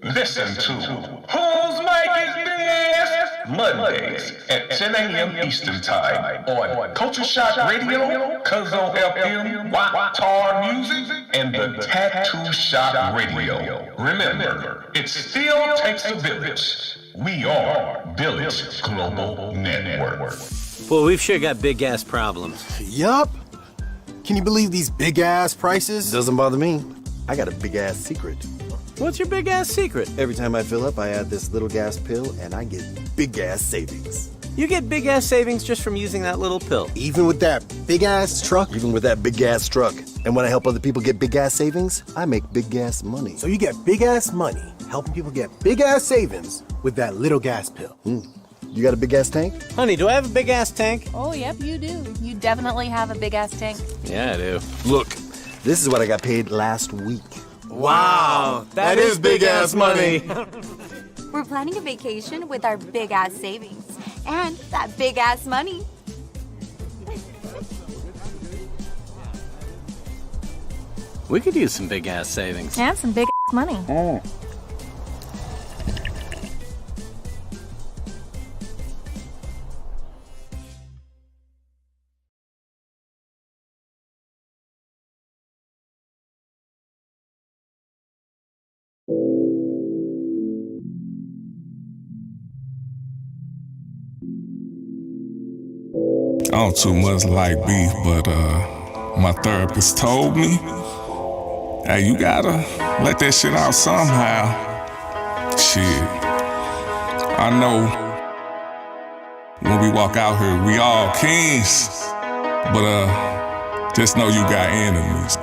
Listen to Whose Mic Is This? Mondays at 10 a.m. Eastern Time on Culture Shock Radio, Cuzzo FM, Tar Music, and the Tattoo Shop Radio. Remember, it still takes a village. We are Village Global Network. Well, we've sure got big-ass problems. Yup. Can you believe these big-ass prices? Doesn't bother me. I got a big-ass secret. What's your big-ass secret? Every time I fill up, I add this little gas pill, and I get big-ass savings. You get big-ass savings just from using that little pill. Even with that big-ass truck? Even with that big-ass truck. And when I help other people get big-ass savings, I make big-ass money. So you get big-ass money, helping people get big-ass savings with that little gas pill. You got a big-ass tank? Honey, do I have a big-ass tank? Oh, yep, you do. You definitely have a big-ass tank. Yeah, I do. Look, this is what I got paid last week. Wow, that is big-ass money. We're planning a vacation with our big-ass savings and that big-ass money. We could use some big-ass savings. And some big-ass money. I don't too much like beef, but my therapist told me, hey, you gotta let that shit out somehow. Shit. I know when we walk out here, we all kings, but just know you got enemies.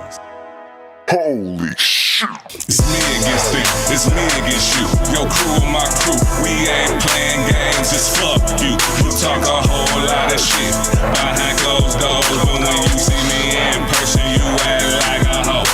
Holy shit. It's me against them, it's me against you. Your crew and my crew, we ain't playing games, it's fuck you. You talk a whole lot of shit behind closed doors, but when you see me in person, you act like a hoe.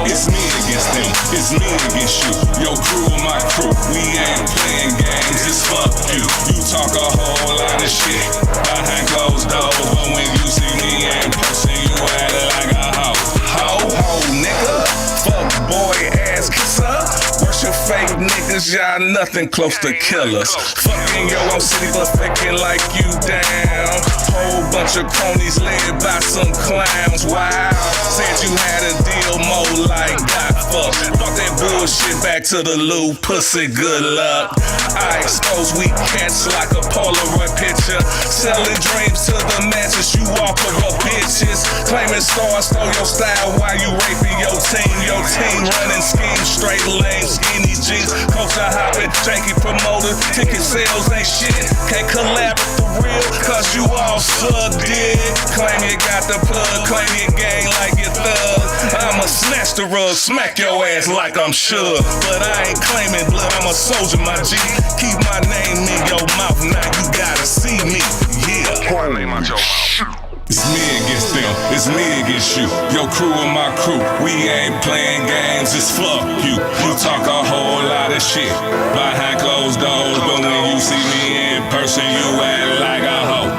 It's me against them, it's me against you. Your crew and my crew, we ain't playing games, it's fuck you. You talk a whole lot of shit behind closed doors, but when you see me in person, you act like a hoe. Ho, nigga, fuck boy ass kisser. Worship fake niggas, y'all nothing close to killers. Fucking your own city, but faking like you down. Whole bunch of cronies led by some clowns. Wow, said you had a deal more like got fucked. Fuck that bullshit back to the loo, pussy, good luck. I expose weak cats like a Polaroid picture. Selling dreams to the masses, you walk with your bitches. Claiming stars stole your style while you raping your team. Your team running schemes, straight lane, skinny jeans. Culture hopping, janky promoter, ticket sales ain't shit. Can't collab with the real, cause you all suck dick. Claim you got the plug, claim your gang like you thug. I'ma snatch the rug, smack your ass like I'm sure. But I ain't claiming blood, I'm a soldier, my G. Keep my name in your mouth, now you gotta see me, yeah. It's me against them, it's me against you. Your crew and my crew, we ain't playing games, it's fuck you. You talk a whole lot of shit behind closed doors, but when you see me in person, you act like a hoe.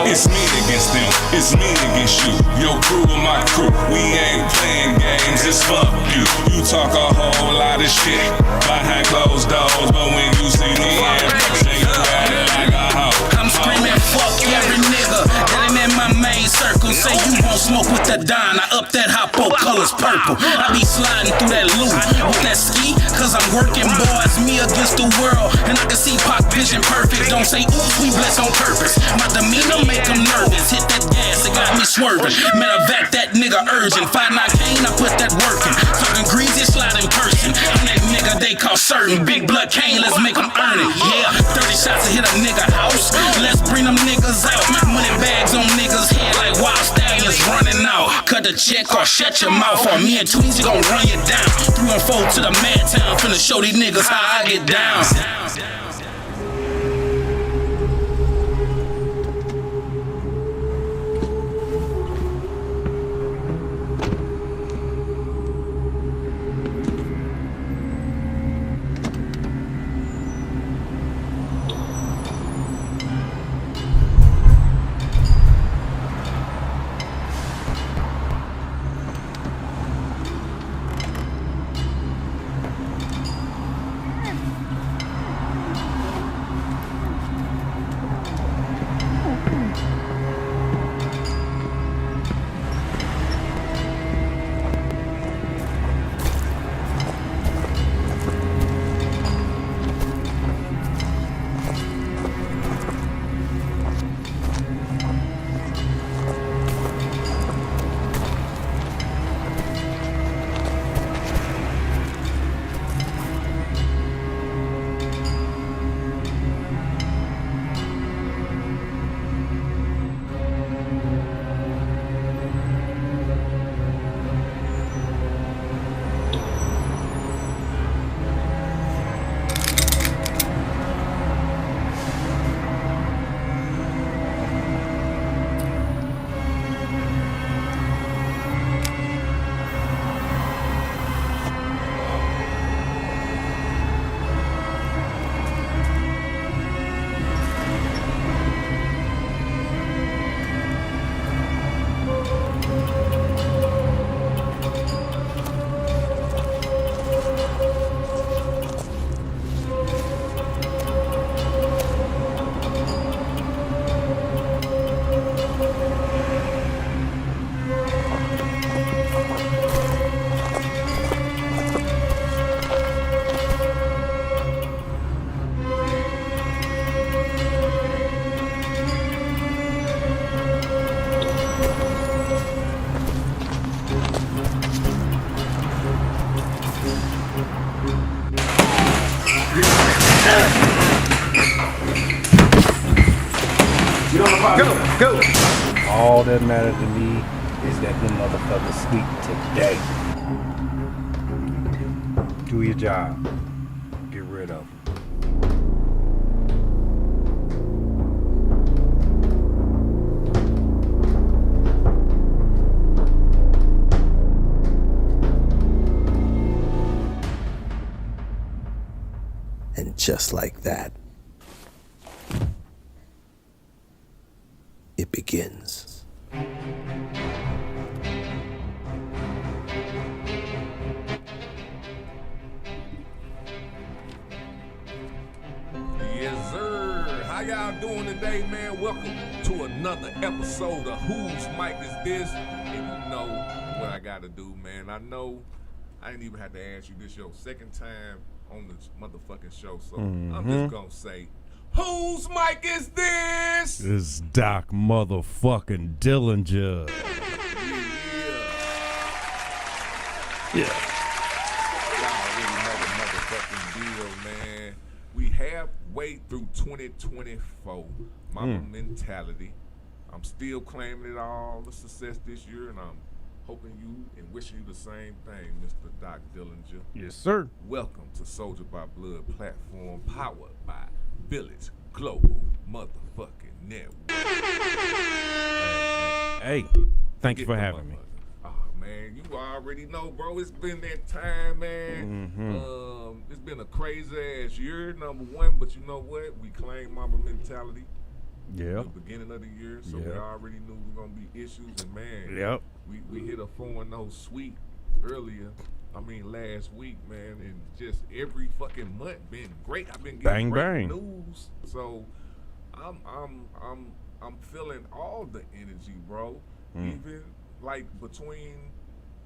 It's me against them, it's me against you. Your crew and my crew, we ain't playing games, it's fuck you. You talk a whole lot of shit behind closed doors, but when you see me in person, you act like a hoe. I'm screaming fuck every nigga that ain't in my main circle. Say you won't smoke with that Don, I up that Hoppo, colors purple. I be sliding through that loop with that ski, cause I'm working, boy, it's me against the world. And I can see Pac vision perfect. Don't say oops, we bless on purpose. My demeanor make them nervous. Hit that gas, it got me swerving. Medevac that nigga urgent. 5-9 cane, I put that work in. Talking greasy, slide in person. I'm that nigga they call certain. Big blood cane, let's make them earn it. Yeah, 30 shots to hit a nigga house. Let's bring them niggas out. Money bags on niggas' head like wild stallions running out. Cut the check or shut your mouth. Or me and Tweezy gon' run you down. 3 and 4 to the mad town. Finna show these niggas how I get down. Go! All that matters to me is that the motherfucker sleep today. Do your job. Get rid of him. And just like that, it begins. Yes, sir. How y'all doing today, man? Welcome to another episode of Whose Mic Is This? And you know what I gotta do, man. I know I didn't even have to ask you, this your second time on this motherfucking show, so I'm just gonna say, whose mic is this? It's Doc motherfucking Dillinger. Yeah. Y'all already know the motherfucking deal, man. We halfway through 2024. Mama mentality. I'm still claiming it all the success this year, and I'm hoping you and wishing you the same thing, Mr. Doc Dillinger. Yes, sir. Welcome to Soldier by Blood platform, powered by Village Global Motherfucking Network. Hey, thank you for having me. Oh, man, you already know, bro. It's been that time, man. It's been a crazy-ass year, number one, but you know what? We claim Mama mentality. Yeah. At the beginning of the year, so we already knew we were going to be issues, and man, Yep. we hit a 4-0 sweep earlier. Last week, man, and just every fucking month been great. I've been getting great news, so I'm feeling all the energy, bro. Even like between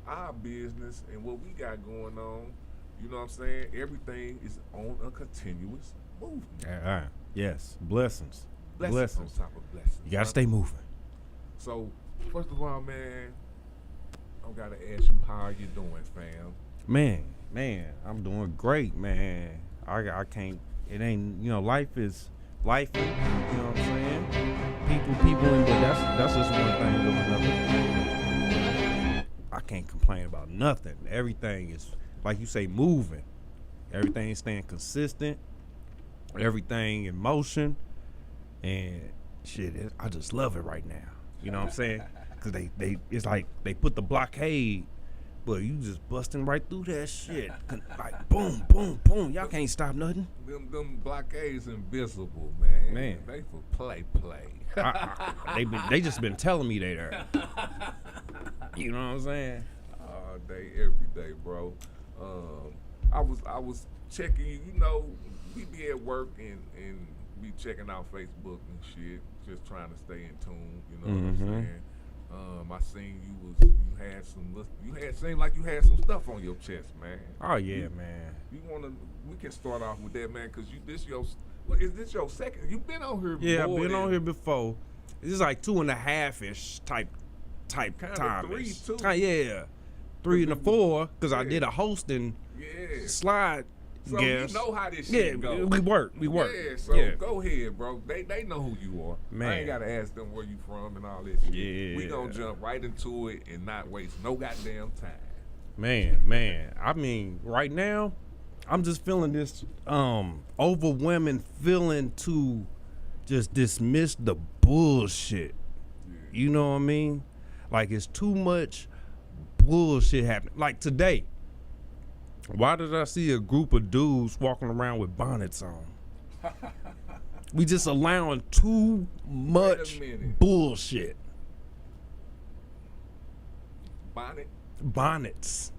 our business and what we got going on, you know what I'm saying? Everything is on a continuous movement. Yes, blessings. Blessings on top of blessings. You gotta stay moving. So, first of all, man, I gotta ask you, how are you doing, fam? Man, I'm doing great, man. I can't. It ain't. Life is life. You know what I'm saying? People, but that's just one thing to another. I can't complain about nothing. Everything is, like you say, moving. Everything's staying consistent. Everything in motion, and shit. I just love it right now. You know what I'm saying? Cause it's like they put the blockade, but you just busting right through that shit. Like boom, boom, boom. Y'all can't stop nothing. Them blockades invisible, man. They for play. They just been telling me they there. You know what I'm saying? All day, every day, bro. I was checking. You know, we be at work and be checking out Facebook and shit, just trying to stay in tune. You know what I'm saying? I seen seemed like you had some stuff on your chest, man. Oh yeah, man. We can start off with that, man, cause is this your second? You've been on here before. Yeah, I've been on here before. This is like 2.5-ish type Kinda time. 3 too. Yeah. 3 and 4, cause I did a hosting slide. So guess. You know how this shit goes. We work. Yeah, so go ahead, bro. They know who you are. Man. I ain't gotta ask them where you from and all this shit. Yeah. We gonna jump right into it and not waste no goddamn time. Man. Right now, I'm just feeling this overwhelming feeling to just dismiss the bullshit. Yeah. You know what I mean? Like it's too much bullshit happening. Like today. Why did I see a group of dudes walking around with bonnets on? We just allowing too much bullshit. Bonnets.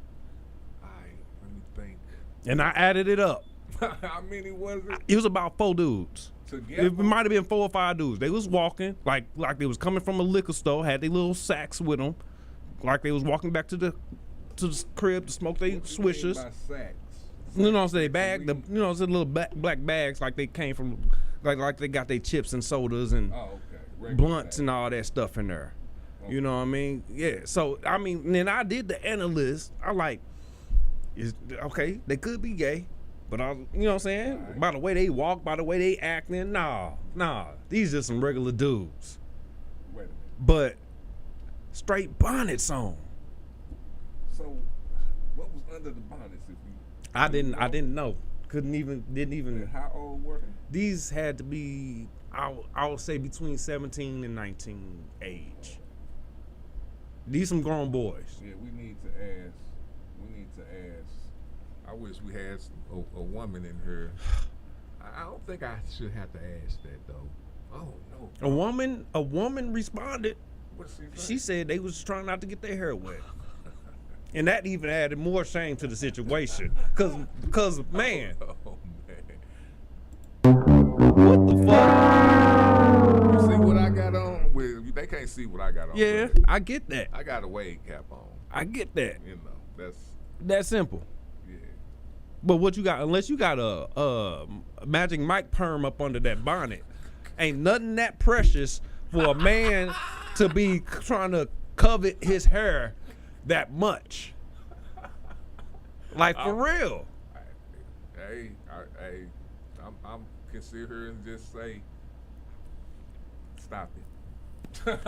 All right, let me think. And I added it up. How many was it? It was about 4 dudes. Together? It might have been 4 or 5 dudes. They was walking like they was coming from a liquor store, had their little sacks with them, like they was walking back to the crib to smoke their swishers. Sacks? You know what I'm saying? Bag, the little black bags like they came from, like they got their chips and sodas and blunts and all that stuff in there. Okay. You know what I mean? Yeah. So then I did the analyst. I like, okay, they could be gay. But I, you know what I'm saying? By the way they walk, by the way they acting, nah. These are some regular dudes. Wait a minute. But straight bonnets on. So, what was under the bonnets? If you, I didn't know. Didn't even. and how old were they? These had to be, I would say, between 17 and 19 age. These some grown boys. Yeah, we need to ask. I wish we had a woman in here. I don't think I should have to ask that though. Oh no. A woman responded. What She said they was trying not to get their hair wet. And that even added more shame to the situation. Cause man. Oh man. What the fuck? You see what I got on? Well, they can't see what I got on. Yeah, but I get that. I got a wave cap on. I get that. You know, That's simple. yeah. But what you got, unless you got a Magic Mike perm up under that bonnet, ain't nothing that precious for a man to be trying to covet his hair that much. Like for real. Hey, I'm can sit here and just say, stop it.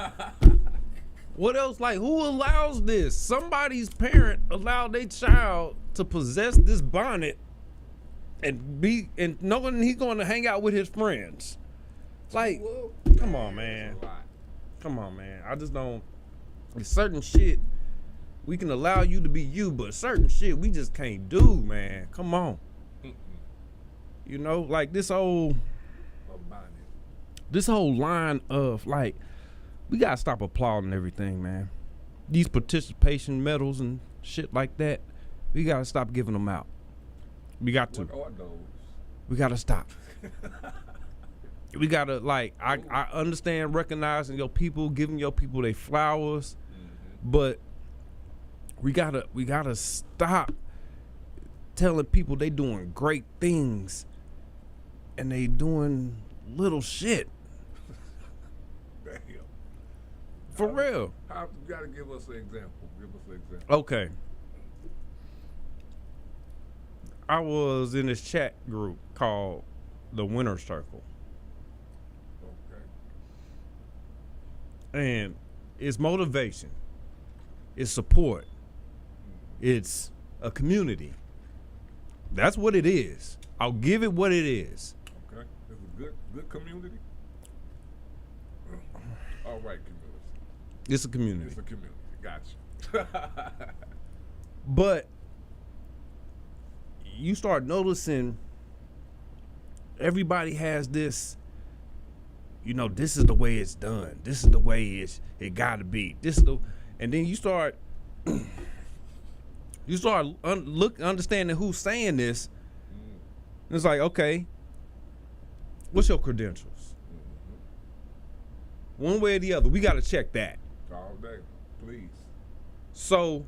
What else? Like, who allows this? Somebody's parent allowed their child to possess this bonnet and knowing he's going to hang out with his friends. Like, come on, man. Come on, man. I just don't. There's certain shit we can allow you to be you, but certain shit we just can't do, man. Come on. You know, like this whole line of like, we gotta stop applauding everything, man. These participation medals and shit like that, we gotta stop giving them out. We got to. What are those? We gotta stop. We gotta, like, I understand recognizing your people, giving your people their flowers, but we gotta stop telling people they doing great things and they doing little shit. Damn. For real. You gotta give us an example. Okay. I was in this chat group called the Winner Circle. Okay. And it's motivation. It's support. It's a community. That's what it is. I'll give it what it is. Okay. It's a good community. All right, community. It's a community. It's a community. Gotcha. But you start noticing everybody has this, you know, this is the way it's done. This is the way it gotta be. And then you start understanding who's saying this. And it's like, okay, what's your credentials? One way or the other, we gotta check that. All day, please. So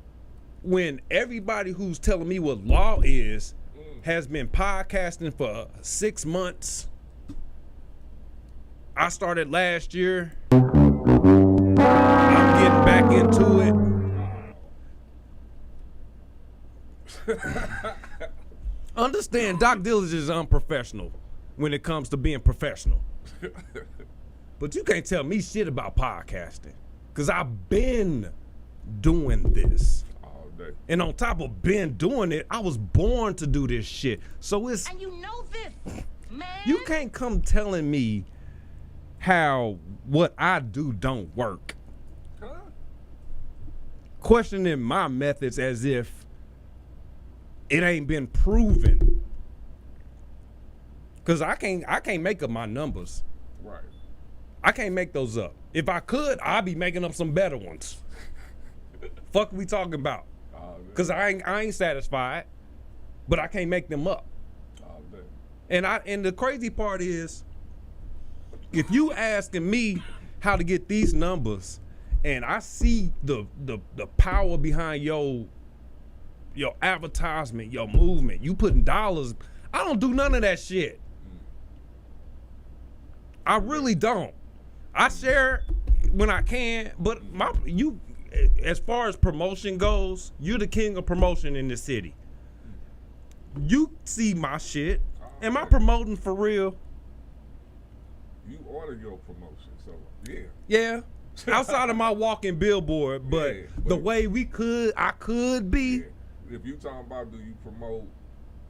when everybody who's telling me what law is has been podcasting for 6 months, I started last year. I'm getting back into it. Understand, Doc Dillinger is unprofessional when it comes to being professional. But you can't tell me shit about podcasting, because I've been doing this. All day. And on top of been doing it, I was born to do this shit. So it's... And you know this, man. You can't come telling me how what I do don't work. Huh? Questioning my methods as if it ain't been proven. Cause I can't make up my numbers. Right. I can't make those up. If I could, I'd be making up some better ones. Fuck we talking about? Cause I ain't satisfied, but I can't make them up. All day. And the crazy part is, if you asking me how to get these numbers, and I see the power behind your advertisement, your movement, you putting dollars, I don't do none of that shit. I really don't. I share when I can, but as far as promotion goes, you're the king of promotion in this city. You see my shit. Am I promoting for real? You order your promotion, so yeah. Yeah. Outside of my walking billboard, but, Yeah, the but- way I could be. Yeah. If you talking about, do you promote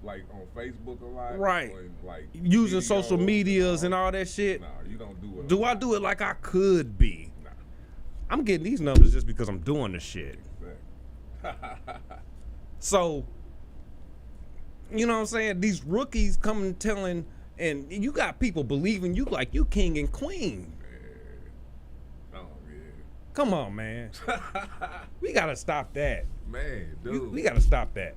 like on Facebook a lot? Right. Or in, like Using videos social medias and all that shit. Nah, you don't do it. Do I do it like I could be? Nah. I'm getting these numbers just because I'm doing the shit. So, you know what I'm saying? These rookies coming telling, and you got people believing you like you king and queen. Oh yeah. Come on, man. We gotta stop that. Man, dude. We gotta stop that.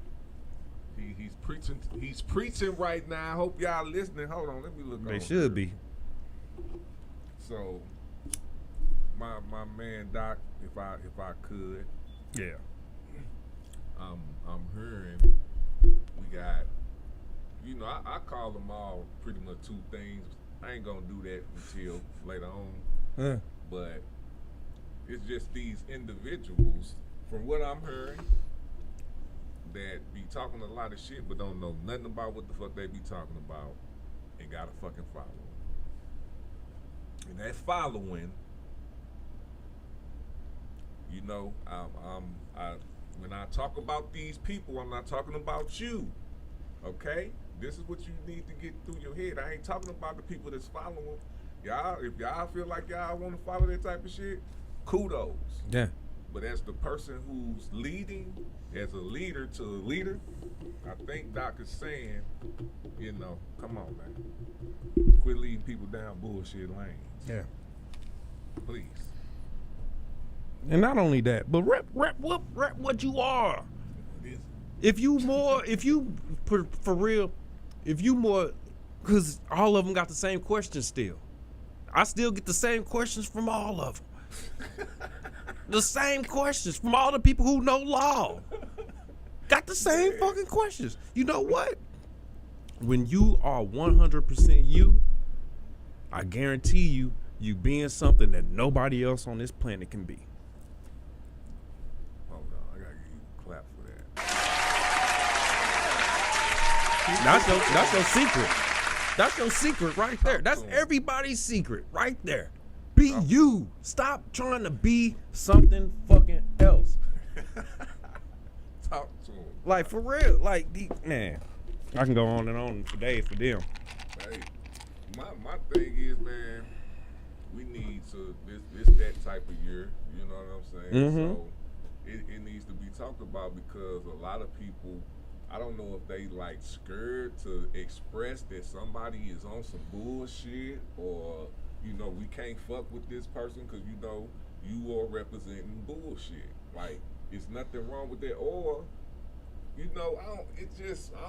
He's preaching. He's preaching right now. I hope y'all listening. Hold on, let me look. They on should here. be. So, my man Doc, if I could, Yeah. I'm hearing we got, you know, I call them all pretty much two things. I ain't gonna do that until later on. But it's just these individuals, from what I'm hearing, that be talking a lot of shit but don't know nothing about what the fuck they be talking about and got a fucking following. And that following, you know, when I talk about these people, I'm not talking about you. Okay? This is what you need to get through your head. I ain't talking about the people that's following. Y'all, if y'all feel like y'all want to follow that type of shit, kudos. Yeah. But as the person who's leading, as a leader to a leader, I think Doc is saying, you know, come on, man. Quit leading people down bullshit lanes. Yeah. Please. And not only that, but rep what you are. If you for real, if you more, because all of them got the same questions still. I still get the same questions from all of them. The same questions from all the people who know law. Got the same fucking questions. You know what? When you are 100% you, I guarantee you being something that nobody else on this planet can be. Hold on, I gotta give you a clap for that. That's your secret. That's your secret right there. That's everybody's secret right there. Be you. Stop trying to be something fucking else. Talk to him. Like, for real. Like, man, I can go on and on for days for them. Hey, my thing is, man, we need to this that type of year. You know what I'm saying? Mm-hmm. So it needs to be talked about because a lot of people, I don't know if they like scared to express that somebody is on some bullshit, or you know, we can't fuck with this person because you know you are representing bullshit. Like, it's nothing wrong with that, or you know, I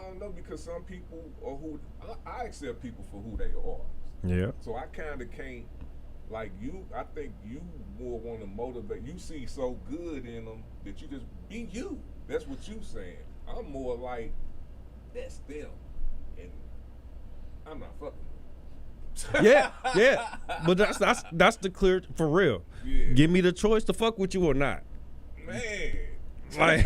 don't know, because some people are who I accept people for who they are. Yeah. So I kind of can't, like you, I think you more want to motivate. You see so good in them that you just be you. That's what you saying. I'm more like, that's them, and I'm not fucking with them. Yeah. But that's the clear, for real. Yeah. Give me the choice to fuck with you or not. Man. Like,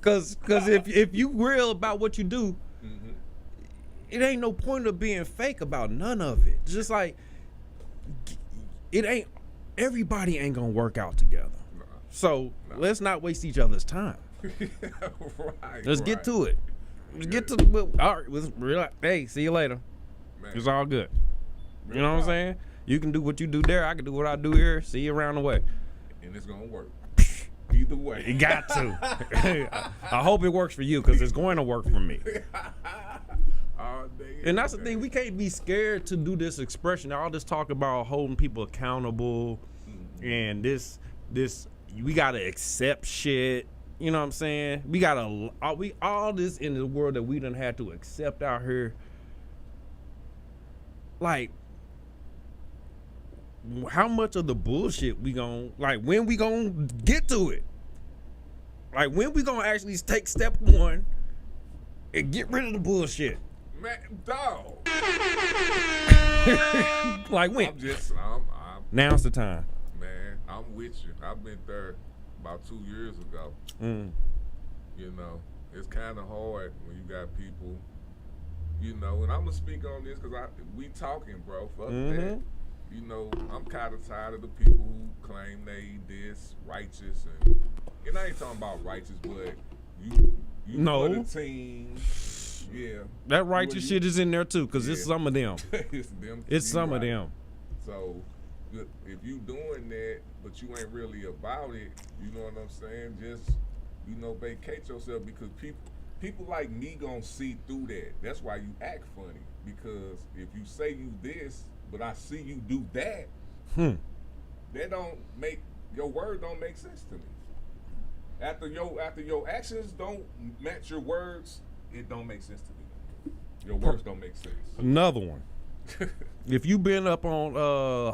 cause if you real about what you do, Mm-hmm. it ain't no point of being fake about none of it. Just like, everybody ain't gonna work out together. So let's not waste each other's time. Let's get to it. Let's get to the, all right, let's relax. Hey, see you later. Man. It's all good. You know what I'm saying? You can do what you do there. I can do what I do here. See you around the way. And it's gonna work. Either way. You got to. I hope it works for you, because it's going to work for me. And that's the thing. We can't be scared to do this expression. All this talk about holding people accountable, and this we gotta accept shit. You know what I'm saying? We gotta all this in the world that we done had to accept out here. Like, how much of the bullshit we gon', like, when we gon' get to it? Like, when we gonna actually take step one and get rid of the bullshit? Man, dog. Like, when? I'm Now's the time. Man, I'm with you. I've been there about 2 years ago. You know, it's kind of hard when you got people, you know. And I'm gonna speak on this because we talking, bro. Fuck that. You know, I'm kind of tired of the people who claim they this righteous and I ain't talking about righteous, but you No. for the team. Yeah. That righteous shit is in there too, because it's some of them. It's them. It's some of them. So if you doing that, but you ain't really about it, you know what I'm saying? Just, you know, vacate yourself because people like me gonna see through that. That's why you act funny. Because if you say you this, but I see you do that, that don't make your word don't make sense to me. After your actions don't match your words, it don't make sense to me. Your words don't make sense. Another one. If you been up on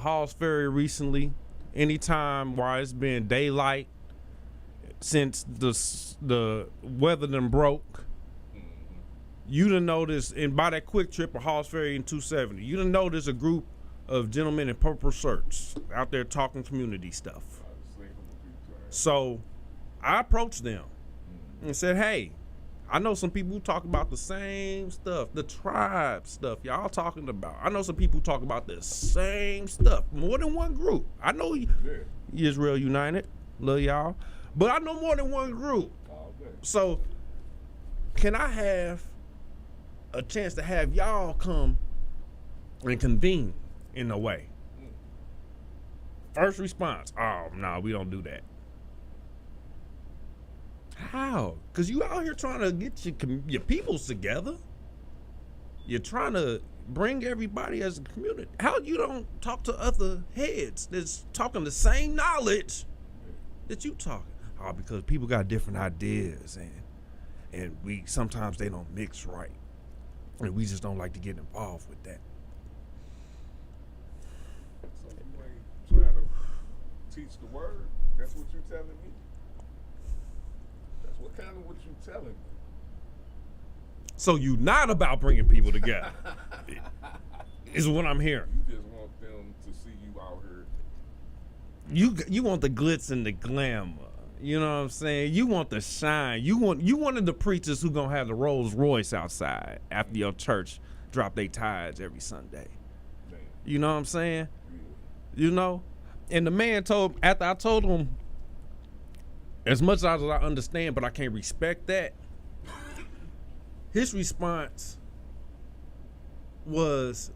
Hall's Ferry recently, anytime while it's been daylight since the weather done broke, you done notice, and by that quick trip of Hall's Ferry in 270, you done notice a group of gentlemen in purple shirts out there talking community stuff. So I approached them and said, hey, I know some people who talk about the same stuff, the tribe stuff y'all talking about. I know some people who talk about the same stuff, more than one group. I know Israel United, love y'all, but I know more than one group. So can I have a chance to have y'all come and convene in a way? First response, oh, no, we don't do that. How? Because you out here trying to get your peoples together. You're trying to bring everybody as a community. How you don't talk to other heads that's talking the same knowledge that you talking? Oh, because people got different ideas and we sometimes they don't mix right. And we just don't like to get involved with that. So you ain't trying to teach the word? That's what you're telling me? That's what kind of what you telling me? So you not about bringing people together, is what I'm hearing. You just want them to see you out here. You want the glitz and the glamour. You know what I'm saying? You want the shine. You one of the preachers who gonna have the Rolls Royce outside after your church drop their tithes every Sunday. Man. You know what I'm saying? Yeah. You know? And the man after I told him, as much as I understand, but I can't respect that, his response was,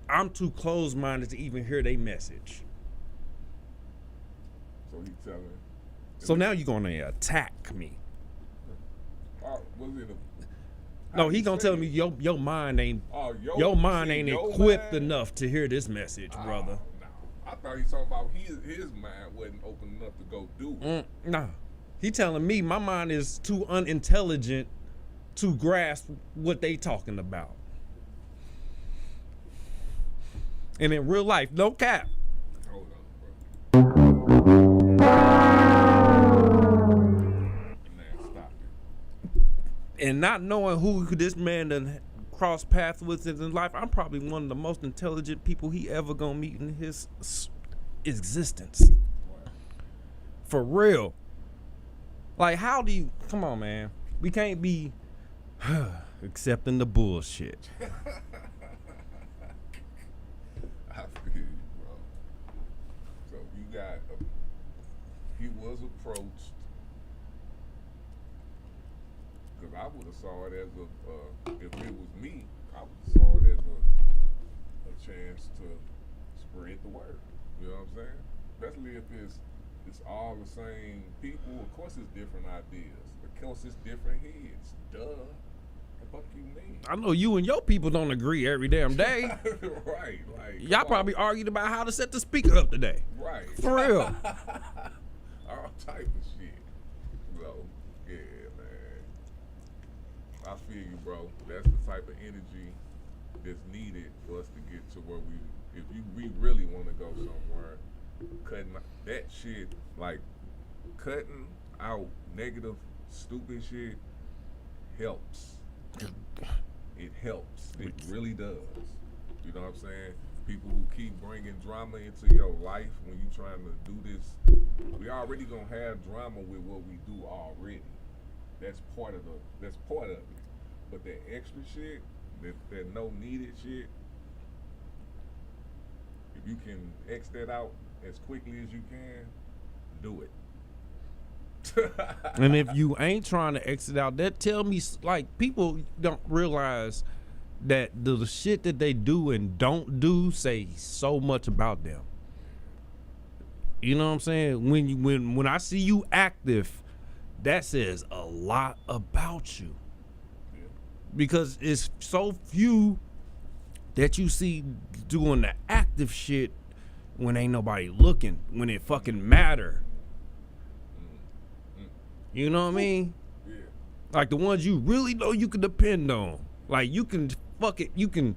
I'm too closed-minded to even hear their message. So he telling. So now you're gonna attack me. Was it no, he gonna tell me your mind ain't your mind ain't equipped enough to hear this message, brother. No. I thought he talking about his mind wasn't open enough to go do it. Nah. He telling me my mind is too unintelligent to grasp what they talking about. And in real life, no cap. Hold on, bro. Man, stop it. And not knowing who this man done crossed paths with in his life, I'm probably one of the most intelligent people he ever gonna meet in his existence. For real. Like, how do you, come on, man. We can't be accepting the bullshit. I feel you, bro. So you got, he was approached, because I would have saw it as if it was me, I would have saw it as a chance to spread the word. You know what I'm saying? Especially if it's all the same people. Of course it's different ideas. Of course it's different heads. Duh. What the fuck you mean? I know you and your people don't agree every damn day. Right. Like, y'all probably argued about how to set the speaker up today. Right. For real. All type of shit. So, yeah, man. I feel you, bro. That's the type of energy that's needed for us to get to where we really want to go somewhere. Cutting that shit, like cutting out negative, stupid shit helps. It helps. It really does. You know what I'm saying? People who keep bringing drama into your life when you trying to do this, we already gonna have drama with what we do already. That's part of it. But that extra shit, that no needed shit, if you can X that out as quickly as you can, do it. And if you ain't trying to exit out, that tell me, like, people don't realize that the shit that they do and don't do say so much about them. You know what I'm saying? When I see you active, that says a lot about you. Because it's so few that you see doing the active shit when ain't nobody looking, when it fucking matter. You know what I mean? Yeah. Like the ones you really know you can depend on. Like you can you can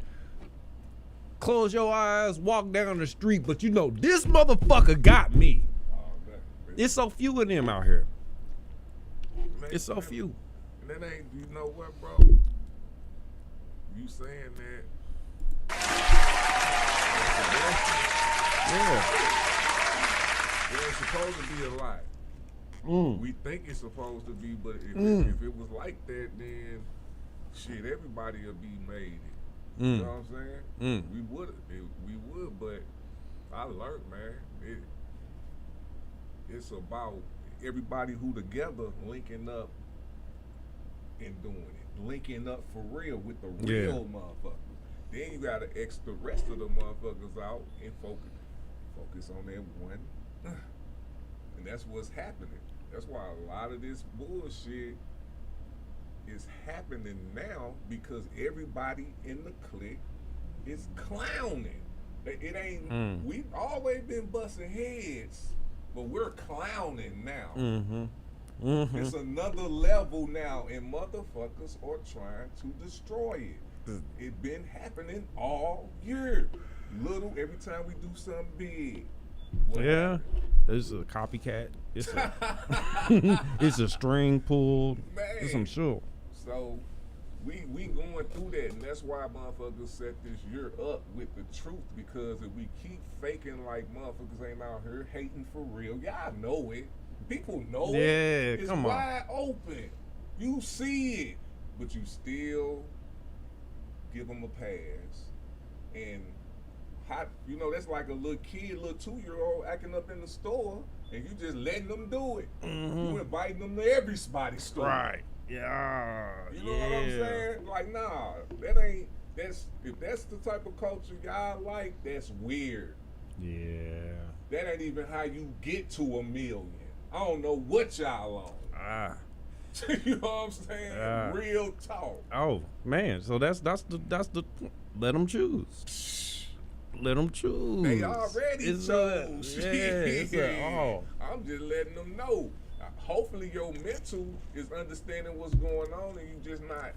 close your eyes, walk down the street, but you know this motherfucker got me. It's so few of them out here. Man, It's so few. And that ain't, you know what, bro? You saying that. Yeah. It ain't supposed to be a lot. We think it's supposed to be, but if it was like that, then shit, everybody would be made it. You know what I'm saying? We would, but I learned, man. It's about everybody who together linking up and doing it, linking up for real with the real motherfuckers. Then you gotta X the rest of the motherfuckers out and focus on that one, and that's what's happening. That's why a lot of this bullshit is happening now because everybody in the clique is clowning. It ain't. We've always been busting heads, but we're clowning now. It's another level now, and motherfuckers are trying to destroy it. It's been happening all year. Every time we do something big. Yeah. It's a copycat. It's a it's a string pulled. Man. It's some shit. So we going through that, and that's why motherfuckers set this year up with the truth, because if we keep faking like motherfuckers ain't out here hating for real, y'all know it. People know it. Yeah, It's come on. wide open. You see it, but you still give them a pass. And that's like a little kid, little 2-year-old acting up in the store, and you just letting them do it. You inviting them to everybody's store. Right. Yeah. You know what I'm saying? Like, nah, if that's the type of culture y'all like, that's weird. Yeah. That ain't even how you get to $1 million. I don't know what y'all on. You know what I'm saying? Real talk. Oh man, so that's the let them choose. Let them choose. They already chose. It's I'm just letting them know. Hopefully your mental is understanding what's going on, and you just not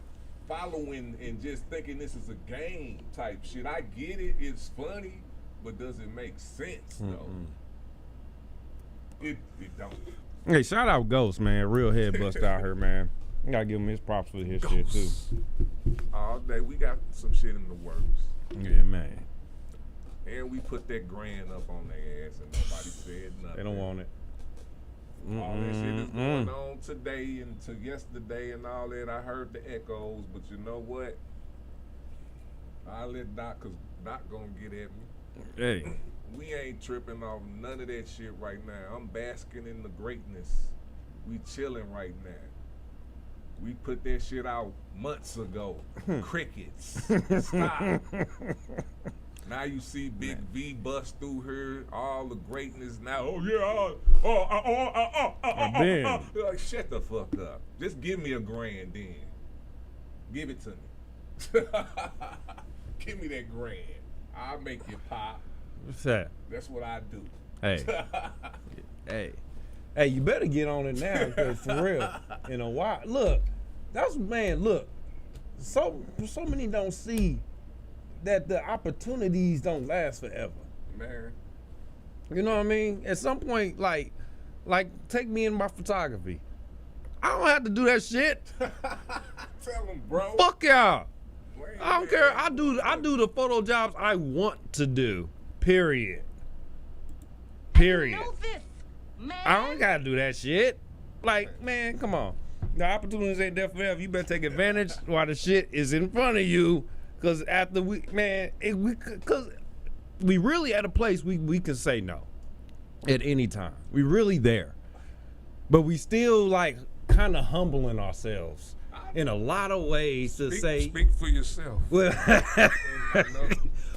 following and just thinking this is a game type shit. I get it. It's funny, but does it make sense though? It don't. Hey, shout out Ghost, man. Real head bust out here, man. I gotta give him his props for his shit too. All day we got some shit in the works. Yeah, man. And we put that grand up on their ass, and nobody said nothing. They don't want it. All that shit is going on today and to yesterday and all that. I heard the echoes, but you know what? I let Doc, cause Doc gonna get at me. Hey. We ain't tripping off none of that shit right now. I'm basking in the greatness. We chilling right now. We put that shit out months ago. Crickets. Stop. Now you see Big V bust through her, all the greatness now. Oh yeah, like, shut the fuck up. Just give me $1 grand then. Give it to me. Give me that $1 grand. I'll make you pop. What's that? That's what I do. Hey. Hey, you better get on it now, because for real, in a while. Look, so many don't see that the opportunities don't last forever. Man. You know what I mean? At some point, like take me in my photography. I don't have to do that shit. Tell them, bro. Fuck y'all. I don't care. I do the photo jobs I want to do. Period. You know this, man. I don't gotta do that shit. Like, man, come on. The opportunities ain't there forever. You better take advantage while the shit is in front of you. Cause after cause we really at a place we can say no at any time. We really there. But we still like kind of humbling ourselves in a lot of ways to say. Speak for yourself. Well,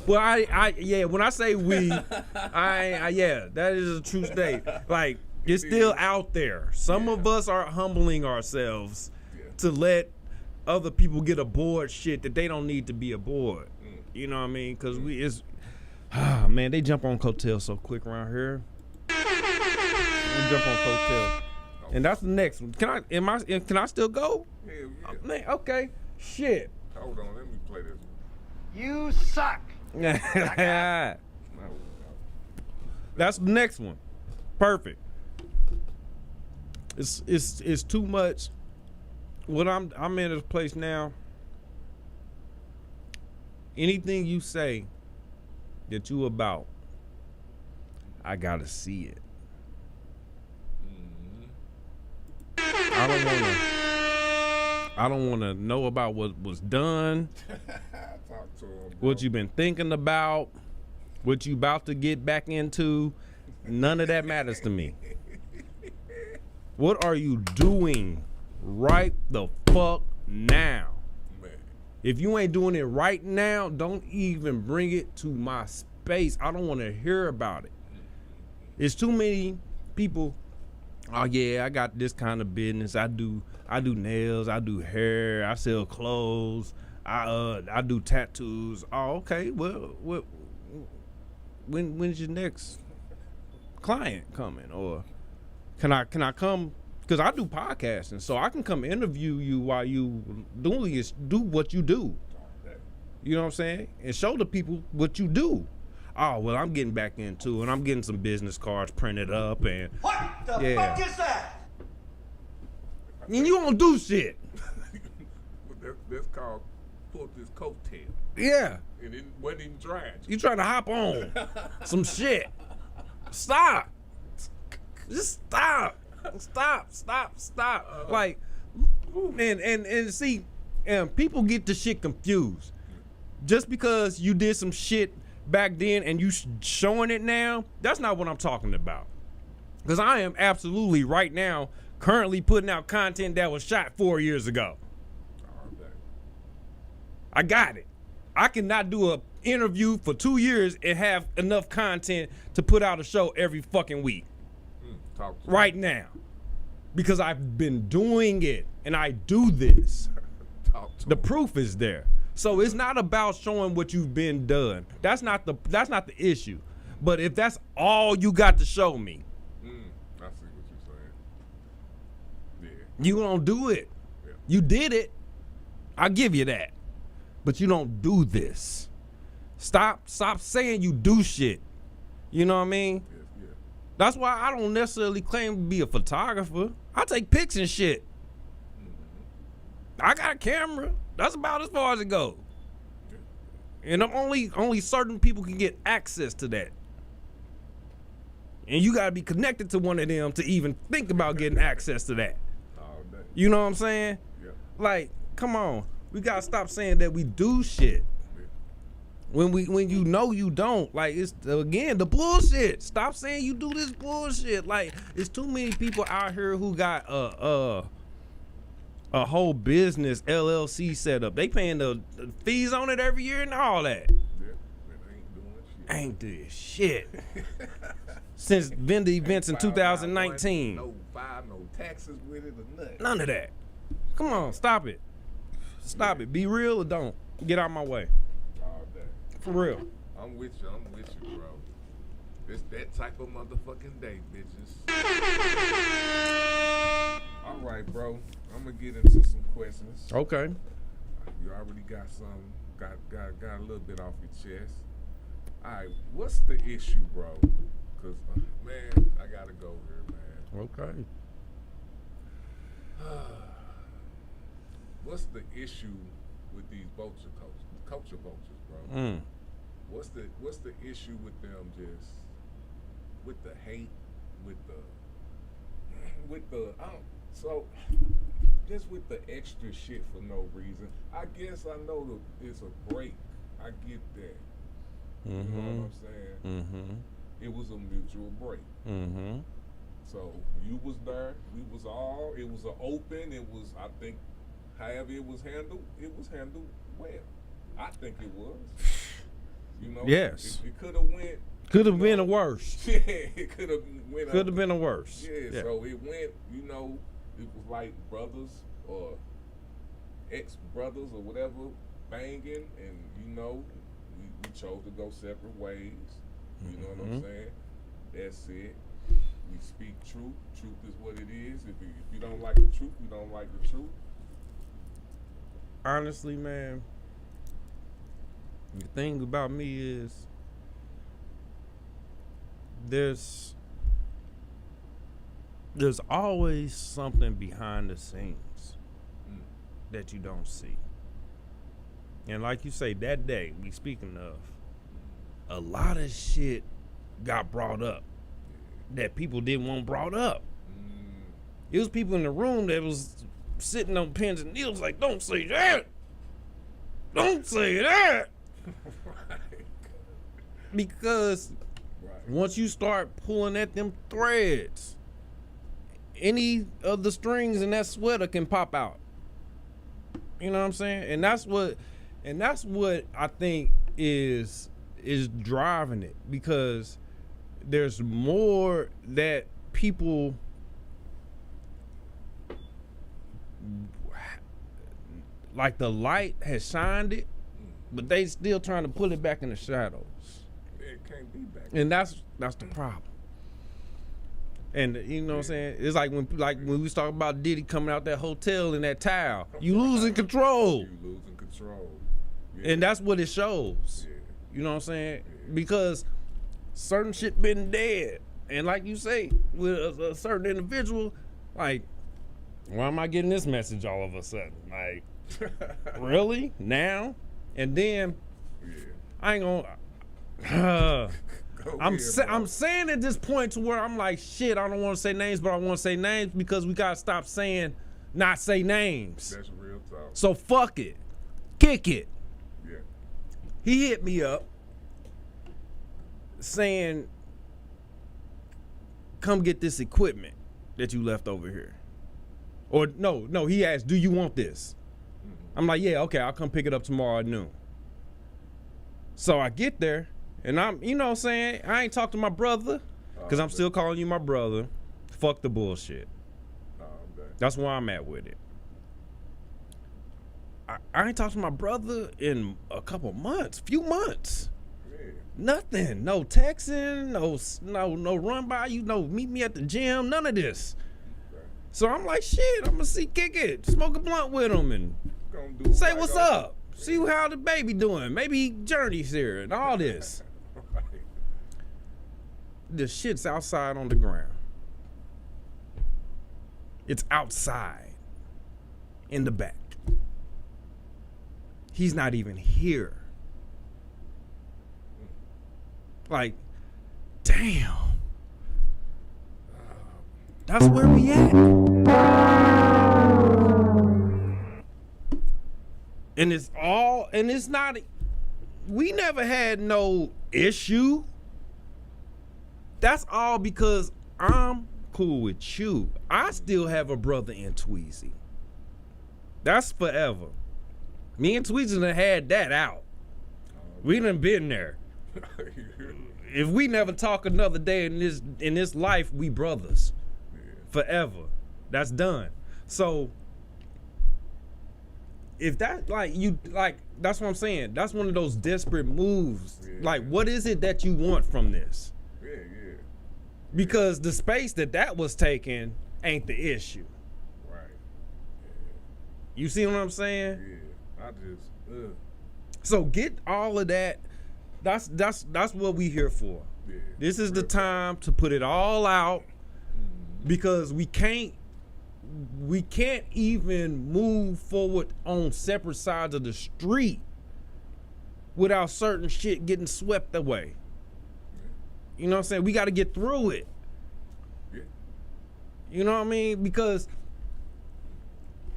well, when I say we, that is a true state. Like, it's still out there. Some of us are humbling ourselves to let other people get aboard shit that they don't need to be aboard. You know what I mean? Because man, they jump on coattails so quick around here. They jump on coattails. And that's the next one. Can I still go? Hell yeah. Man, okay. Shit. Hold on, let me play this one. You suck. That's the next one. Perfect. It's too much. What I'm in a place now. Anything you say that you about, I gotta see it. I don't wanna know about what was done. Talk to him, What you been thinking about, what you about to get back into. None of that matters to me. What are you doing right the fuck now? man. If you ain't doing it right now, don't even bring it to my space. I don't want to hear about it. It's too many people. Oh yeah, I got this kind of business. I do nails, I do hair, I sell clothes, I do tattoos. Oh, okay. Well, when's your next client coming? Or can I come? Because I do podcasting, so I can come interview you while you do what you do. You know what I'm saying? And show the people what you do. Oh, well, I'm getting back into it. I'm getting some business cards printed up and What the fuck is that? And you don't do shit. That's called pull this coattail. Yeah. And it wasn't even trying. You trying to hop on some shit. Stop. Just stop. Stop. Like, and see, people get the shit confused. Just because you did some shit back then and you showing it now, that's not what I'm talking about. Because I am absolutely right now currently putting out content that was shot 4 years ago. I got it. I cannot do an interview for 2 years and have enough content to put out a show every fucking week. Talk to Right now. Because I've been doing it and I do this. The proof is there. So it's not about showing what you've been done. That's not the issue. But if that's all you got to show me, I see what you're saying. Yeah. you don't do it. Yeah. You did it. I'll give you that. But you don't do this. Stop saying you do shit. You know what I mean? Yeah. That's why I don't necessarily claim to be a photographer. I take pics and shit. I got a camera. That's about as far as it goes. And only certain people can get access to that. And you gotta be connected to one of them to even think about getting access to that. All day. You know what I'm saying? Yeah. Like, come on. We gotta stop saying that we do shit. When you know you don't. Like, it's again the bullshit. Stop saying you do this bullshit. Like, it's too many people out here who got a whole business LLC set up. They paying the fees on it every year and all that. Yeah. And Ain't doing shit. Since vendor events in 2019. No file, no taxes with it or nothing. None of that. Come on, stop it. Stop it. Be real or don't. Get out my way. All day. For real. I'm with you, bro. It's that type of motherfucking day, bitches. All right, bro. I'm gonna get into some questions. Okay. You already got some, got a little bit off your chest. All right, what's the issue, bro? Cause man, I gotta go here, man. Okay. What's the issue with these culture vultures, bro? What's the issue with them? Just with the hate, with the so just with the extra shit for no reason. I guess I know it's a break. I get that. You know what I'm saying? Mm-hmm. It was a mutual break. Mm-hmm. So you was there. We was all. It was an open. It was. I think, however it was handled well. I think it was. You know. Yes. It could have went. Could have been a worse. Yeah, it could have went. Could have been a worse. Yeah, so it went, you know, it was like brothers or ex-brothers or whatever banging, and, you know, we chose to go separate ways. You know what I'm saying? That's it. We speak truth. Truth is what it is. If you don't like the truth, you don't like the truth. Honestly, man, the thing about me is there's always something behind the scenes that you don't see. And like you say, that day we speaking of, a lot of shit got brought up that people didn't want brought up. It was people in the room that was sitting on pins and needles like, don't say that. Don't say that. Because once you start pulling at them threads, any of the strings in that sweater can pop out. You know what I'm saying? And that's what I think is driving it, because there's more that people like, the light has shined it, but they still trying to pull it back in the shadows. It can't be back. And that's the problem. And you know what I'm saying? It's like when we was talking about Diddy coming out that hotel in that towel. You losing control. You losing control. And that's what it shows. You know what I'm saying? Because certain shit been dead. And like you say, with a certain individual, like, why am I getting this message all of a sudden? Like, really? Now? And then I ain't gonna I'm saying at this point to where I'm like, shit, I don't want to say names, but I want to say names because we gotta stop saying not say names. That's real talk. So fuck it. Kick it. Yeah. He hit me up saying, come get this equipment that you left over here. Or no, he asked, do you want this? I'm like, yeah, okay, I'll come pick it up tomorrow at noon. So I get there, and I'm, you know what I'm saying, I ain't talked to my brother, because I'm still calling you my brother. Fuck the bullshit. That's where I'm at with it. I ain't talked to my brother in a few months. Nothing. No texting, no run by you, no meet me at the gym, none of this. So I'm like, shit, I'm gonna kick it, smoke a blunt with him and say what's up. See how the baby doing. Maybe Journey's here and all this. The shit's outside on the ground. It's outside in the back. He's not even here. Like, damn. That's where we at. And it's not, we never had no issue. That's all because I'm cool with you. I still have a brother in Tweezy. That's forever. Me and Tweezy done had that out. We done been there. If we never talk another day in this life, we brothers. Forever. That's done. So if that, that's what I'm saying. That's one of those desperate moves. Yeah. Like, what is it that you want from this? Yeah. Because the space that was taken ain't the issue. Right. Yeah. You see what I'm saying? Yeah. I just. So get all of that. That's what we here for. Yeah. This is the time to put it all out, because we can't even move forward on separate sides of the street without certain shit getting swept away. You know what I'm saying? We got to get through it. You know what I mean? Because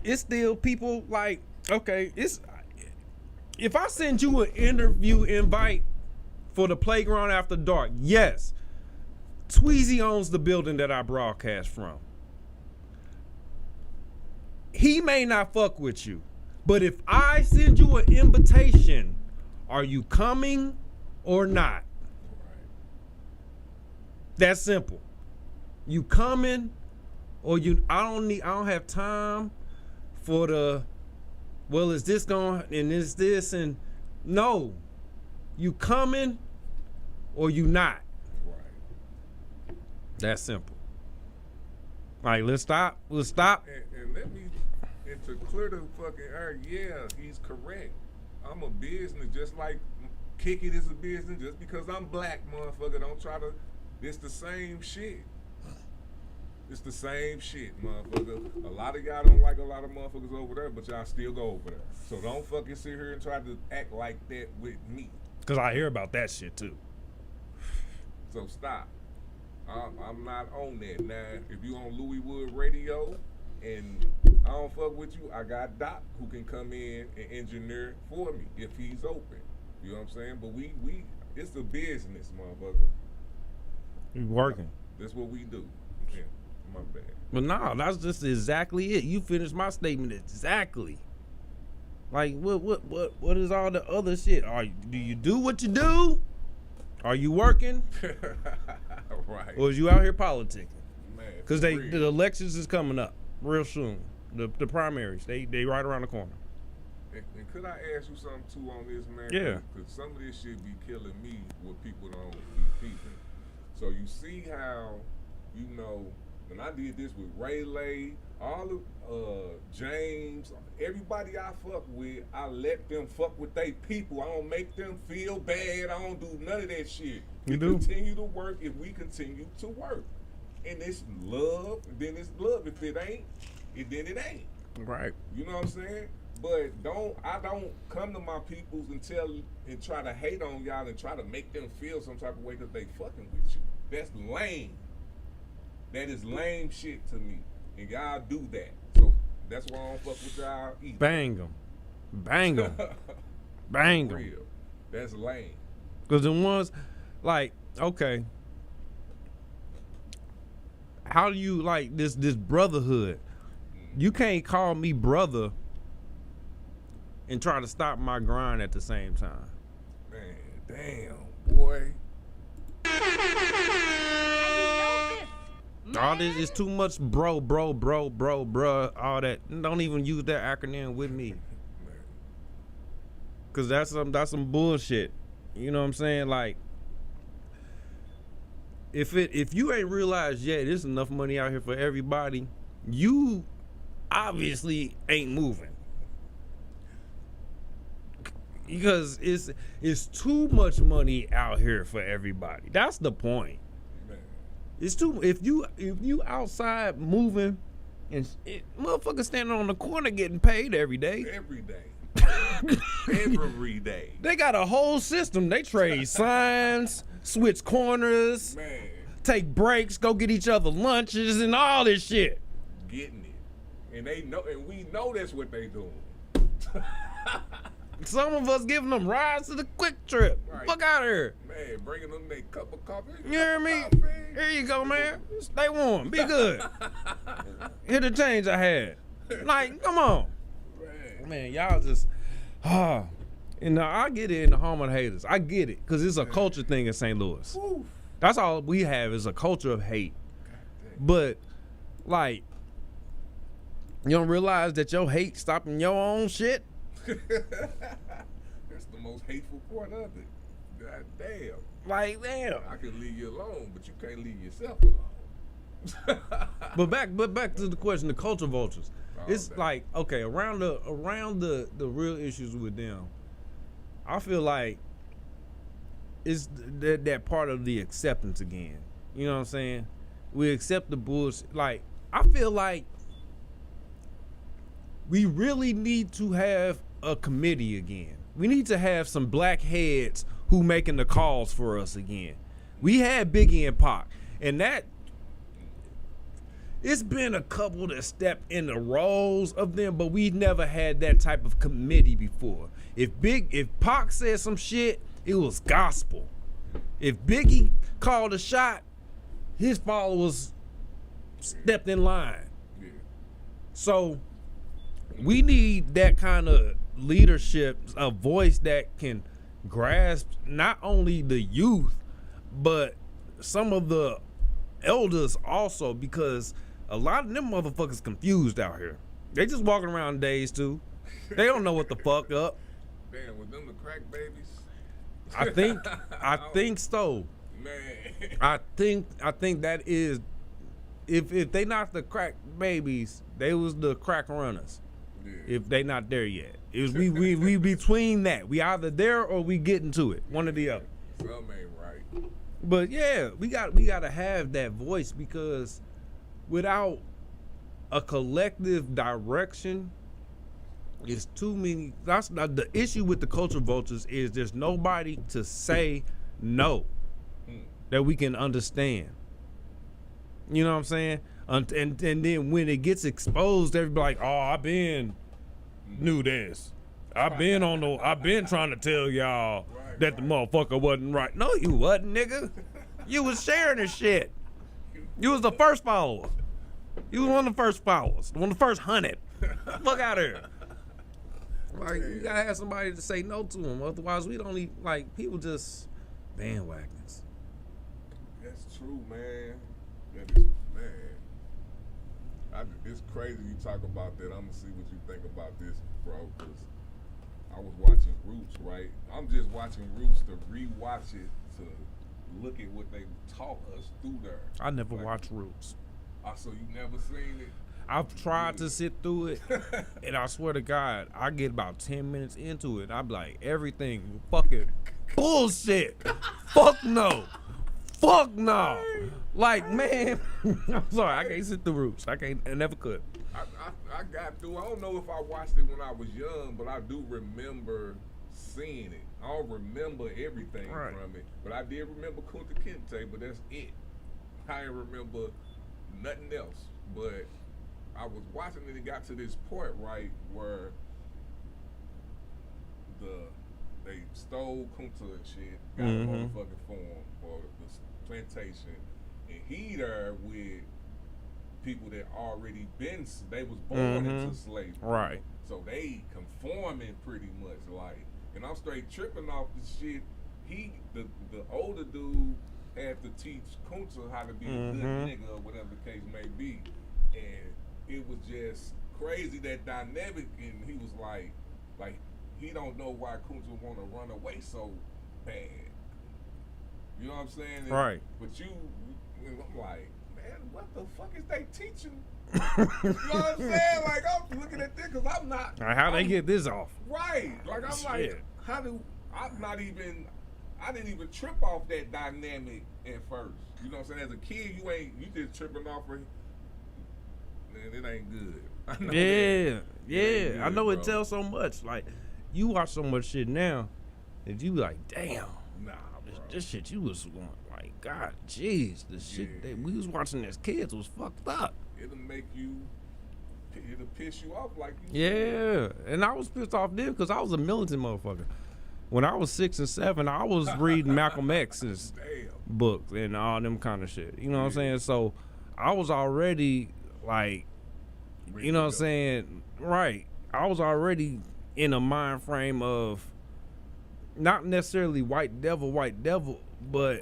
it's still people like, okay, it's if I send you an interview invite for the Playground After Dark, yes, Tweezy owns the building that I broadcast from. He may not fuck with you, but if I send you an invitation, are you coming or not? That's simple. You coming or you? I don't have time for the. Well, is this going and is this and no? You coming or you not? Right. That's simple. Like, let's stop. Let's stop. And let me, and to clear the fucking air, yeah, he's correct. I'm a business, just like Kick It is a business. Just because I'm black, motherfucker, don't try to. It's the same shit. It's the same shit, motherfucker. A lot of y'all don't like a lot of motherfuckers over there, but y'all still go over there. So don't fucking sit here and try to act like that with me. Cause I hear about that shit too. So stop. I'm not on that. Now, if you on Louis Wood Radio and I don't fuck with you, I got Doc who can come in and engineer for me if he's open. You know what I'm saying? But we it's a business, motherfucker. You working. That's what we do. Yeah, my bad. But no, that's just exactly it. You finished my statement exactly. Like what is all the other shit? Do you do what you do? Are you working? Right. Or is you out here politicking? Man, because the elections is coming up real soon. The primaries, they right around the corner. And could I ask you something too on this, man? Yeah. Because some of this shit be killing me what people don't be peeping. So you see how, you know, when I did this with Ray, all of James, everybody I fuck with, I let them fuck with they people. I don't make them feel bad. I don't do none of that shit. We continue to work if we continue to work. And it's love, then it's love. If it ain't, then it ain't. Right. You know what I'm saying? But I don't come to my peoples and try to hate on y'all and try to make them feel some type of way because they fucking with you. That's lame. That is lame shit to me. And y'all do that. So that's why I don't fuck with y'all either. Bang them. Bang them. Bang them. Real. That's lame. Because the ones, like, okay. How do you, like, this brotherhood? You can't call me brother and try to stop my grind at the same time. Man, damn, boy. All this is too much bro, all that. Don't even use that acronym with me. Cause that's some bullshit. You know what I'm saying? Like, if you ain't realized yet there's enough money out here for everybody, you obviously ain't moving. Because it's too much money out here for everybody. That's the point. It's too if you outside moving and motherfuckers standing on the corner getting paid every day. Every day. Every day. They got a whole system. They trade signs, switch corners, man, take breaks, go get each other lunches and all this shit. Getting it. And they know, and we know that's what they doing. Some of us giving them rides to the Quick Trip. Right. Fuck out of here. Man, bringing them their cup of coffee. You hear me? Here you go, man. Stay warm. Be good. Here the change I had. Like, come on. Man, y'all just, and I get it in the home of the haters. I get it, because it's a culture thing in St. Louis. Oof. That's all we have is a culture of hate. But, like, you don't realize that your hate stopping your own shit? That's the most hateful part of it. God damn. Like, damn. I can leave you alone, but you can't leave yourself alone. But back to the question, the culture vultures. It's like, okay, around the real issues with them, I feel like it's that part of the acceptance again. You know what I'm saying? We accept the bullshit. Like, I feel like we really need to have a committee again. We need to have some black heads who making the calls for us again. We had Biggie and Pac, and that it's been a couple that stepped in the roles of them, but we never had that type of committee before. If Pac said some shit, it was gospel. If Biggie called a shot, his followers stepped in line. Yeah. So we need that kind of leadership, a voice that can grasp not only the youth, but some of the elders also, because a lot of them motherfuckers confused out here. They just walking around days too. They don't know what the fuck up. Damn, with them the crack babies. I think so. Man. I think that is, if they not the crack babies, they was the crack runners. Yeah. If they not there yet, it was we between that. We either there or we getting to it. One or the other. Something ain't right. But yeah, we gotta have that voice, because without a collective direction, it's too many. That's not the issue with the culture vultures, is there's nobody to say no that we can understand. You know what I'm saying? And then when it gets exposed, everybody like, oh, I been knew this. I've been trying to tell y'all that the motherfucker wasn't right. No, you wasn't, nigga. You was sharing this shit. You was the first follower. You was one of the first followers. One of the first 100. Fuck out of here. Like, you gotta have somebody to say no to them. Otherwise, we don't need, like, people just bandwagons. That's true, man. That is, man. It's crazy you talk about that. I'm gonna see what you think about this, bro, because I was watching Roots, right? I'm just watching Roots to rewatch it, to look at what they taught us through there. I never watched Roots. So you never seen it? I've tried to sit through it, and I swear to God, I get about 10 minutes into it. I'm like, everything fucking bullshit. Fuck no. Fuck no. Like, man, I'm sorry, I can't sit through Roots. I never could. I got through. I don't know if I watched it when I was young, but I do remember seeing it. I don't remember everything from it, but I did remember Kunta Kinte, but that's it. I didn't remember nothing else. But I was watching it, and it got to this point, right, where they stole Kunta and shit, got a motherfucking form for the plantation, and he there with people that already they was born into slavery. Right. So they conforming pretty much, like, and I'm straight tripping off the shit. The older dude had to teach Kunta how to be a good nigga or whatever the case may be. And it was just crazy, that dynamic, and he was like he don't know why Kunta want to run away so bad. You know what I'm saying? Right. But I'm like, man, what the fuck is they teaching? You know what I'm saying? Like, I'm looking at this because I'm not. How they get this off? Right. Like, I'm like, I didn't even trip off that dynamic at first. You know what I'm saying? As a kid, you just tripping off of, man, it ain't good. I know good, I know, bro. it tells so much. Like, you watch so much shit now that you like, damn. Nah, this shit you was going like, God, jeez, the shit that we was watching as kids was fucked up. It'll piss you off like you. Yeah, and I was pissed off then because I was a militant motherfucker. When I was 6 and 7, I was reading Malcolm X's books and all them kind of shit. You know what I'm saying? So I was already like, you know what I'm saying? Right. I was already in a mind frame of not necessarily white devil, but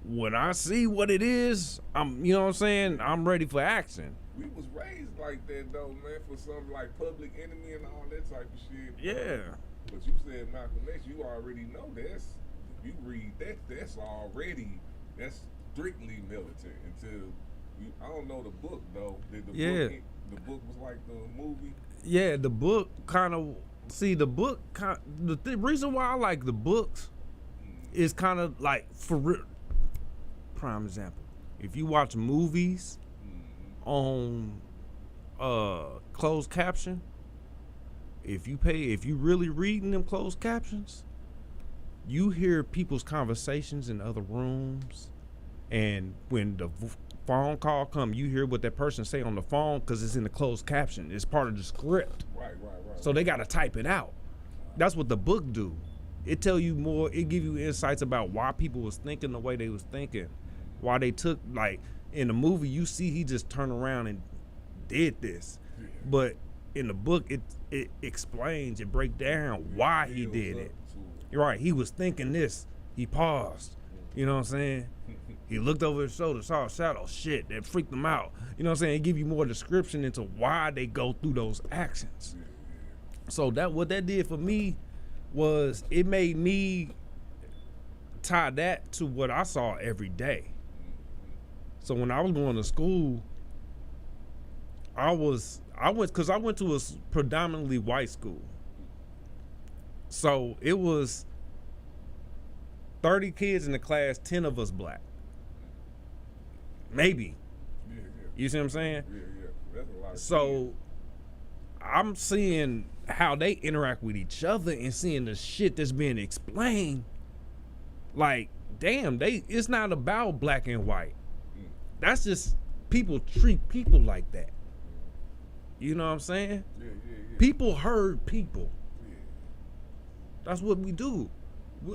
when I see what it is, you know what I'm saying? I'm ready for action. We was raised like that though, man, for something like Public Enemy and all that type of shit. Yeah. But you said Malcolm X, you already know that's, if you read that, that's strictly militant until I don't know the book though. The book was like the movie? Yeah, the book kind of, the reason why I like the books is kind of like, for real, prime example, if you watch movies on closed caption, if you really reading them closed captions, you hear people's conversations in other rooms, and when the phone call come, you hear what that person say on the phone because it's in the closed caption. It's part of the script. Right. So they got to type it out. That's what the book do. It tell you more. It give you insights about why people was thinking the way they was thinking. Why they took, like, in the movie, you see he just turned around and did this. Yeah. But in the book, it explains, it break down why he did it. You're right. He was thinking this. He paused. You know what I'm saying? He looked over his shoulder, saw a shadow. Shit, that freaked him out. You know what I'm saying? It give you more description into why they go through those actions. So that what that did for me was it made me tie that to what I saw every day. So when I was going to school, I went to a predominantly white school. So it was 30 kids in the class, 10 of us black. Maybe. Yeah. You see what I'm saying? Yeah. That's a lot of so I'm seeing how they interact with each other and seeing the shit that's being explained. Like, damn, it's not about black and white. That's just people treat people like that. You know what I'm saying? Yeah. People hurt people. Yeah. That's what we do.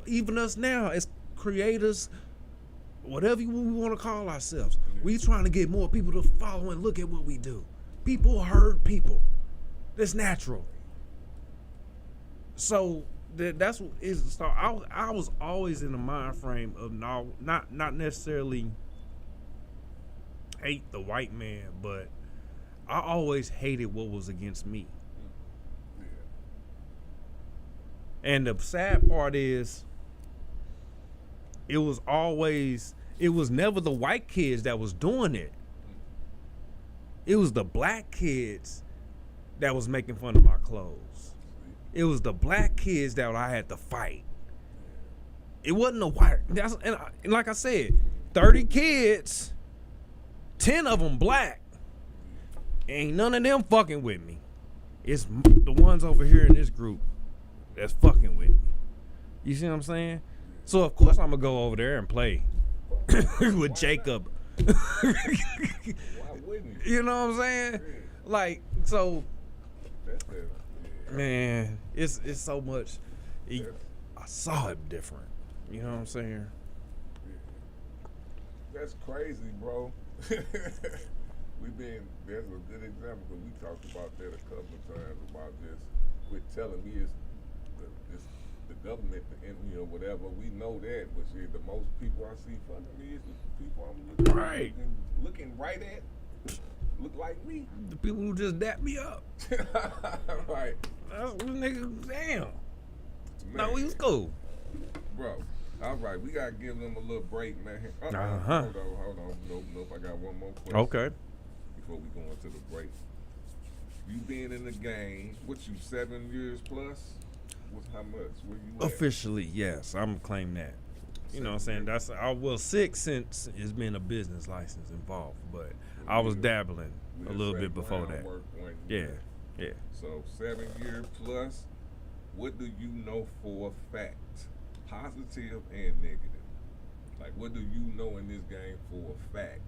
Even us now as creators, whatever we want to call ourselves, we trying to get more people to follow and look at what we do. People hurt people. That's natural. So that's what is. So I was always in the mind frame of not necessarily hate the white man, but I always hated what was against me. And the sad part is, it was never the white kids that was doing it. It was the black kids that was making fun of my clothes. It was the black kids that I had to fight. It wasn't the white. And like I said, 30 kids, 10 of them black. Ain't none of them fucking with me. It's the ones over here in this group that's fucking with me. You see what I'm saying? So of course I'm gonna go over there and play with Jacob. Why wouldn't you? You know what I'm saying? Like, so man, it's so much. I saw it different. You know what I'm saying? That's crazy, bro. There's a good example because we talked about that a couple of times about just quit telling me it's the government and whatever. We know that, but shit, the most people I see fucking me is the people I'm looking right at look like me. The people who just dap me up. Right. That's nigga, damn. Man. No, we was cool. Bro, all right, we gotta give them a little break, man. Hold on. Nope, I got one more question. Okay. Before we go into the break. You been in the game, 7 years plus? How much? Where you at? Officially, yes. I'm gonna claim that. You know what I'm saying? 6 since it's been a business license involved, but I was dabbling a little bit before that. Yeah. So 7 year plus, what do you know for a fact? Positive and negative. Like, what do you know in this game for a fact?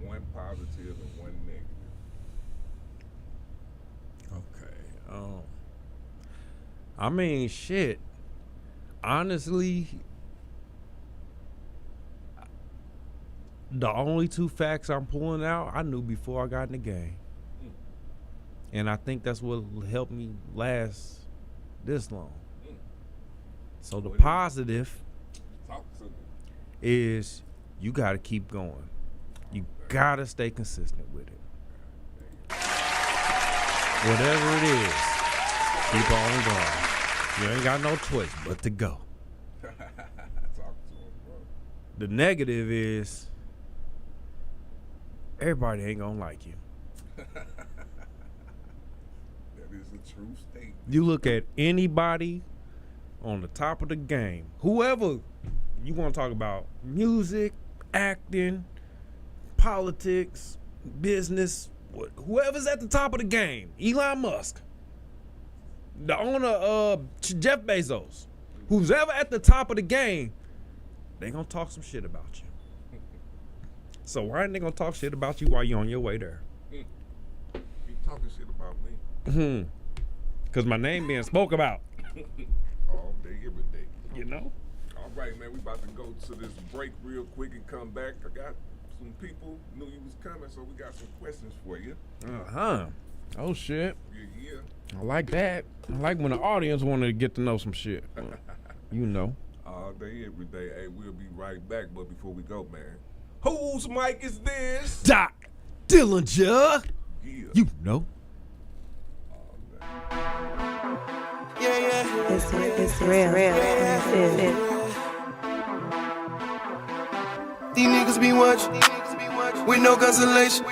One positive and one negative. Okay. I mean, shit. Honestly, the only 2 facts I'm pulling out, I knew before I got in the game. And I think that's what helped me last this long. So the positive is you got to keep going. You got to stay consistent with it. Whatever it is, keep on going. You ain't got no choice but to go. Talk to him, bro. The negative is everybody ain't gonna like you. That is a true statement. You look at anybody on the top of the game, whoever you want to talk about, music, acting, politics, business, whoever's at the top of the game, Elon Musk, the owner of Jeff Bezos, who's ever at the top of the game, they gonna talk some shit about you. So why ain't they gonna talk shit about you while you on your way there? Keep talking shit about me. Cause my name being spoke about. All day, every day. You know? All right, man, we about to go to this break real quick and come back. I got some people knew you was coming, so we got some questions for you. Oh shit. Yeah. I like that. I like when the audience want to get to know some shit. You know. All day, every day. Hey, we'll be right back, but before we go, man, whose mic is this? Doc Dillinger. Yeah. You know. It's real. These niggas be watching with no consolation.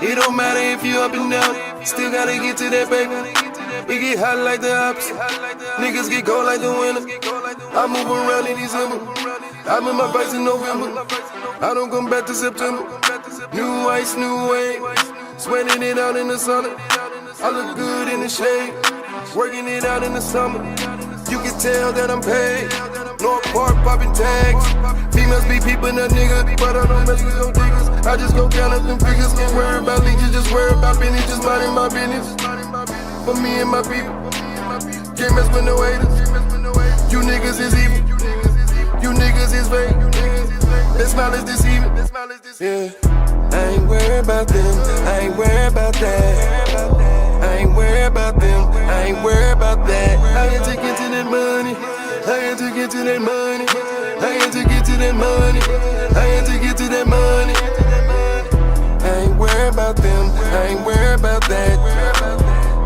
It don't matter if you up and down, still gotta get to that paper. It get hot like the ops, niggas get cold like the winter. I move around in December, I'm in my bikes in November. I don't come back to September. New ice, new wave, sweating it out in the sun. I look good in the shade, working it out in the summer. You can tell that I'm paid. North Park popping tags. Females be peeping a nigga, but I don't mess with no niggas. I just go count up them figures. Can't worry about leeches, just worry about business. Just minding my business. For me and my people, can't mess with no haters. You niggas is evil. You niggas is fake. That smile is deceiving. Yeah. I ain't worried about them. I ain't worried about that. I ain't worried about them. I ain't worried about that. I had to get to that money. I had to get to that money. I had to get to that money. I had to get to that money. I ain't worried about them. I ain't worried about that.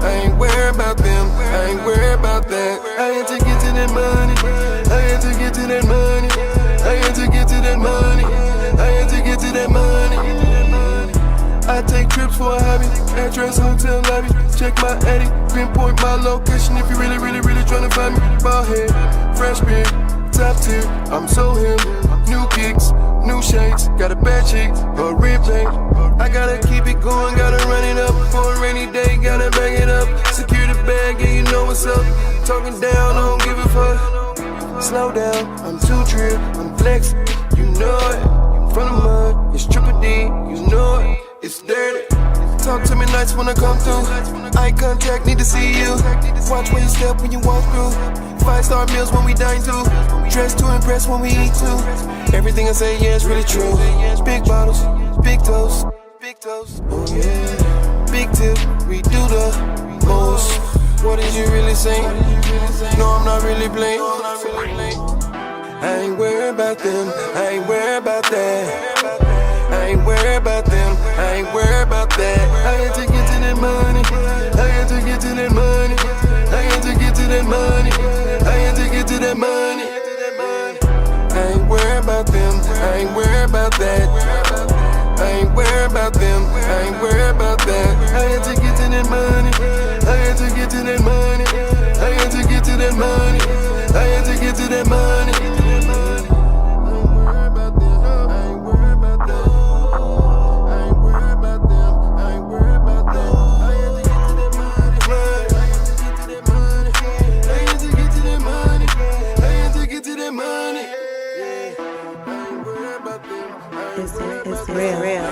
I ain't worried about them. I ain't worried about that. I had to get to that money. I had to get to that money. I had to get to that money. I had to get to that money. I take trips for a hobby. Address, hotel lobby. Check my Eddie. Pinpoint my location if you really tryna find me. Ball head, fresh beard, top tier. I'm so him. New kicks, new shakes. Got a bad chick, a rib paint. I gotta keep it going, gotta run it up for a rainy day. Gotta bag it up. Secure the bag, yeah, you know what's up. Talking down, I don't give a fuck. Slow down, I'm too trill, I'm flexing. You know it. From the mud, it's triple D, you know it. It's dirty. Talk to me nice when I come through. Eye contact, need to see you. Watch where you step when you walk through. 5-star meals when we dine too. Dress to impress when we eat too. Everything I say, yeah, it's really true. Big bottles, big toes, big toes. Oh yeah. Big tip, we do the most. What is you really saying? No, I'm not really playing. I ain't worried about them. I ain't worried about that. I ain't worried about them, I ain't worried about that. I had to get to that money, I had to get to that money, I had to get to that money, I had to get to that money. I ain't worried about them, I ain't worried about that. I ain't worried about them, I ain't worried about that. I had to get to that money, I had to get to that money, I had to get to that money, I had to get to that money. It's real.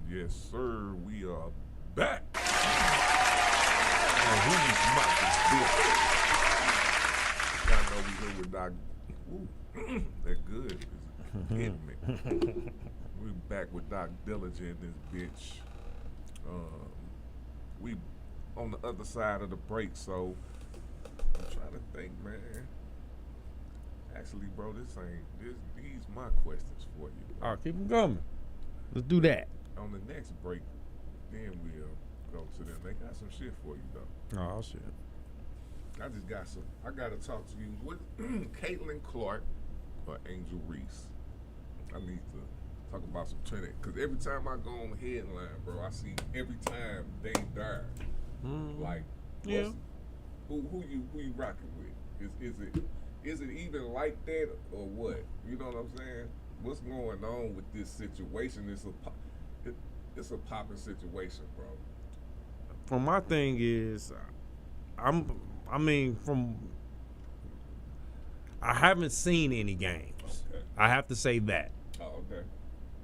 Yes, sir. We are back. And whose mic is this? Y'all know we here with Doc. Ooh, that good. It's hitting me. We back with Doc Dillinger in this bitch. We on the other side of the break, so I'm trying to think, man. Actually, bro, these my questions for you. All right, keep them coming. Let's do that. On the next break, then we'll go to them. They got some shit for you, though. Oh, shit. I just got some. I got to talk to you with Caitlin Clark or Angel Reese. I need to talk about some trending. Because every time I go on the headline, bro, I see every time they die. Like, yeah. Who you rocking with? Is is it even like that or what? You know what I'm saying? What's going on with this situation? It's a popping situation, bro. From my thing is, I haven't seen any games. Okay. I have to say that. Oh, okay.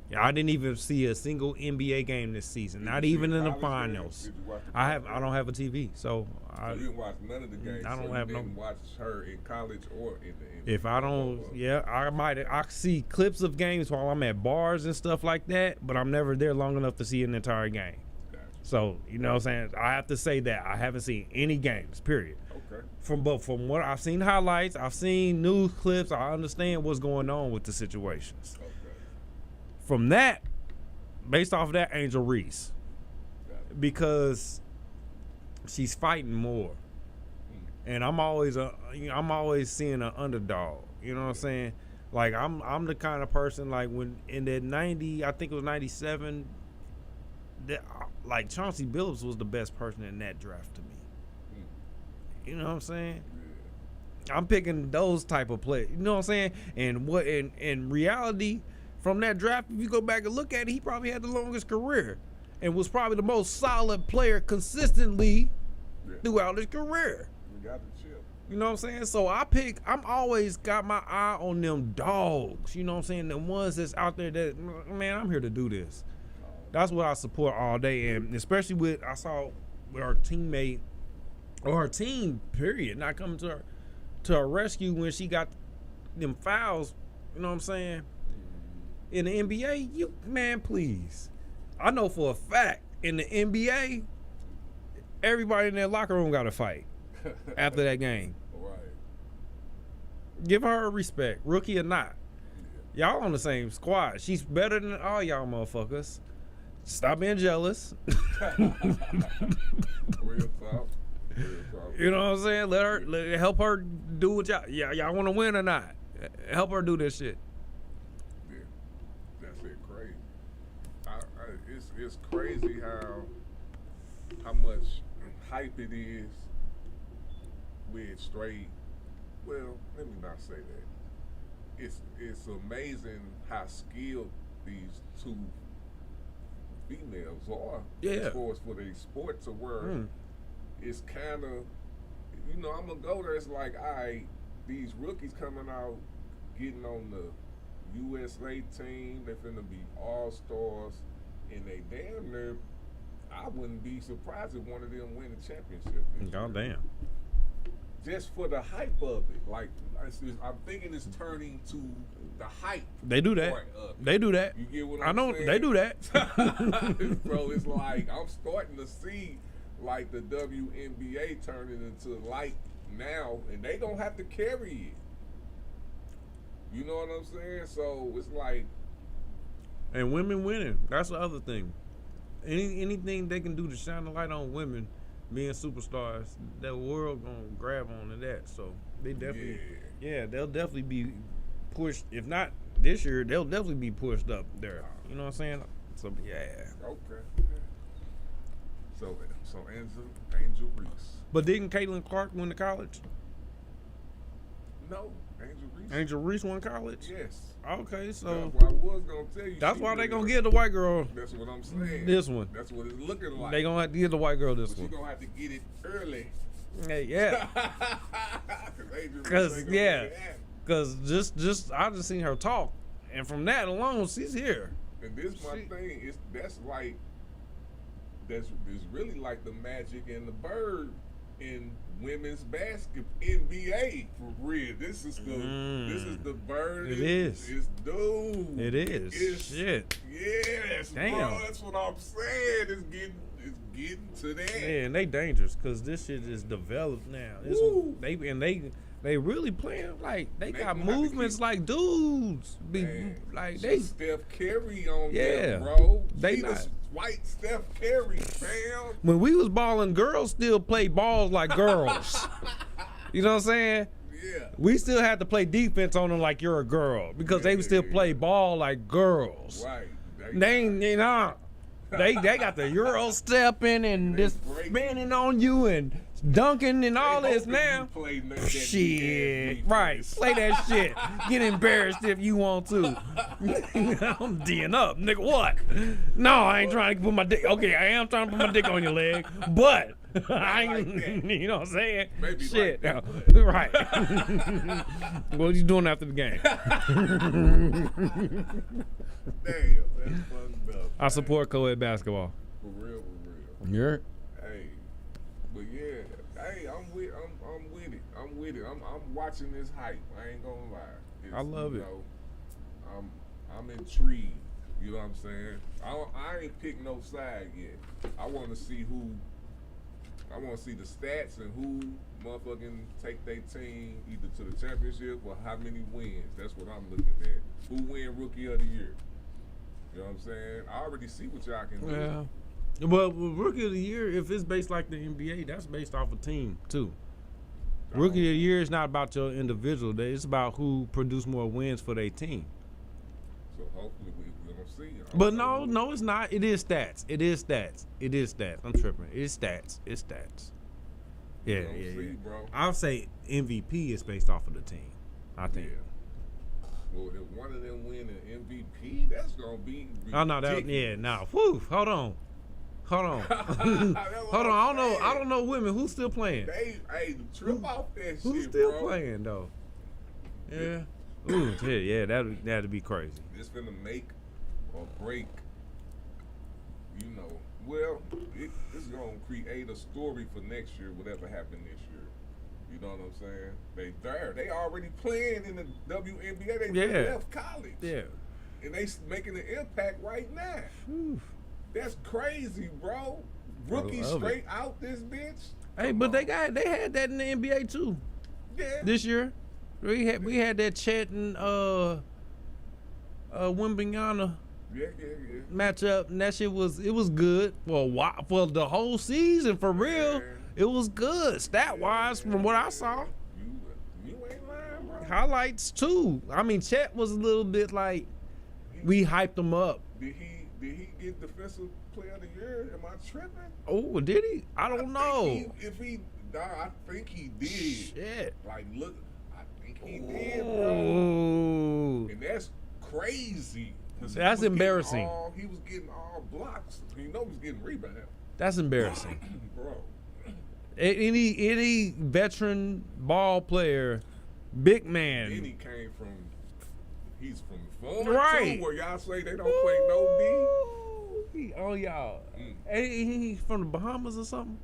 Yeah, I didn't even see a single NBA game this season. Not even in the finals. I don't have a TV, so you didn't watch none of the games. I don't so have you no. didn't watch her in college or in the NBA. If I don't, I see clips of games while I'm at bars and stuff like that, but I'm never there long enough to see an entire game. Gotcha. So you know what I'm saying? I have to say that I haven't seen any games. Period. Okay. From what I've seen highlights, I've seen news clips. I understand what's going on with the situations. Okay. From that, based off of that, Angel Reese, because she's fighting more, and I'm always seeing an underdog. You know what I'm saying? Like I'm the kind of person, like when in that 90, I think it was 97, that like Chauncey Billups was the best person in that draft to me. You know what I'm saying? I'm picking those type of players. You know what I'm saying? And what in reality, from that draft, if you go back and look at it, he probably had the longest career and was probably the most solid player consistently throughout his career. We got the chip. You know what I'm saying? So I'm always got my eye on them dogs. You know what I'm saying? The ones that's out there that, man, I'm here to do this. That's what I support all day. And especially I saw with our teammate, or her team, period, not coming to her rescue when she got them fouls. You know what I'm saying? In the NBA, man, please. I know for a fact in the NBA, everybody in that locker room got to fight after that game. Right. Give her respect, rookie or not. Y'all on the same squad. She's better than all y'all motherfuckers. Stop being jealous. Real talk. You know what I'm saying? Let help her do what y'all want to win or not. Help her do this shit. Yeah, that's it. Crazy. It's crazy how much hype it is with straight. Well, let me not say that. It's amazing how skilled these two females are. Yeah. As far as for the sport to where it's kind of, I'm gonna go there. It's like, all right, these rookies coming out, getting on the USA team. They're finna be all-stars, and they damn near. I wouldn't be surprised if one of them win the championship. God damn. Just for the hype of it, like I'm thinking it's turning to the hype. They do that. They do that. You get what I I'm know saying? they do that. Bro, it's like I'm starting to see like the WNBA turning into light now, and they gonna have to carry it. You know what I'm saying? So it's like, and women winning. That's the other thing. Anything they can do to shine the light on women being superstars, the world gonna grab on to that. So they definitely, they'll definitely be pushed. If not this year, they'll definitely be pushed up there. You know what I'm saying? So okay. So Angel Reese. But didn't Caitlin Clark win the college? No, Angel Reese. Angel Reese won college? Yes. Okay, so that's what I was gonna tell you. That's why they gonna give the white girl. That's what I'm saying. This one. That's what it's looking like. They gonna have to give the white girl this one. She gonna have to get it early. Hey, yeah. Cause just I just seen her talk, and from that alone, she's here. And this my thing is that's really like the Magic and the Bird in women's basketball, NBA for real. This is the Bird. It is. It's dude. It is. It's, shit. Yes, damn. Bro, that's what I'm saying. It's getting to that. Yeah, and they dangerous because this shit is developed now. They really playing like they got movements like dudes. Like they Steph Curry on yeah, them, bro. They not not. White Steph Curry, fam. When we was balling, girls still play balls like girls. You know what I'm saying? Yeah. We still had to play defense on them like you're a girl because they would still play ball like girls. Right. They got the Euro stepping and just spinning on you and dunking and all this now. Play that Shit, right? Play that shit. Get embarrassed if you want to. I'm D'ing up, nigga. What? No, I ain't trying to put my dick. Okay, I am trying to put my dick on your leg, but I ain't. You know what I'm saying? Maybe Shit, like right? What are you doing after the game? Damn, that's fucked up. I support co-ed basketball. For real. Yeah. Hey, but yeah, hey, I'm with it. I'm with it. I'm watching this hype. I ain't gonna lie. I love it. Know, I'm intrigued. You know what I'm saying? I ain't picked no side yet. I want to see the stats and who motherfucking take their team either to the championship or how many wins. That's what I'm looking at. Who win Rookie of the Year? You know what I'm saying? I already see what y'all can do. Yeah. Well, Rookie of the Year, if it's based like the NBA, that's based off a team too. Rookie of the Year is not about your individual. It's about who produced more wins for their team. So hopefully we're gonna see. But no, it's not. It is stats. I'm tripping. It's stats. Yeah. See, bro. I'll say MVP is based off of the team. I think. Yeah. Well, if one of them win an MVP, that's gonna be ridiculous. Oh no, Whew, hold on. Hold on. I don't know women who's still playing. Hey, trip off that shit, Who's still bro. playing though? Yeah. Ooh, yeah, that'd be crazy. It's gonna make or break. You know, well, it's gonna create a story for next year, whatever happened this year. You know what I'm saying? They already playing in the WNBA. They just left college. Yeah. And they making an impact right now. Whew. That's crazy, bro. Rookie straight out this bitch. Hey, but they had that in the NBA too. Yeah. This year, we had that Chet and Wembanyama matchup, and that shit was good for a while, for the whole season. For real, it was good stat wise from what I saw. You ain't lying, bro. Highlights too. I mean, Chet was a little bit like we hyped him up. Did he get Defensive Player of the Year? Am I tripping? Oh, did he? I don't know. I think he did. Shit. Like, look, I think he did, bro. Oh. And that's crazy. That's embarrassing. He was getting all blocks. You know he was getting rebounds. That's embarrassing. Bro. Any veteran ball player, big man. Then he's from Florida, right? Too, where y'all say they don't play no D. Oh, y'all. Hey, he's from the Bahamas or something?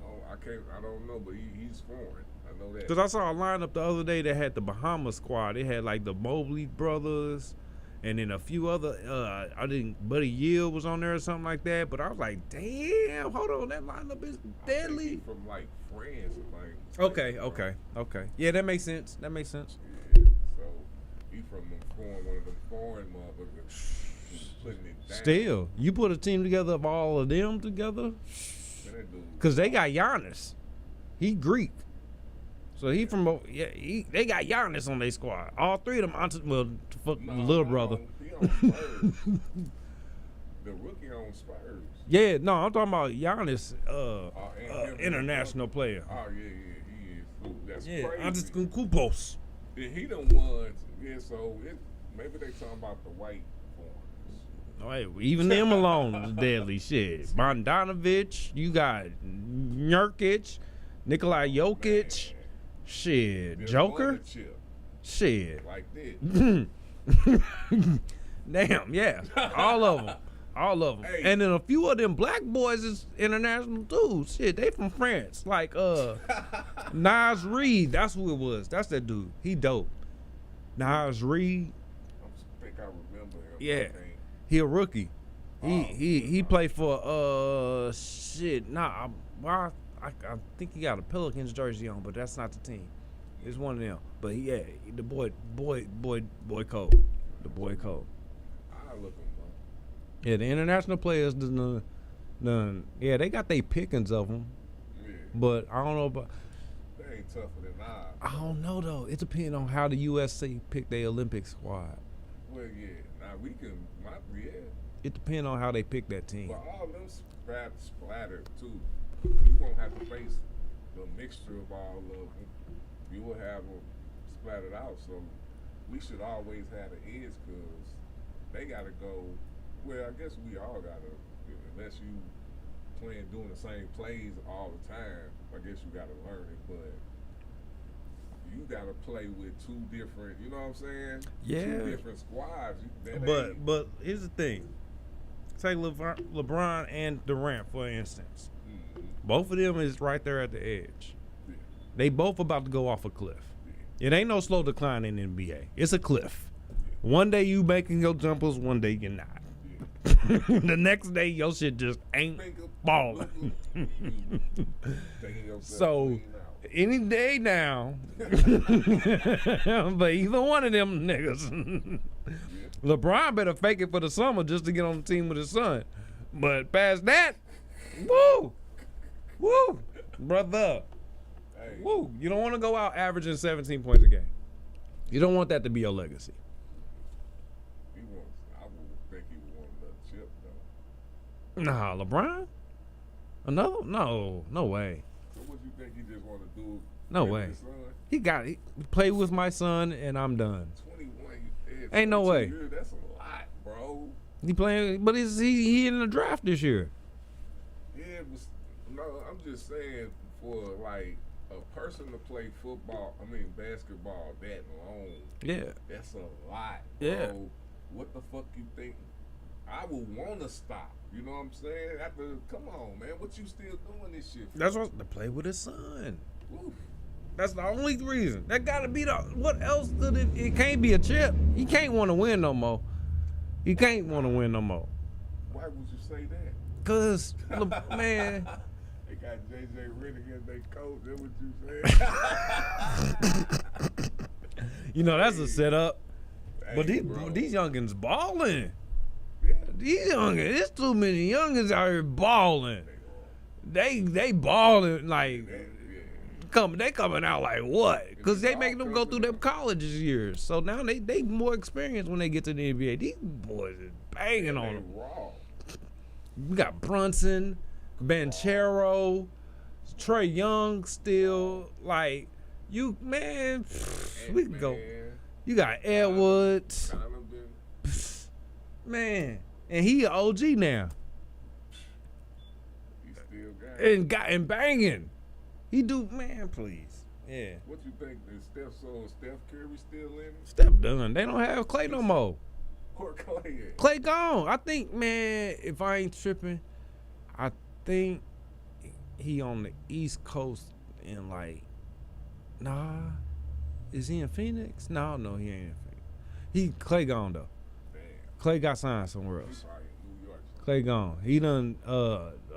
Oh, I don't know, but he's foreign. I know that. Because I saw a lineup the other day that had the Bahamas squad. They had like the Mobley brothers and then a few other, I think Buddy Yield was on there or something like that. But I was like, damn, hold on, that lineup is deadly. He from like France. Okay. Yeah, that makes sense. Yeah, so he from one of them foreign motherfuckers. Putting it down. Still, you put a team together of all of them together, because they got Giannis. He Greek. So he from they got Giannis on their squad. All three of them, little brother. He on Spurs. The rookie on Spurs. Yeah, no, I'm talking about Giannis, international player. Oh yeah, he is. That's crazy. Antetokounmpo. Yeah, he done won. Yeah, so maybe they talking about the white ones. Oh, hey, even them alone is deadly shit. Bogdanovic, you got Nurkic, Nikola Jokic. Man. Shit, just Joker. Shit. Like this. Damn, yeah. All of them. Hey. And then a few of them black boys is international too. Shit, they from France. Like Nas Reed, that's who it was. That's that dude. He dope. Nas Reed. I think I remember him. Yeah. He a rookie. He played for shit. Nah, I think he got a Pelicans jersey on, but that's not the team. It's one of them. But the boy Cole. The boy Cole. I look him up. Yeah, the international players they got their pickings of them. Yeah. But I don't know about. They ain't tougher than I don't know though. It depends on how the USC pick their Olympic squad. Well, yeah. Now we can. It depends on how they pick that team. But all them splattered too. You won't have to face the mixture of all of them, you will have them splattered out. So we should always have the edge because they got to go. Well, I guess we all got to, unless you doing the same plays all the time, I guess you got to learn it. But you got to play with two different, you know what I'm saying? Yeah. Two different squads. But here's the thing. Take LeBron and Durant, for instance. Both of them is right there at the edge. Yeah. They both about to go off a cliff. It ain't no slow decline in the NBA. It's a cliff. One day you making your jumpers, one day you're not. The next day your shit just ain't balling. So any day now, but either one of them niggas, LeBron better fake it for the summer just to get on the team with his son. But past that, woo, brother, woo. You don't want to go out averaging 17 points a game. You don't want that to be your legacy. Nah, LeBron? Another? No way. So what you think he just want to do? No way. He play with my son and I'm done. 21. Ain't no way. Years, that's a lot, bro. He playing, but he in the draft this year. Yeah, but no, I'm just saying for like a person to play basketball that long. Yeah. That's a lot, bro. Yeah. What the fuck you think? I would want to stop. You know what I'm saying? Come on, man. What you still doing this shit for? That's what to play with his son. Oof. That's the only reason. That gotta be what else did it can't be a chip. He can't want to win no more. He can't want to win no more. Why would you say that? Cause man. They got JJ Redick as their coach. That's what you saying? You know, that's a setup. Hey, But these youngins balling. These youngins, there's too many youngins out here balling. They balling like they coming out like what? Because they making them go through them college years. So now they more experienced when they get to the NBA. These boys is banging on them. We got Brunson, Banchero, Trey Young still. Like you, man. We can go. You got Edwards. Man, and he an OG now. He still got and banging. He do, man, please. Yeah. What you think? Is Steph Curry still in it? Steph done. They don't have Clay no more. Or Clay? Clay gone. I think, man, if I ain't tripping, I think he on the East Coast in is he in Phoenix? No, he ain't in Phoenix. Clay gone though. Clay got signed somewhere else. Clay gone. He done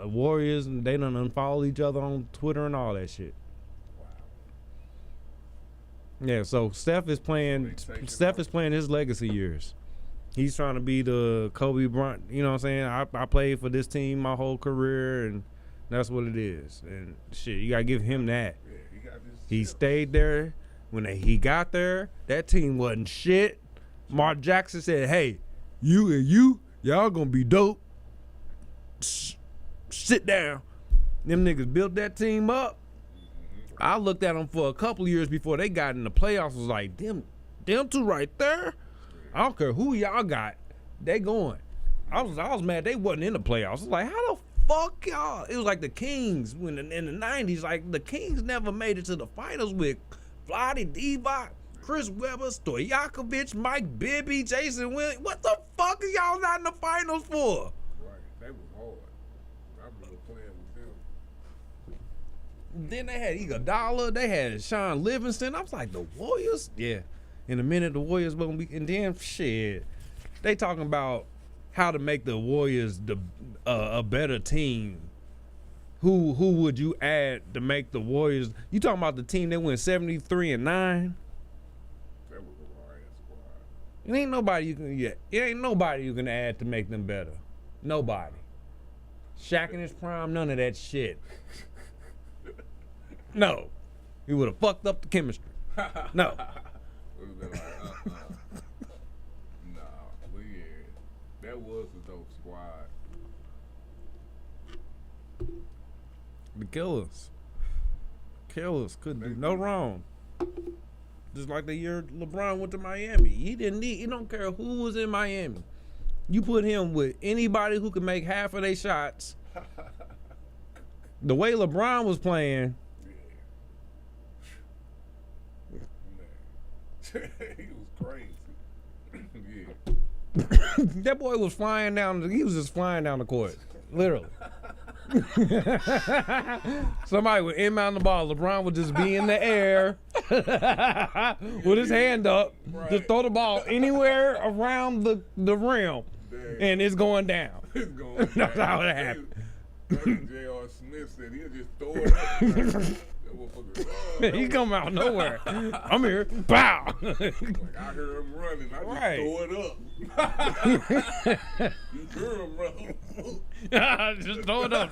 Warriors and they done unfollow each other on Twitter and all that shit. Yeah, so Steph is playing his legacy years. He's trying to be the Kobe Bryant, you know what I'm saying? I played for this team my whole career and that's what it is. And shit, you gotta give him that. He stayed there. When he got there, that team wasn't shit. Mark Jackson said, hey, y'all gonna be dope. Sit down. Them niggas built that team up. I looked at them for a couple of years before they got in the playoffs. Was like, them two right there. I don't care who y'all got. They going. I was mad they wasn't in the playoffs. I was like, how the fuck y'all? It was like the Kings in the 90s. Like the Kings never made it to the finals with Vlade Divac, Chris Webber, Stojakovic, Mike Bibby, Jason Williams. What the fuck are y'all not in the finals for? Right, they was hard. I remember playing with them. Then they had Iguodala, they had Sean Livingston. I was like, the Warriors? Yeah. In a minute, the Warriors won't be. And then, shit, they talking about how to make the Warriors a better team. Who would you add to make the Warriors? You talking about the team that went 73-9? That was a hard squad. It ain't nobody you can add to make them better. Nobody. Shaq in his prime, none of that shit. No. He would have fucked up the chemistry. No. That was a dope squad. The Killers. killers. Couldn't do no wrong. Just like the year LeBron went to Miami. He don't care who was in Miami. You put him with anybody who could make half of their shots. The way LeBron was playing. He was crazy. Yeah. That boy was flying down. He was just flying down the court. Literally. Somebody would inbound the ball. LeBron would just be in the air with his hand up. Right. Just throw the ball anywhere around the rim. Dang. And it's going down. It's going down. That's how it happened. J.R. Smith said he'll just throw it up. He come out nowhere. I'm here. Bow. Like I heard him running. I just throw it up. You heard him running. Just throw it up.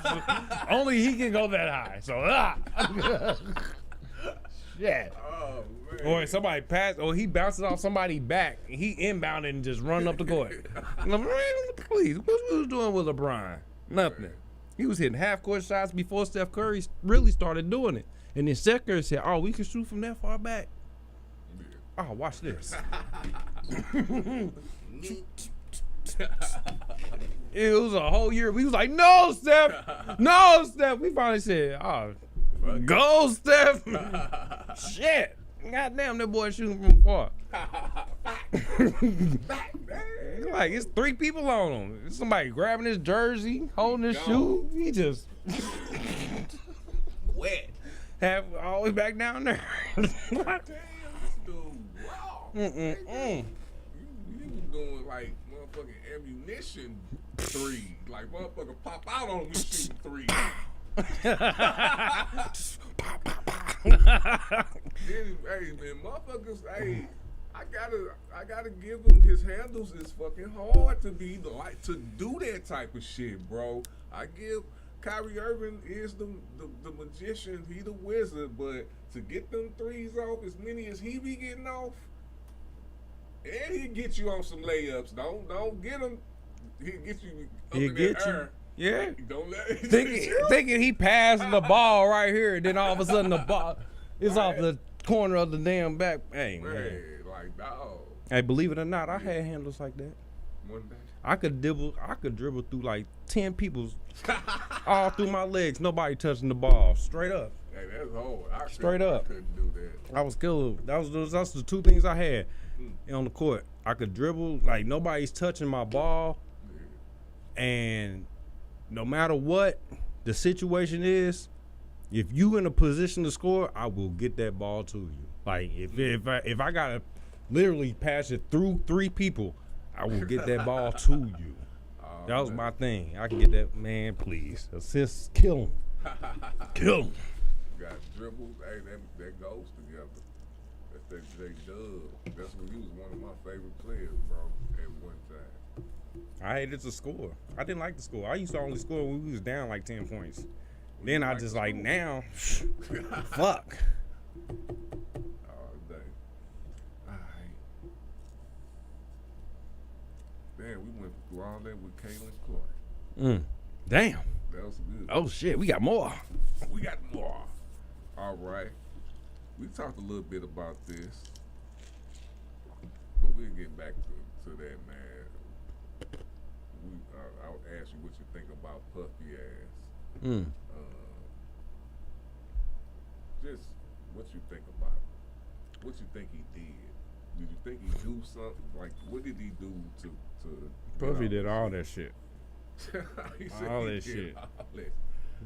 Only he can go that high. So yeah. Oh, man. Or somebody passed, or he bounces off somebody back, and he inbounded and just run up the court. Please, what was doing with LeBron? Nothing. He was hitting half-court shots before Steph Curry really started doing it. And then Steph Curry said, "Oh, we can shoot from that far back." Oh, watch this. It was a whole year. We was like, "No, Steph, no, Steph." We finally said, "Oh, go, Steph." Shit, goddamn, that boy shooting from far. Like it's 3 people on him. Somebody grabbing his jersey, holding his shoe. He just wet. Have all the way back down there. Damn, this dude raw. He was doing like motherfucking ammunition 3. Like motherfucker pop out on him, we shooting 3. Hey man, motherfuckers, hey, I gotta give him his handles is fucking hard to be like to do that type of shit, bro. I give Kyrie Irving is the magician, he the wizard, but to get them threes off as many as he be getting off, and he get you on some layups. Don't get him. He'll get you up in the air. Yeah. Don't let him thinking he passed the ball right here, and then all of a sudden the ball is off the corner of the damn back. Hey, man. Like, dog. Hey, believe it or not, I had handles like that. One day. I could dribble through like 10 people all through my legs. Nobody touching the ball. Straight up. Hey, that's hard. I couldn't do that. I was killer. That's the 2 things I had on the court. I could dribble like nobody's touching my ball, and no matter what the situation is, if you in a position to score, I will get that ball to you. Like if I gotta literally pass it through 3 people, I will get that ball to you. That was my thing. I can get that, man, please. Assist, kill him. Kill him. Got dribbles, hey, that goes together. That's that J Dub. That's when he was one of my favorite players, bro, at one time. I hated to score. I didn't like to score. I used to only score when we was down like 10 points. Then I just like now, fuck. All day. All right. Man, we went through all that with Caitlin Clark. Damn. That was good. Oh shit, we got more. We got more. All right. We talked a little bit about this, but we'll get back to that, man. I'll ask you what you think about Puffy ass. Just what you think about it. What you think he did. Did you think he do something? Like, what did he do to Puffy did all that shit. all that shit. All that.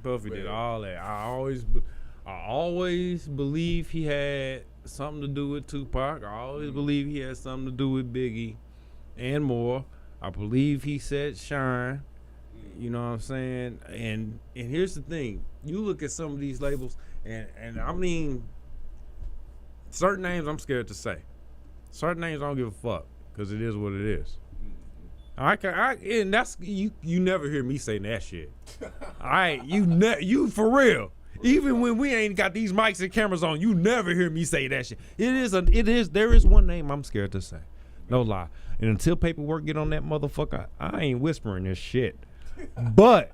Puffy did all that. I always believe he had something to do with Tupac. I always believe he had something to do with Biggie and more. I believe he said Shine. You know what I'm saying? And here's the thing. You look at some of these labels, and I mean, certain names I'm scared to say. Certain names I don't give a fuck, because it is what it is. And that's you never hear me say that shit. All right, you for real. Even when we ain't got these mics and cameras on, you never hear me say that shit. There is one name I'm scared to say. No lie. And until paperwork get on that motherfucker, I ain't whispering this shit. But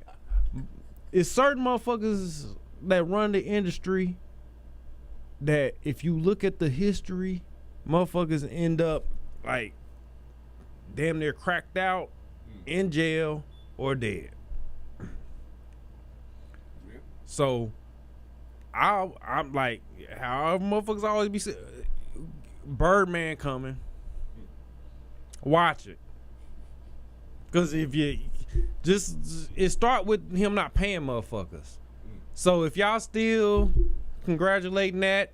it's certain motherfuckers that run the industry that if you look at the history, motherfuckers end up like damn near cracked out, in jail, or dead. So I'm like, how motherfuckers always be saying, Birdman coming. Watch it. Because if you it start with him not paying motherfuckers. So if y'all still congratulating that,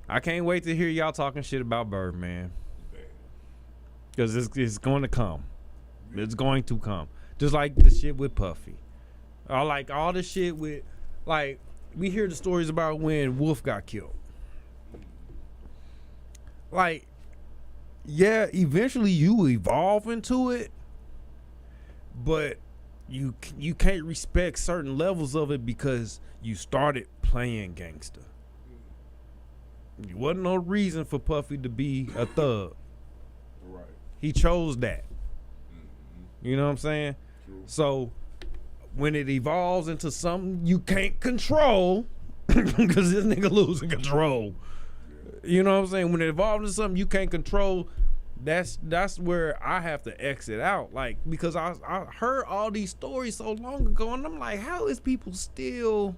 I can't wait to hear y'all talking shit about Birdman. Because it's going to come. It's going to come. Just like the shit with Puffy. I like all the shit with, like, we hear the stories about when Wolf got killed. Like, yeah, eventually you evolve into it, but you can't respect certain levels of it because you started playing gangster. There wasn't no reason for Puffy to be a thug. Right. He chose that. You know what I'm saying? True. So when it evolves into something you can't control, because this nigga losing control. You know what I'm saying? When it evolves into something you can't control, that's where I have to exit out. Like, because I heard all these stories so long ago, and I'm like, how is people still?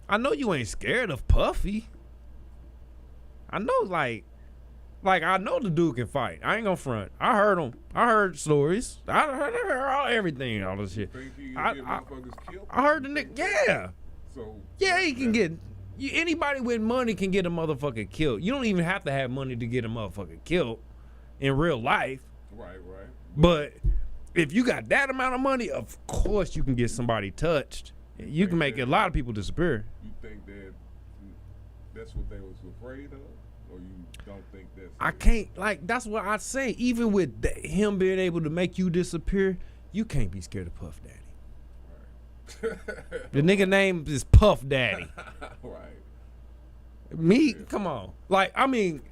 I know you ain't scared of Puffy. I know, like I know the dude can fight. I ain't gonna front. I heard him. I heard stories. I heard everything, all this shit. I heard the nigga. Yeah. So yeah, he can get. Anybody with money can get a motherfucker killed. You don't even have to have money to get a motherfucker killed in real life. Right. But if you got that amount of money, of course you can get somebody touched. You can make a lot of people disappear. You think that's what they was afraid of? Or you don't think that's... I can't, like, that's what I say. Even with him being able to make you disappear, you can't be scared of Puff Daddy. Right. The nigga name is Puff Daddy. Right. Me? Yeah. Come on. Like, I mean,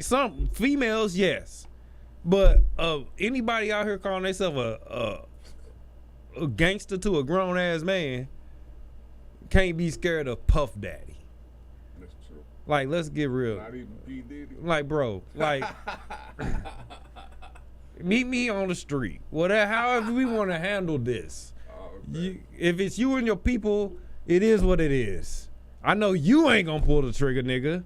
some females, yes. But anybody out here calling themselves a gangster to a grown-ass man can't be scared of Puff Daddy. That's true. Like, let's get real. Not even P. Diddy. Like, bro, like, meet me on the street. Whatever, however we want to handle this. Okay. If it's you and your people, it is what it is. I know you ain't gonna pull the trigger, nigga.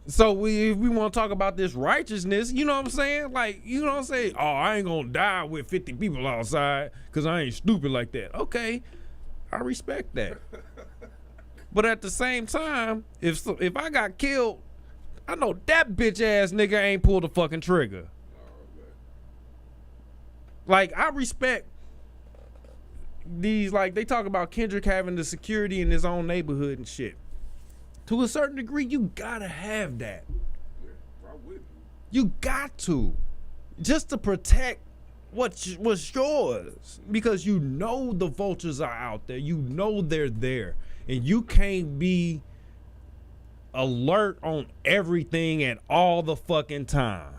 So if we want to talk about this righteousness, you know what I'm saying? Like, you know what I'm saying? Oh, I ain't gonna die with 50 people outside because I ain't stupid like that. Okay, I respect that. But at the same time, if I got killed, I know that bitch ass nigga ain't pulled the fucking trigger. Like, I respect these, like, they talk about Kendrick having the security in his own neighborhood and shit. To a certain degree, you gotta have that. Yeah, I would. You got to. Just to protect what's yours. Because you know the vultures are out there. You know they're there. And you can't be alert on everything at all the fucking time.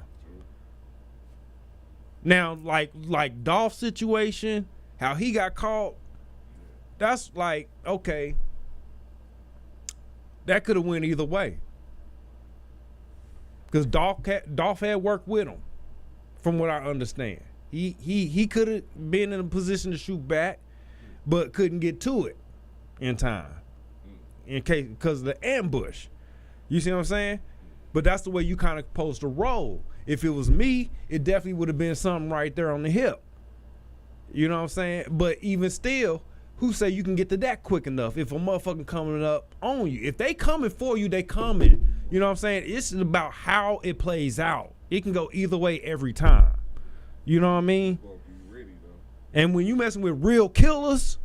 Now, like Dolph's situation, how he got caught, that's like, okay, that could have went either way. Because Dolph had worked with him, from what I understand. He could have been in a position to shoot back, but couldn't get to it in time. In case, because of the ambush. You see what I'm saying? But that's the way you kind of supposed to roll. If it was me, it definitely would have been something right there on the hip. You know what I'm saying? But even still, who say you can get to that quick enough if a motherfucker coming up on you? If they coming for you, they coming. You know what I'm saying? It's about how it plays out. It can go either way every time. You know what I mean? And when you messing with real killers,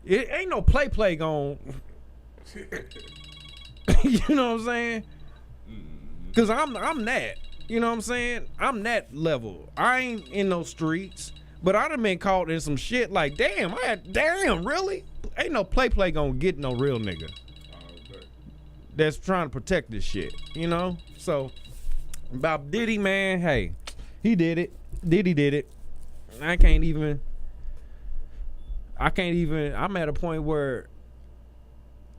it ain't no play going. You know what I'm saying? Cause I'm that. You know what I'm saying? I'm that level. I ain't in those streets, but I done been caught in some shit like, damn, really? Ain't no play gonna get no real nigga that's trying to protect this shit, you know? So, about Diddy, man, hey, he did it. Diddy did it. I'm at a point where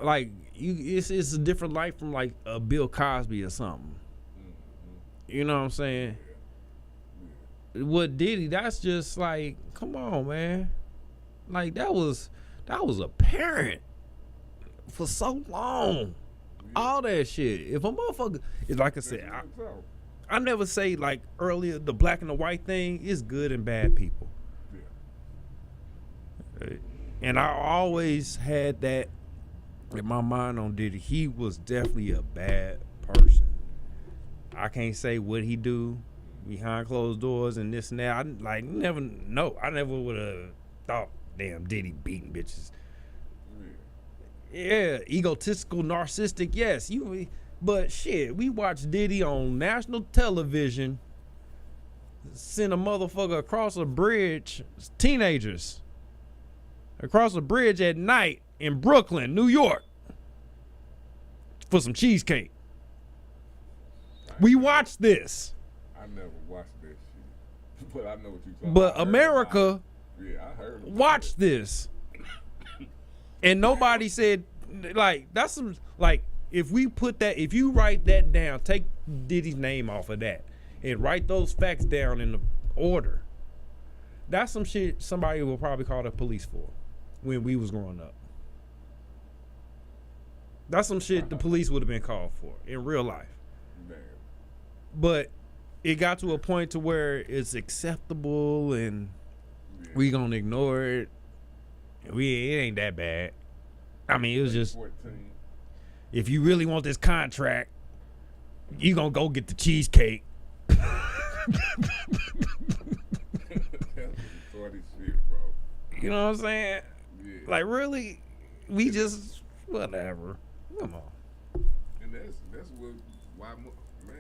like it's a different life from like a Bill Cosby or something. You know what I'm saying? What Diddy? That's just like, come on, man. Like that was apparent for so long. All that shit. If a motherfucker, it's like I said, I never say like earlier the black and the white thing is good and bad people. And I always had that in my mind on Diddy. He was definitely a bad person. I can't say what he do behind closed doors and this and that. I like never know. I never would have thought, damn, Diddy beating bitches. Yeah, egotistical, narcissistic, yes. But shit, we watched Diddy on national television send a motherfucker across a bridge, teenagers, across a bridge at night in Brooklyn, New York, for some cheesecake. We watched this. I never watched that shit, but I know what you're talking about. But America I heard watched this. And nobody said, like, that's some, like, if you write that down, take Diddy's name off of that and write those facts down in the order, that's some shit somebody will probably call the police for when we was growing up. That's some shit the police would have been called for in real life. Man. But it got to a point to where it's acceptable and we gonna ignore it. It ain't that bad. I mean, it was just 14. If you really want this contract, you gonna go get the cheesecake. That's shit, bro. You know what I'm saying? Yeah. Like really, we just whatever. Come on. And that's why man,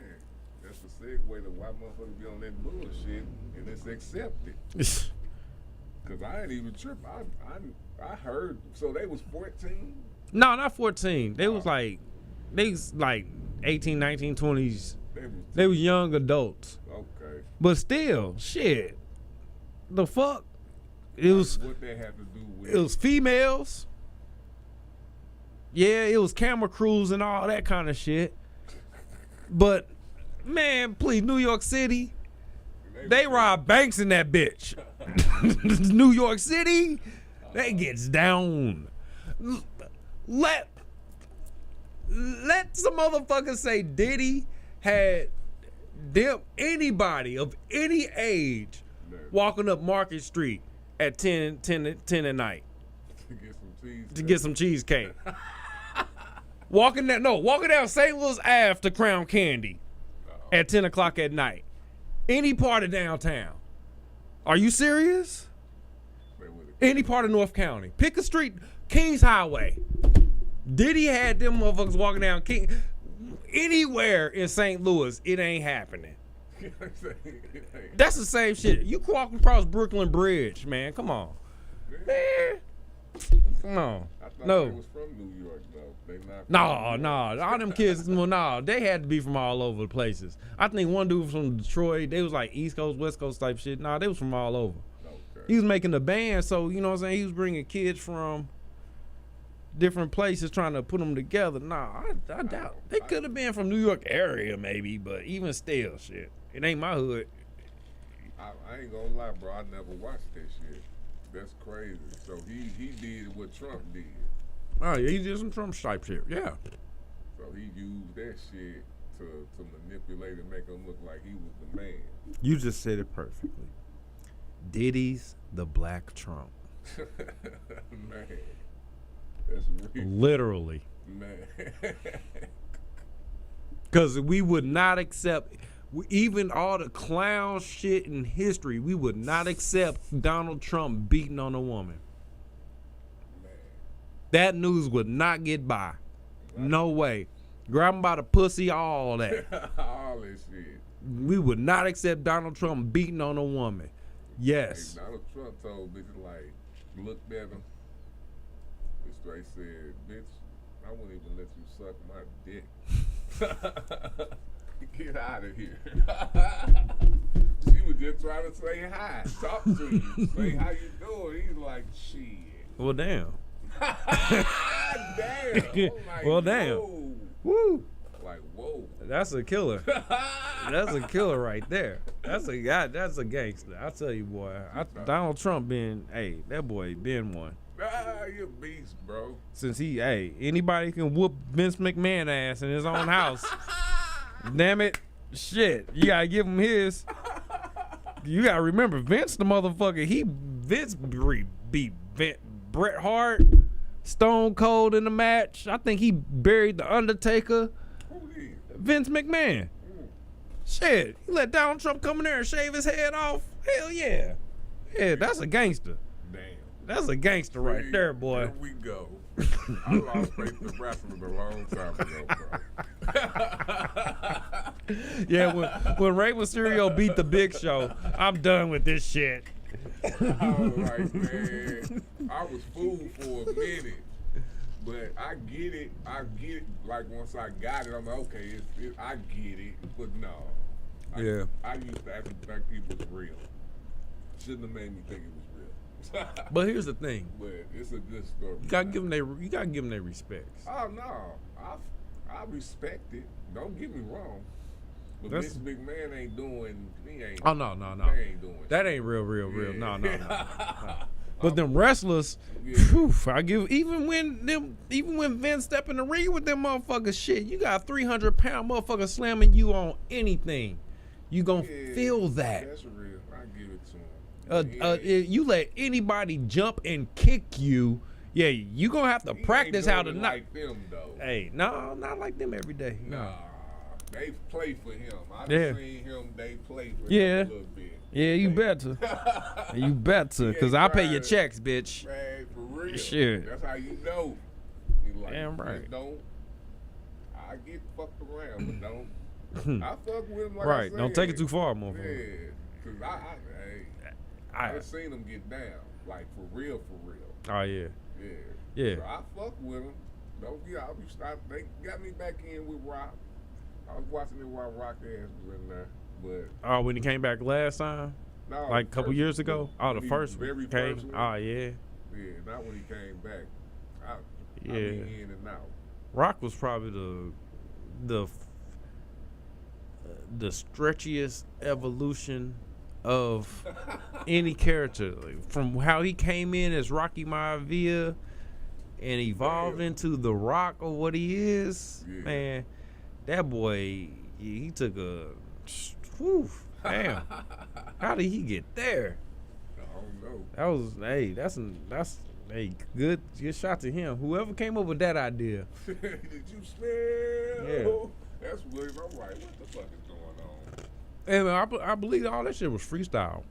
that's the segue to why motherfuckers be on that bullshit and it's accepted. Cause I ain't even trip. I heard. So they was 14. No, not 14. They was like 18, 19, 20s. They was young adults. Okay. But still, shit. The fuck? It was what they had to do with it was females. Yeah, it was camera crews and all that kind of shit. But man, please, New York City, they rob banks in that bitch. New York City, they gets down. Let some motherfuckers say Diddy had them anybody of any age walking up Market Street at 10 at night to get some cheesecake. walking down St. Louis Ave to Crown Candy at 10 o'clock at night. Any part of downtown. Are you serious? Any part of North County. Pick a street, Kings Highway. Diddy had them motherfuckers walking down King. Anywhere in St. Louis, it ain't happening. That's the same shit. You walk across Brooklyn Bridge, man. Come on. Man. Come on. I thought No. they was from New York, though. They not No. All them kids, they had to be from all over the places. I think one dude was from Detroit. They was like East Coast, West Coast type shit. Nah, they was from all over. Okay. He was making a band, so, you know what I'm saying? He was bringing kids from different places trying to put them together. Nah, I doubt. They could have been from New York area maybe, but even still, shit. It ain't my hood. I ain't gonna lie, bro. I never watched that shit. That's crazy. So he did what Trump did. Oh, yeah, he did some Trump type shit. Yeah. So he used that shit to manipulate and make him look like he was the man. You just said it perfectly. Diddy's the Black Trump. Man. That's real. Literally. Man. Because we would not accept, even all the clown shit in history, we would not accept Donald Trump beating on a woman. Man. That news would not get by. No way. Grab him by the pussy, all that. All that shit. We would not accept Donald Trump beating on a woman. Yes. Hey, Donald Trump told bitches, like, looked at him and straight said, bitch, I wouldn't even let you suck my dick. Get out of here. She was just trying to say hi, talk to you, say how you doing. He's like, shit. Well, damn. Damn. Like, well, damn. Whoa. Woo. Like, whoa. That's a killer. That's a killer right there. That's a guy. That's a gangster. I tell you, boy. Donald Trump that boy been one. You a beast, bro. Since anybody can whoop Vince McMahon ass in his own house. Damn it. Shit. You gotta give him his. You gotta remember, Vince the motherfucker, Vince beat Bret Hart, Stone Cold in the match. I think he buried The Undertaker. Vince McMahon. Shit, he let Donald Trump come in there and shave his head off. Hell yeah. Yeah, that's a gangster. Damn. That's a gangster right there, boy. There we go. I lost faith in wrestling a long time ago, bro. Yeah, when Rey Mysterio beat the Big Show, I'm done with this shit. I was like, man, I was fooled for a minute. But I get it. Like, once I got it, I'm like, okay, I get it. But no. I used to actually think it was real. Shouldn't have made me think it was real. But here's the thing. But it's a good story. You gotta give them their respects. Oh, no. I respect it. Don't get me wrong. But Vince McMahon ain't doing. Oh, no. They ain't doing that shit. ain't real. No. But them wrestlers, I give even when Vince step in the ring with them motherfuckers, shit, you got 300-pound motherfucker slamming you on anything, you gonna feel that. That's real. I give it to him. If you let anybody jump and kick you, you gonna have to practice how to knock. Like them though. Hey, no, not like them every day. Nah, they play for him. I've seen him. They play for him a little bit. Yeah, you better. You better, because I pay your checks, bitch. Man, for real. Shit. That's how you know. Like, damn right. I get fucked around, but don't. I fuck with him like right. I said. Don't take it too far, motherfucker. Yeah, because I've seen him get down, like for real. Oh, yeah. Yeah. So I fuck with him. They got me back in with Rock. I was watching it while Rock ass was in there. But when he came back last time? No, like a couple years ago? The first very one came? First one. Oh, yeah. Yeah, not when he came back. I be in and out. Rock was probably the stretchiest evolution of any character. Like, from how he came in as Rocky Maivia and evolved into The Rock or what he is, man, that boy, he took a... Whew, damn. How did he get there? I don't know. That was, that's good shot to him. Whoever came up with that idea. Did you smell? Yeah. That's weird. I'm like, what the fuck is going on? And I believe all that shit was freestyle.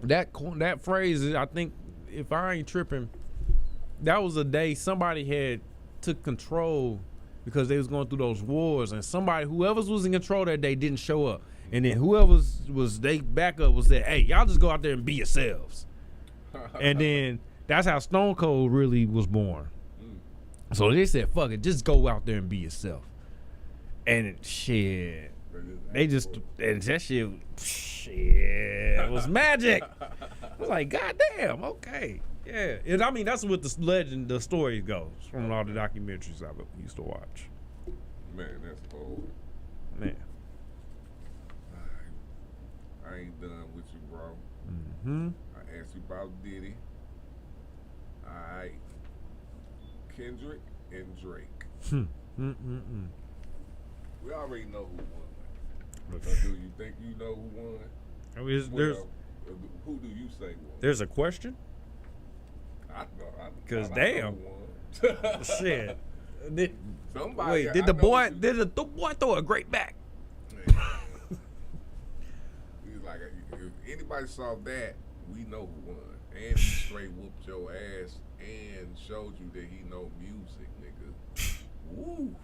That phrase, I think, if I ain't tripping, that was a day somebody had took control because they was going through those wars, and whoever was in control that day didn't show up, and then whoever was they backup was that, hey, y'all just go out there and be yourselves. And then that's how Stone Cold really was born. So they said, fuck it, just go out there and be yourself. And shit, and that shit was magic. I was like, God damn, okay. Yeah, and I mean, that's what the story goes from all the documentaries I used to watch. Man, that's cold. Man. I ain't done with you, bro. Mm-hmm. I asked you about Diddy. Alright. Kendrick and Drake. We already know who won. So do you think you know who won? Who do you say won? There's a question? Because damn. Shit. Did the boy throw a great back? He's like, if anybody saw that, we know who won. And he straight whooped your ass and showed you that he know music, nigga. Woo.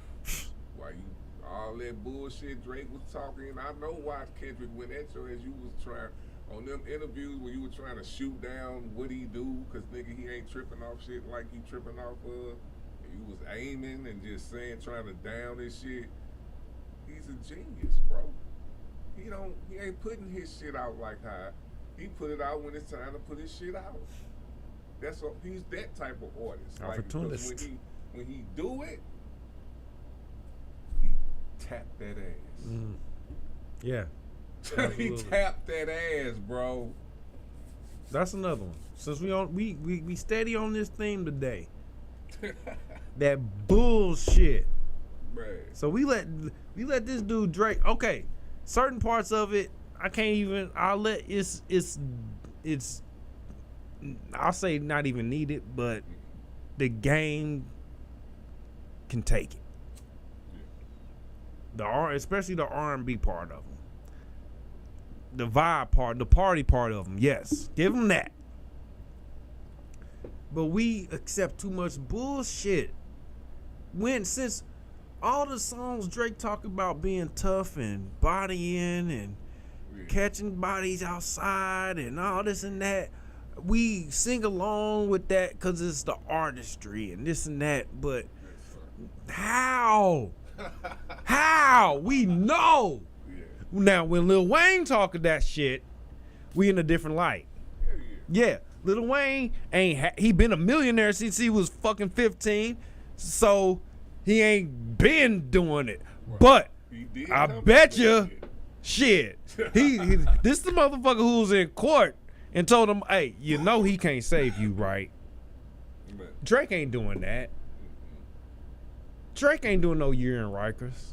Why you all that bullshit Drake was talking? I know why Kendrick went at you as you was trying on them interviews when you were trying to shoot down what he do, cause nigga he ain't tripping off shit like he tripping off of. You was aiming and just saying, trying to down this shit. He's a genius, bro. He ain't putting his shit out like how he put it out when it's time to put his shit out. He's that type of artist. Opportunist. Like, when he do it, he tap that ass. Yeah. He tapped that ass, bro. That's another one. Since we steady on this theme today. That bullshit. Right. So we let this dude Drake. Okay, certain parts of it I can't even. It's. I'll say not even needed, but the game can take it. Especially the R&B part of them, the vibe part, the party part of them. Yes, give them that. But we accept too much bullshit. Since all the songs Drake talk about being tough and bodying and catching bodies outside and all this and that, we sing along with that because it's the artistry and this and that. But how? How? We know. Now, when Lil Wayne talking that shit, we in a different light. Yeah, Lil Wayne he been a millionaire since he was fucking 15, so he ain't been doing it. But I bet you, shit, he this the motherfucker who was in court and told him, hey, you know he can't save you, right? Drake ain't doing that. Drake ain't doing no year in Rikers.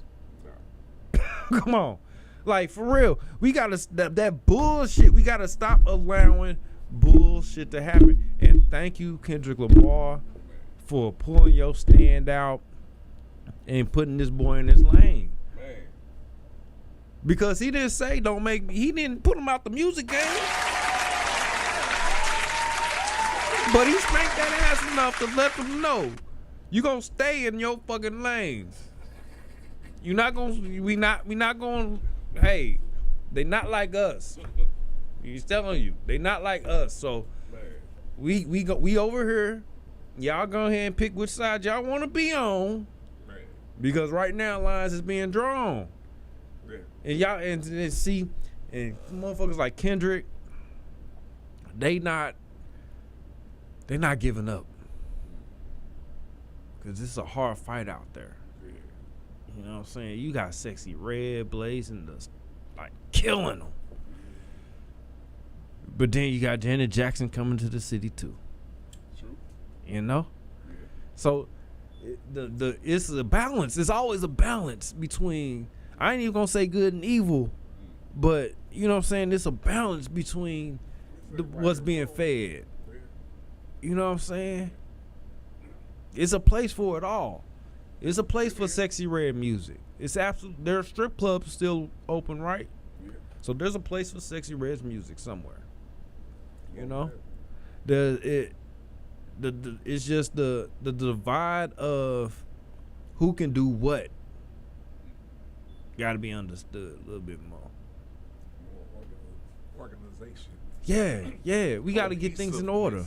Come on. Like, for real, we gotta that bullshit. We gotta stop allowing bullshit to happen. And thank you, Kendrick Lamar, for pulling your stand out and putting this boy in his lane. Man. Because he didn't say don't make me. He didn't put him out the music game. But he spanked that ass enough to let them know you gonna stay in your fucking lanes. We not gonna. Hey, they not like us. He's telling you they not like us. So we over here. Y'all go ahead and pick which side y'all want to be on. Because right now lines is being drawn. And y'all and see and motherfuckers like Kendrick, they not giving up. Cause this is a hard fight out there. You know what I'm saying? You got Sexy Red blazing like killing them. But then you got Janet Jackson coming to the city too. True. You know? Yeah. So it's a balance. It's always a balance between, I ain't even gonna say good and evil, but you know what I'm saying? It's a balance between what's being fed. You know what I'm saying? It's a place for it all. It's a place for Sexy Red music. It's absolute. There are strip clubs still open, right? Yeah. So there's a place for Sexy Red's music somewhere. You know, it's just the divide of who can do what. Got to be understood a little bit more. Organization. Yeah. We got to get things in order.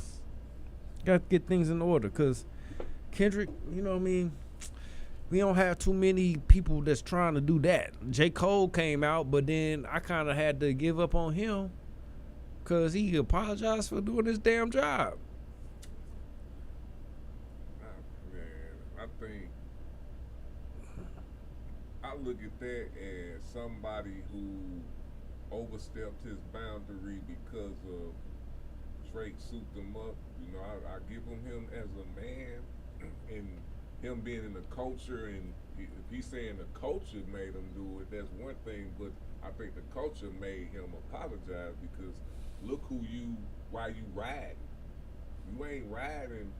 Got to get things in order, cause Kendrick, you know what I mean. We don't have too many people that's trying to do that. J. Cole came out, but then I kind of had to give up on him because he apologized for doing his damn job. Man, I think I look at that as somebody who overstepped his boundary because of Drake souped him up. You know, I give him as a man and him being in the culture, and if he's saying the culture made him do it, that's one thing, but I think the culture made him apologize because look why you riding. You ain't riding,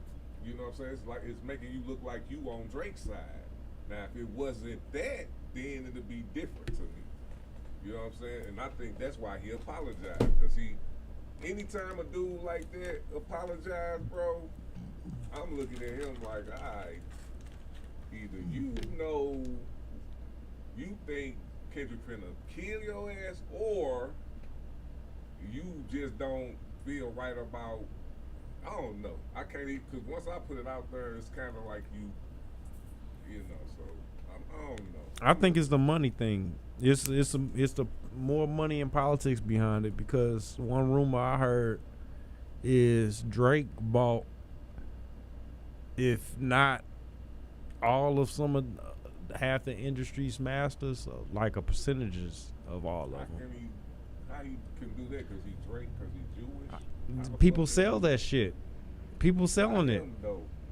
you know what I'm saying? It's like it's making you look like you on Drake's side. Now, if it wasn't that, then it'd be different to me. You know what I'm saying? And I think that's why he apologized, because anytime a dude like that apologize, bro, I'm looking at him like, all right, either you think Kendrick finna kill your ass, or you just don't feel right about, I don't know. I can't even, because once I put it out there, it's kind of like you know, so I don't know. I think it's the money thing. It's the more money in politics behind it, because one rumor I heard is Drake bought, if not all of some of half the industry's masters, like a percentages of all of them. How he can do that? Because he's Drake? Because he's Jewish? People sell that shit. People selling it.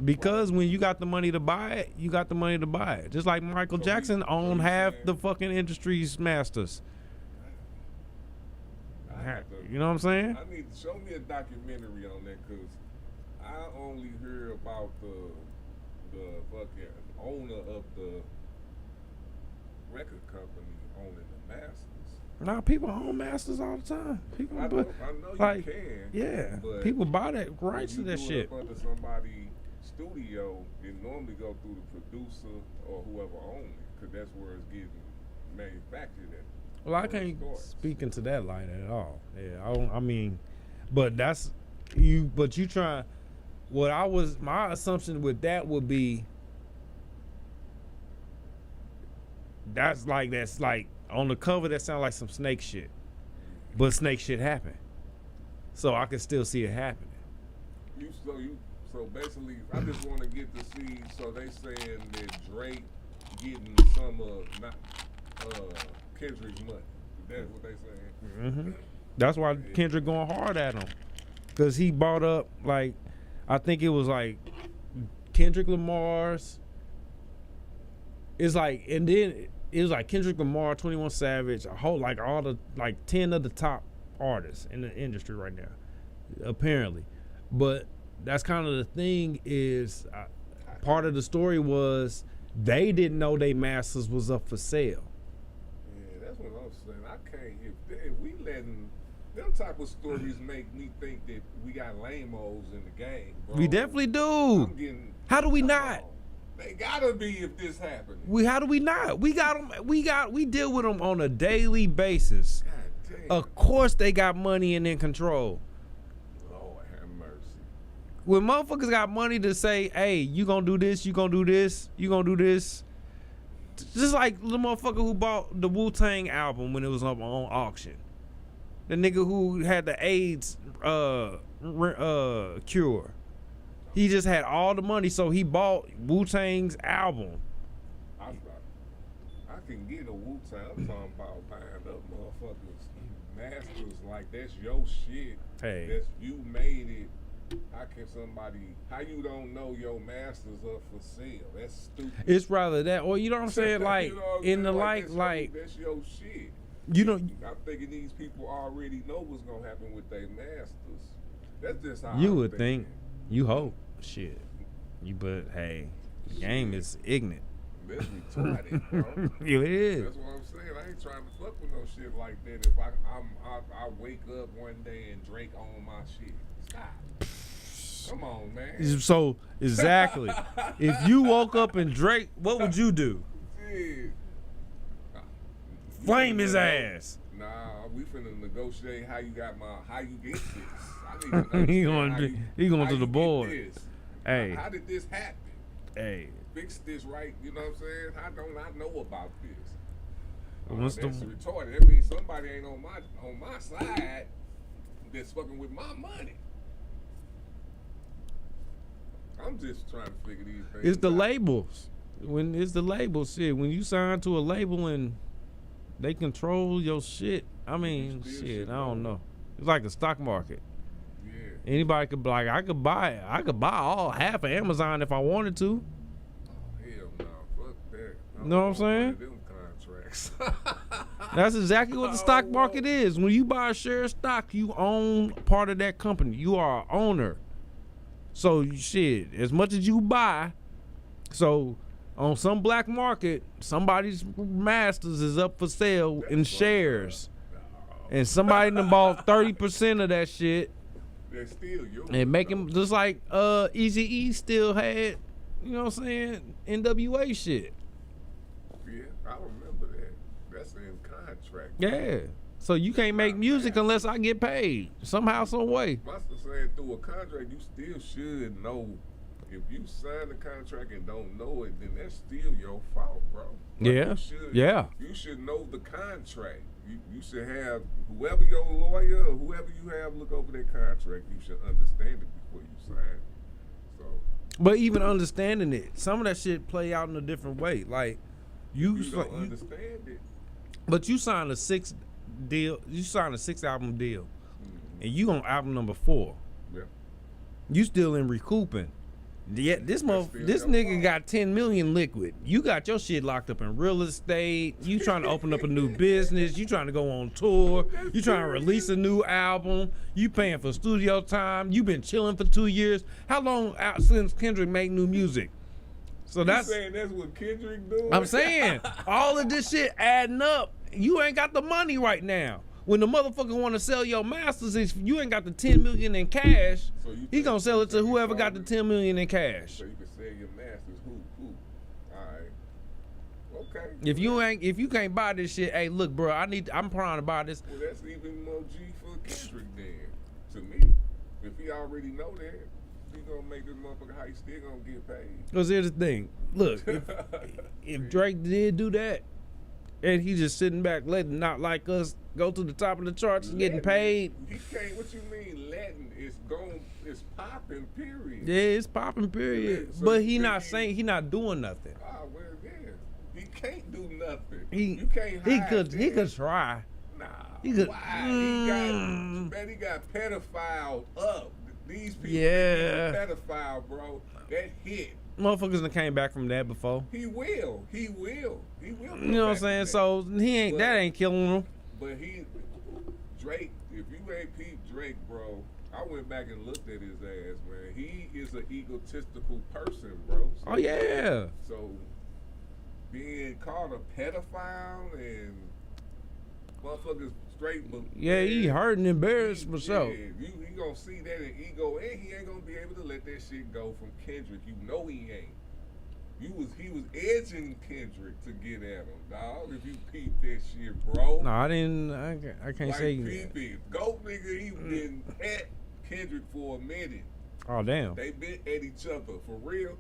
Because when you got the money to buy it, you got the money to buy it. Just like Michael Jackson owned half the fucking industry's masters. You know what I'm saying? I need to show me a documentary on that, because I only hear about the fucking owner of the record company owning the masters. Nah, people own masters all the time. People, I know like, you can. Yeah, but people buy that rights to that shit. Under somebody's studio, it normally go through the producer or whoever owns it, because that's where it's getting manufactured at. Well, I can't speak into that light at all. Yeah, I mean, but that's you. But you try. My assumption with that would be that's like on the cover that sounds like some snake shit, but snake shit happened, so I can still see it happening. So basically, I just want to get to see. So they saying that Drake getting some Kendrick's money. That's what they saying. Mm-hmm. That's why Kendrick going hard at him, because he bought up, like, I think it was like Kendrick Lamar's. It's like, and then it was like Kendrick Lamar, 21 Savage, a whole, like, all the, like, 10 of the top artists in the industry right now, apparently. But that's kind of the thing is, part of the story was they didn't know they masters was up for sale. Yeah, that's what I'm saying. I can't, if we letting them type of stories make me think that we got lame-os in the game, bro. We definitely do. How do we not? They gotta be if this happened. How do we not? We got them. We deal with them on a daily basis. God damn. Of course, they got money and in control. Lord have mercy. When motherfuckers got money to say, "Hey, you gonna do this? You gonna do this? You gonna do this?" Just like the motherfucker who bought the Wu-Tang album when it was up on auction. The nigga who had the AIDS cure. He just had all the money, so he bought Wu-Tang's album. I can get a Wu-Tang. I'm talking about buying up motherfuckers masters like that's your shit. Hey. That's you made it. How can somebody? How you don't know your masters up for sale? That's stupid. It's rather that, or you know what I'm saying, like, you know what I'm in saying? the like that's your shit. You know, I'm thinking these people already know what's gonna happen with their masters. That's just how you I'm would thinking. think. You hope. Shit. But hey, the game is ignorant. That's retarded, bro. Yeah, it is. That's what I'm saying. I ain't trying to fuck with no shit like that. If I wake up one day and Drake own my shit. Stop. Come on, man. So exactly. If you woke up and Drake, what would you do? Shit. Flame his ass. Nah, we finna negotiate how you get this. I need to he going to the board. Hey. How did this happen? Hey. Fix this right, you know what I'm saying? How don't I know about this? That's retarded. That means somebody ain't on my side that's fucking with my money. I'm just trying to figure these things It's the out. labels. When it's the labels, shit. When you sign to a label and they control your shit, I mean, shit, I don't know. It's like the stock market. Yeah. Anybody could, like, I could buy all half of Amazon if I wanted to. Hell no, fuck that. You know what I'm saying? Them contracts. That's exactly what the stock market is. When you buy a share of stock, you own part of that company. You are an owner. So shit, as much as you buy, so on some black market, somebody's masters is up for sale in shares. And somebody done bought 30% of that shit. That's still yours. And make him just like Eazy-E still had, you know what I'm saying, NWA shit. Yeah, I remember that. That's in contract. Yeah. So you can't make music unless I get paid somehow, some way. Must have said through a contract, you still should know if you sign the contract and don't know it, then that's still your fault, bro. Yeah. You should know the contract. You should have whoever your lawyer or whoever you have look over that contract. You should understand it before you sign it. So. But even understanding it, some of that shit play out in a different way. Like you don't understand it. But you signed a 6 album deal, and you on album number 4. Yeah. You still in recouping. Yeah, this nigga got 10 million liquid. You got your shit locked up in real estate. You trying to open up a new business. You trying to go on tour. You trying to release a new album. You paying for studio time. You been chilling for 2 years. How long out since Kendrick make new music? So You saying that's what Kendrick doing? I'm saying all of this shit adding up. You ain't got the money right now. When the motherfucker want to sell your masters, if you ain't got the 10 million in cash, he gonna sell it to whoever got the 10 million in cash. So you can sell your masters. Who? All right. Okay. If you can't buy this shit, hey, look, bro, I'm trying to buy this. Well, that's even more G for Kendrick then. To me, if he already know that, he gonna make this motherfucker how he still gonna get paid. Cause here's the thing, look, if Drake did do that, and he just sitting back letting Not Like Us go to the top of the charts and getting paid. He can't. What you mean letting? It's popping. Period. Yeah, it's popping. Period. So but he not doing nothing. Well, yeah, he can't do nothing. You can't. Hide he could try. Nah. He could. Why? He got pedophiled up. These people. Yeah. Pedophile, bro. That hit. Motherfuckers done came back from that before. He will. You know what I'm saying? So that ain't killing him. But Drake, if you ain't peep Drake, bro, I went back and looked at his ass, man. He is an egotistical person, bro. So, oh yeah. So being called a pedophile and motherfuckers straight. Yeah, he hurt and embarrassed himself. Yeah, you gonna see that in ego, and he ain't gonna be able to let that shit go from Kendrick. You know he ain't. He was edging Kendrick to get at him, dog. If you peep that shit, bro. No, I didn't. I can't say. Peep it. Go, nigga. He been at Kendrick for a minute. Oh damn. They been at each other for real.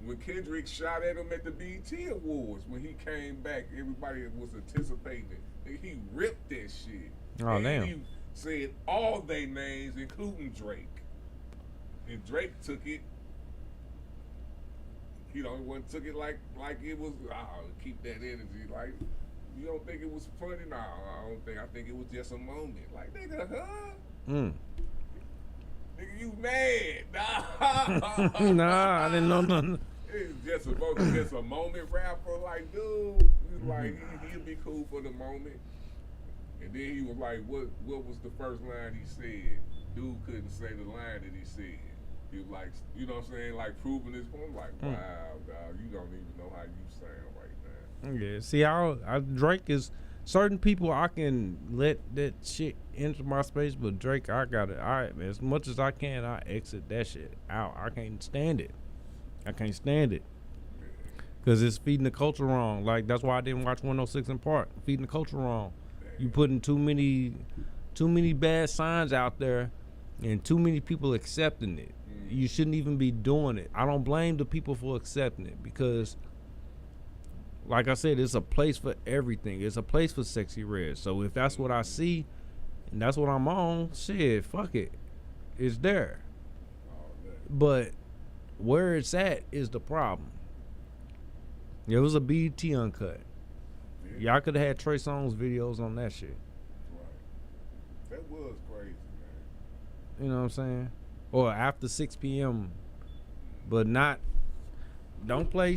When Kendrick shot at him at the BET Awards, when he came back, everybody was anticipating it. He ripped that shit. Oh and damn. He said all they names, including Drake. And Drake took it. He the only one took it like it was. Keep that energy. Like, you don't think it was funny? No, I don't think. I think it was just a moment. Like, nigga, huh? Nigga, you mad? Nah. Nah, I didn't know nothing. It's just a moment rapper. Like, dude, like he'll be cool for the moment. And then he was like, what was the first line he said? Dude couldn't say the line that he said. He was like, you know what I'm saying, like proving his point. I'm like, wow, dog, you don't even know how you sound right now. Yeah, see, I Drake is certain people I can let that shit into my space, but Drake, I got it. As much as I can, I exit that shit out. I can't stand it. Cause it's feeding the culture wrong. Like that's why I didn't watch 106 in Park. Feeding the culture wrong. You putting too many bad signs out there, and too many people accepting it. You shouldn't even be doing it. I don't blame the people for accepting it because, like I said, it's a place for everything. It's a place for Sexy Red. So if that's what I see and that's what I'm on, shit, fuck it. It's there. But where it's at is the problem. It was a BET uncut. Y'all could have had Trey Songz videos on that shit. Right. That was crazy, man. You know what I'm saying? Or after 6 p.m. But don't play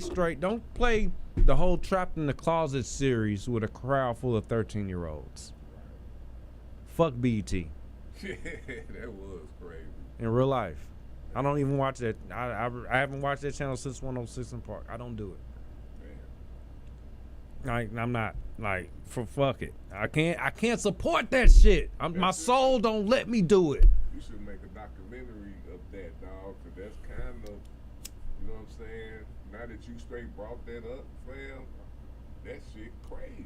the whole Trapped in the Closet series with a crowd full of 13-year-olds. Fuck BET. Yeah, that was crazy. In real life. I don't even watch that. I haven't watched that channel since 106 in Park. I don't do it. Like, I'm not like fuck it. I can't support that shit. My soul don't let me do it. You should make a documentary of that, dog, because that's kind of, you know what I'm saying? Now that you straight brought that up, fam, that shit crazy.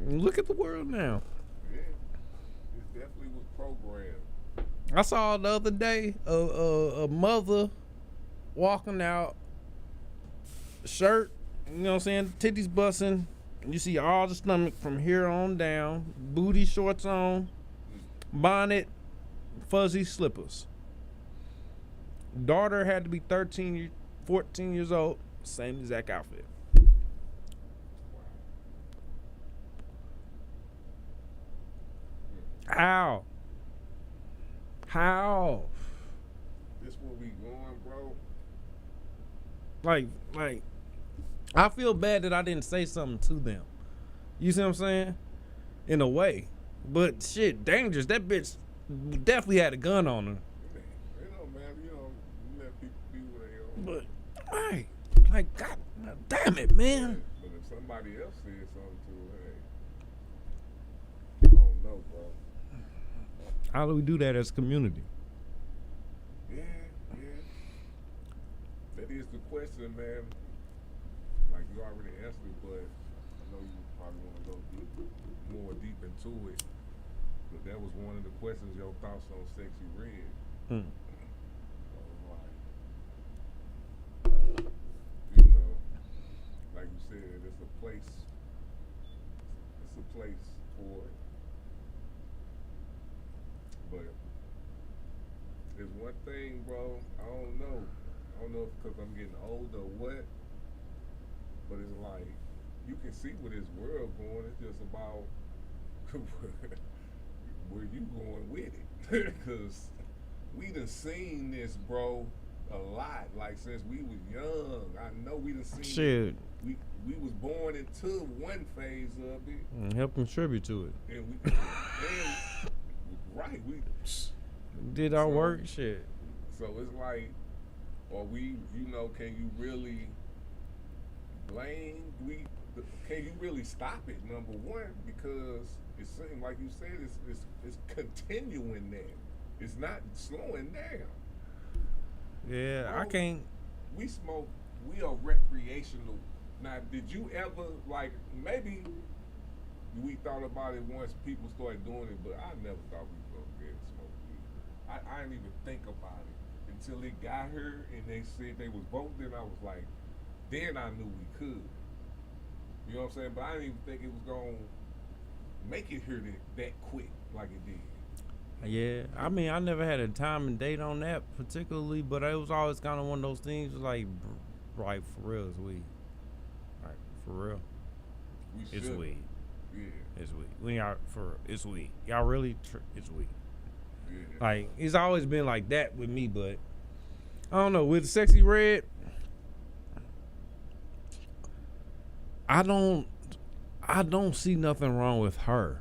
Look at the world now. Yeah, it definitely was programmed. I saw the other day a mother walking out, shirt, you know what I'm saying, titties busting. You see all the stomach from here on down, booty shorts on, bonnet, fuzzy slippers. Daughter had to be 14 years old, same exact outfit. How? This where we going, bro? Like, I feel bad that I didn't say something to them. You see what I'm saying? In a way. But shit, dangerous. That bitch definitely had a gun on her. It don't matter. You let people be where they are. But, right. Like, God damn it, man. But if somebody else said something to her, hey, I don't know, bro. How do we do that as a community? Yeah. That is the question, man. Like, you already answered it, but I know you probably want to go more deep into it. But that was one of the questions, your thoughts on Sexy Red. So, like, you know, like you said, it's a place for it. But there's one thing, bro, I don't know if because I'm getting older or what, but it's like, you can see where this world going. It's just about where you going with it. Because we done seen this, bro, a lot. Like, since we was young, I know we done seen Shit. it. We was born into one phase of it. And help contribute to it. And we did our work, shit. So it's like, or we, can you really blame? Can you really stop it? Number one, because it seems like you said it's continuing there. It's not slowing down. Yeah, I can't. We smoke. We are recreational. Now, did you ever, like, maybe we thought about it once people started doing it, but I never thought we were gonna get smoke weed. I didn't even think about it until it got here and they said they was voting. Then I was like, then I knew we could. You know what I'm saying? But I didn't even think it was gonna make it here that quick like it did. Yeah, I mean, I never had a time and date on that particularly, but it was always kind of one of those things like for real, it's weed. Like, for real. It's weed. Yeah. It's weed. When y'all, it's weed. Y'all really, it's weed. Yeah. Like, it's always been like that with me, but I don't know. With Sexy Red, I don't see nothing wrong with her.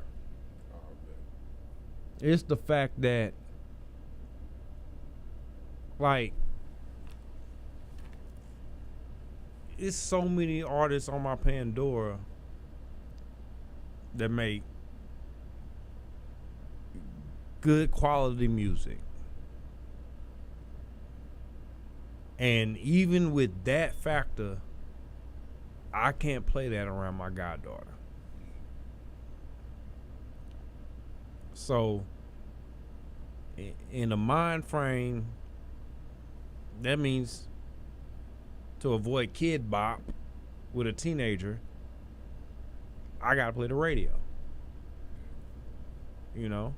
It's the fact that, like, it's so many artists on my Pandora that make good quality music. And even with that factor, I can't play that around my goddaughter. So, in a mind frame, that means to avoid kid bop with a teenager, I gotta play the radio. You know?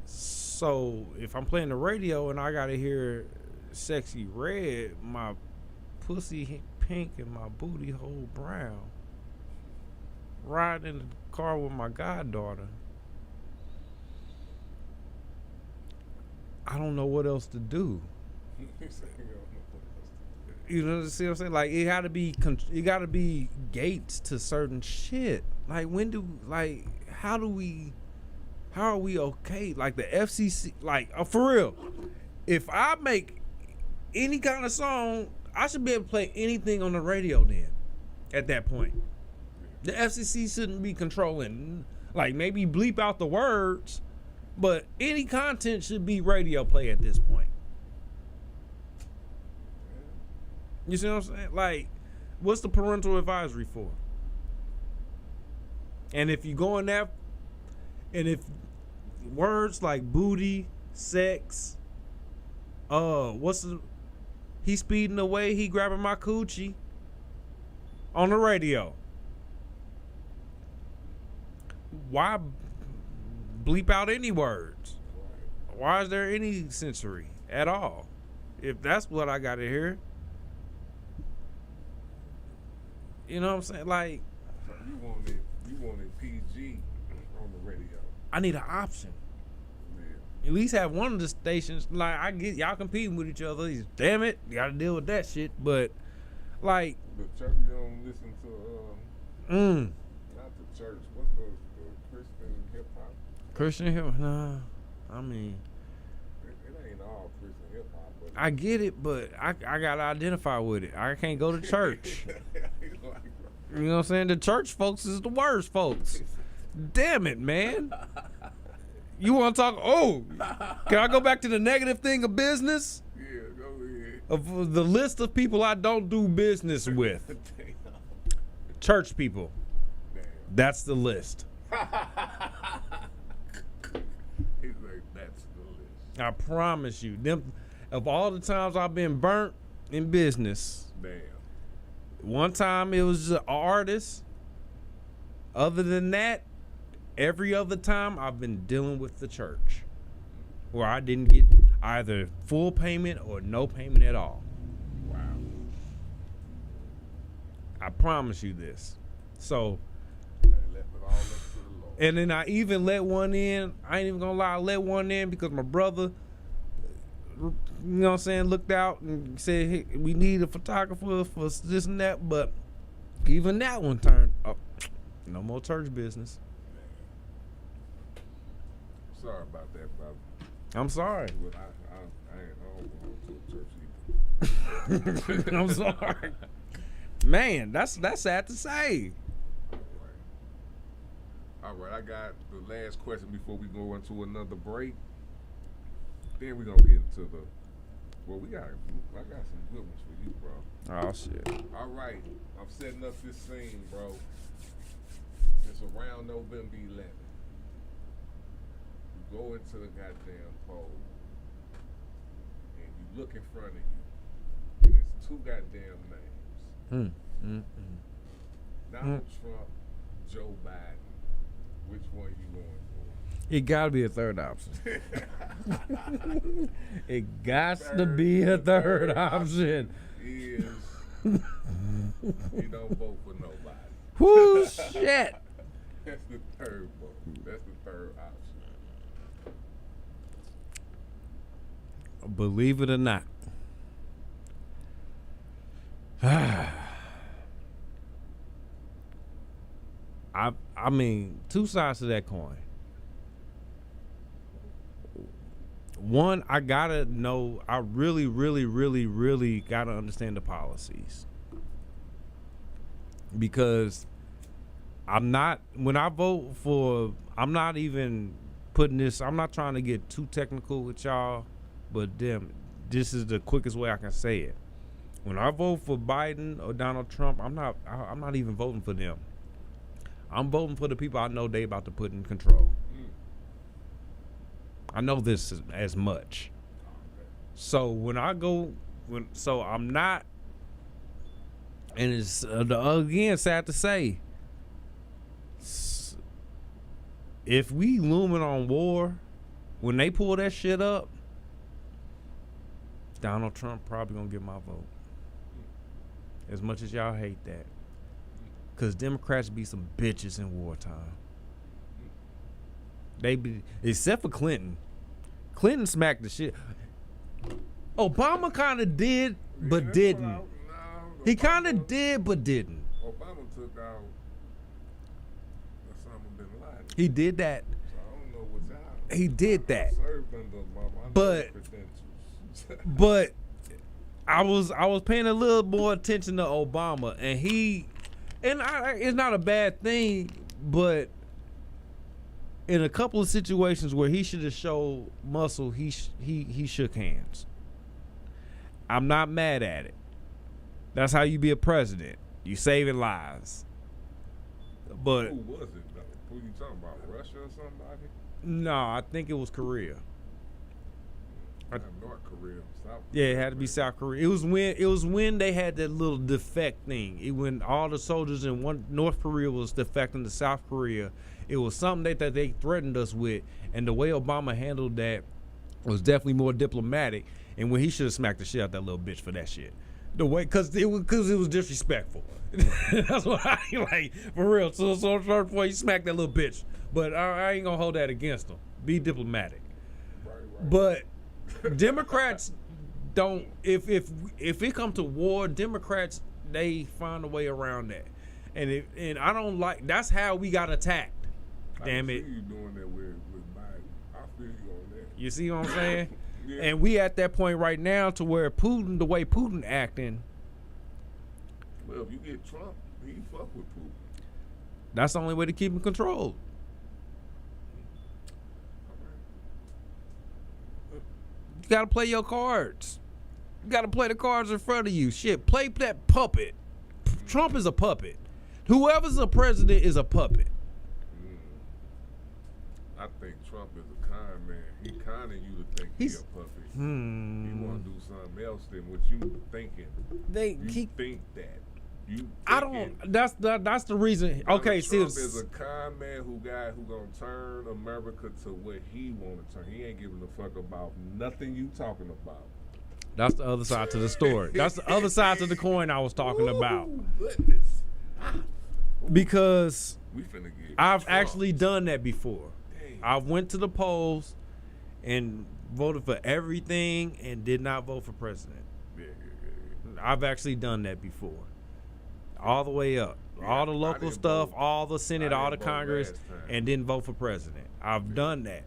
So, if I'm playing the radio and I gotta hear Sexy Red, my pussy pink and my booty hole brown, riding in the car with my goddaughter, I don't know what else to do. You know what I'm saying? Like, it gotta be gates to certain shit. Like, how are we okay? Like, the FCC, like, for real, if I make any kind of song, I should be able to play anything on the radio then, at that point. The FCC shouldn't be controlling, like, maybe bleep out the words, but any content should be radio play at this point. You see what I'm saying? Like, what's the parental advisory for? And if you go in that, and if words like booty, sex. He speeding away, he grabbing my coochie on the radio. Why bleep out any words? Why is there any sensory at all? If that's what I gotta hear. You know what I'm saying? Like, you wanted PG on the radio. I need an option. Yeah. At least have one of the stations. Like, I get y'all competing with each other. Damn it, you gotta deal with that shit. But like, the church, you don't listen to not the church. What's the Christian hip hop? Christian hip hop? Nah, I mean, it ain't all Christian hip hop. I get it, but I gotta identify with it. I can't go to church. You know what I'm saying? The church folks is the worst folks. Damn it, man. You want to talk? Oh, can I go back to the negative thing of business? Yeah, go ahead. Of the list of people I don't do business with. Church people. Damn. That's the list. He's like, that's the list. I promise you. Them, of all the times I've been burnt in business. Damn. One time it was an artist. Other than that, every other time I've been dealing with the church, where I didn't get either full payment or no payment at all. Wow. I promise you this. So, Left it all up to the Lord. and then I even let one in. I ain't even gonna lie, I let one in because my brother, you know what I'm saying, looked out and said, hey, we need a photographer for this and that. But even that one turned up. No more church business. Sorry about that, brother. I'm sorry. But I don't belong to a church either. I'm sorry. Man, that's sad to say. All right, I got the last question before we go into another break. Then we're gonna get into the. Well, I got some good ones for you, bro. Oh shit. All right, I'm setting up this scene, bro. It's around November 11th. You go into the goddamn poll, and you look in front of you, and it's two goddamn names. Donald Trump, Joe Biden. Which one you going for? It gotta be a third option. It got to be a third option. Is you don't vote for nobody. Whoo shit. That's the third vote. That's the third option. Believe it or not. I mean, two sides to that coin. One, I gotta know, I really gotta understand the policies. Because when I vote for, I'm not even putting this, I'm not trying to get too technical with y'all, but this is the quickest way I can say it. When I vote for Biden or Donald Trump, I'm not even voting for them. I'm voting for the people I know they about to put in control. I know this as much. So so I'm not, and it's again sad to say, if we looming on war, when they pull that shit up, Donald Trump probably gonna get my vote. As much as y'all hate that. Because Democrats be some bitches in wartime. They be, except for Clinton. Clinton smacked the shit. Obama kind of did, but didn't. He kind of did, but didn't. Obama took out Osama bin Laden. He did that. So I don't know what's out. He did that. I served under Obama. I know But his credentials. But I was paying a little more attention to Obama, and it's not a bad thing, but in a couple of situations where he should have showed muscle, he shook hands. I'm not mad at it. That's how you be a president. You saving lives. But who was it though? Who you talking about? Russia or somebody? No, I think it was Korea. North Korea. South Yeah, it had to be South Korea. It was when they had that little defect thing. When all the soldiers in North Korea was defecting to South Korea. It was something that they threatened us with, and the way Obama handled that was definitely more diplomatic. And when he should have smacked the shit out that little bitch for that shit, the way because it was disrespectful. That's what I like for real. So before you smack that little bitch, but I ain't gonna hold that against him. Be diplomatic. Right. But Democrats don't. If it come to war, Democrats they find a way around that, and I don't like. That's how we got attacked. Damn it! I see you doing that with Biden. I feel you on that. You see what I'm saying? Yeah. And we at that point right now to where Putin, the way Putin acting. Well, if you get Trump, he fuck with Putin. That's the only way to keep him controlled. You gotta play your cards. You gotta play the cards in front of you. Shit, play that puppet. Trump is a puppet. Whoever's a president is a puppet. I think Trump is a con man. He conning you to think he's a puppet. He want to do something else than what you thinking. You think that. I don't. That's the reason. Okay, see, Trump is a con man who gonna turn America to what he want to turn. He ain't giving a fuck about nothing you talking about. That's the other side to the story. That's the other side to the coin I was talking about. Goodness. Because We finna get I've Trump. actually done that before. I went to the polls and voted for everything and did not vote for president. Yeah. I've actually done that before. All the way up. All the local stuff, all the Senate, all the Congress, and didn't vote for president. I've done that.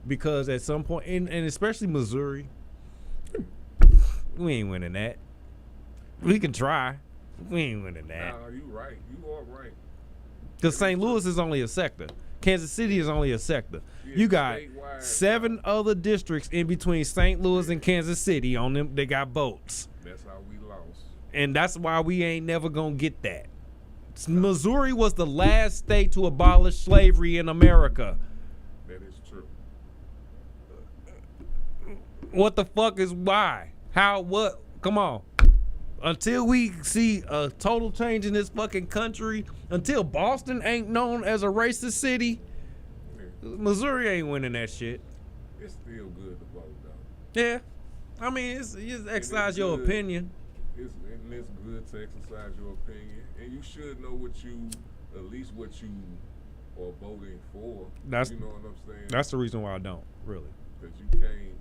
Because at some point, and especially Missouri, we ain't winning that. We can try. We ain't winning that. Nah, you right. You are right. Because St. Louis is only a sector. Kansas City is only a sector. Yeah, You got statewide, 7 other districts in between St. Louis and Kansas City on them. They got votes. That's how we lost. And that's why we ain't never going to get that. Missouri was the last state to abolish slavery in America. That is true. What the fuck is why? How? What? Come on. Until we see a total change in this fucking country, until Boston ain't known as a racist city, Missouri ain't winning that shit. It's still good to vote, though. Yeah. I mean, it's exercise your good. opinion. It's good to exercise your opinion. And you should know at least what you are voting for. That's, you know what I'm saying? That's the reason why I don't, really. Because you can't.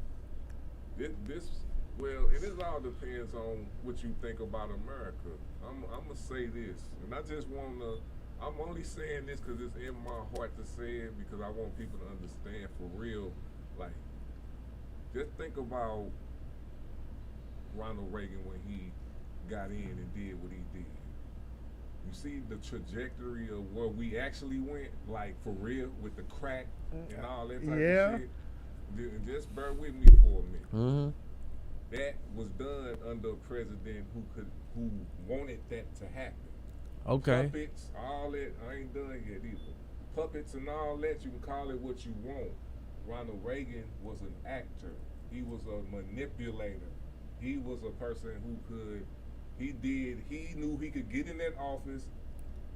Well, and it all depends on what you think about America. I'm going to say this, and I just want to, I'm only saying this because it's in my heart to say it, because I want people to understand for real. Like, just think about Ronald Reagan when he got in and did what he did. You see the trajectory of where we actually went, like for real, with the crack and all that type of shit. Just bear with me for a minute. Mm-hmm. That was done under a president who wanted that to happen. Okay. Puppets, all that, I ain't done yet either. Puppets and all that, you can call it what you want. Ronald Reagan was an actor. He was a manipulator. He was a person who he knew he could get in that office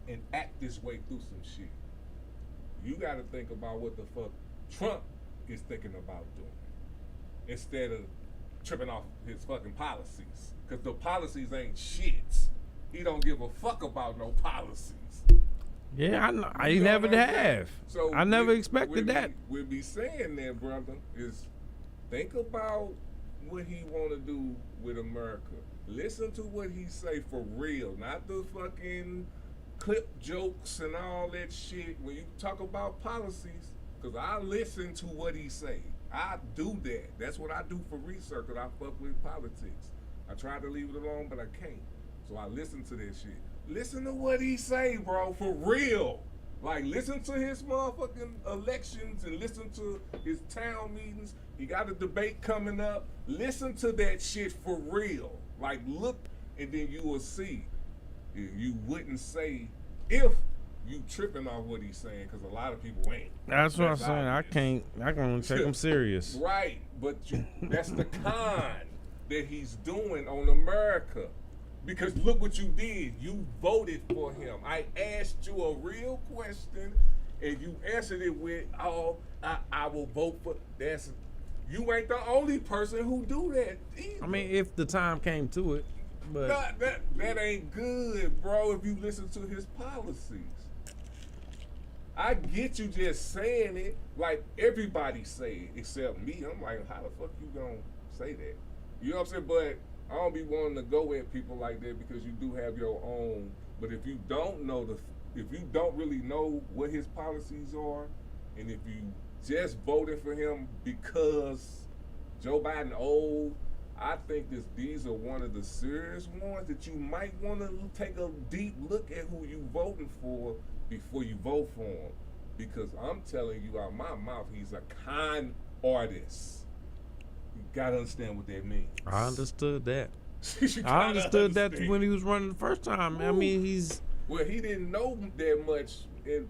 and act this way through some shit. You gotta think about what the fuck Trump is thinking about doing instead of tripping off his fucking policies, because the policies ain't shits. He don't give a fuck about no policies. Yeah, I never have. So I never expected that. We'll be saying that, brother, is think about what he want to do with America. Listen to what he say for real, not the fucking clip jokes and all that shit. When you talk about policies, because I listen to what he say. I do that. That's what I do for research, because I fuck with politics. I try to leave it alone, but I can't. So I listen to that shit. Listen to what he say, bro, for real. Like, listen to his motherfucking elections and listen to his town meetings. He got a debate coming up. Listen to that shit for real. Like, look, and then you will see. You wouldn't say if you tripping off what he's saying because a lot of people ain't. That's what I'm saying. obvious. I can't take him serious. Right, but that's the con that he's doing on America. Because look what you did. You voted for him. I asked you a real question, and you answered it with, "Oh, I will vote for." You ain't the only person who do that either. I mean, if the time came to it, but that ain't good, bro. If you listen to his policies, I get you just saying it like everybody say it except me. I'm like, how the fuck you gonna say that? You know what I'm saying? But I don't be wanting to go at people like that because you do have your own. But if you don't know if you don't really know what his policies are, and if you just voted for him because Joe Biden old, I think these are one of the serious ones that you might want to take a deep look at who you voting for before you vote for him. Because I'm telling you out my mouth, he's a con artist. You gotta understand what that means. I understood that. I understood that when he was running the first time. Ooh. I mean, well, he didn't know that much, and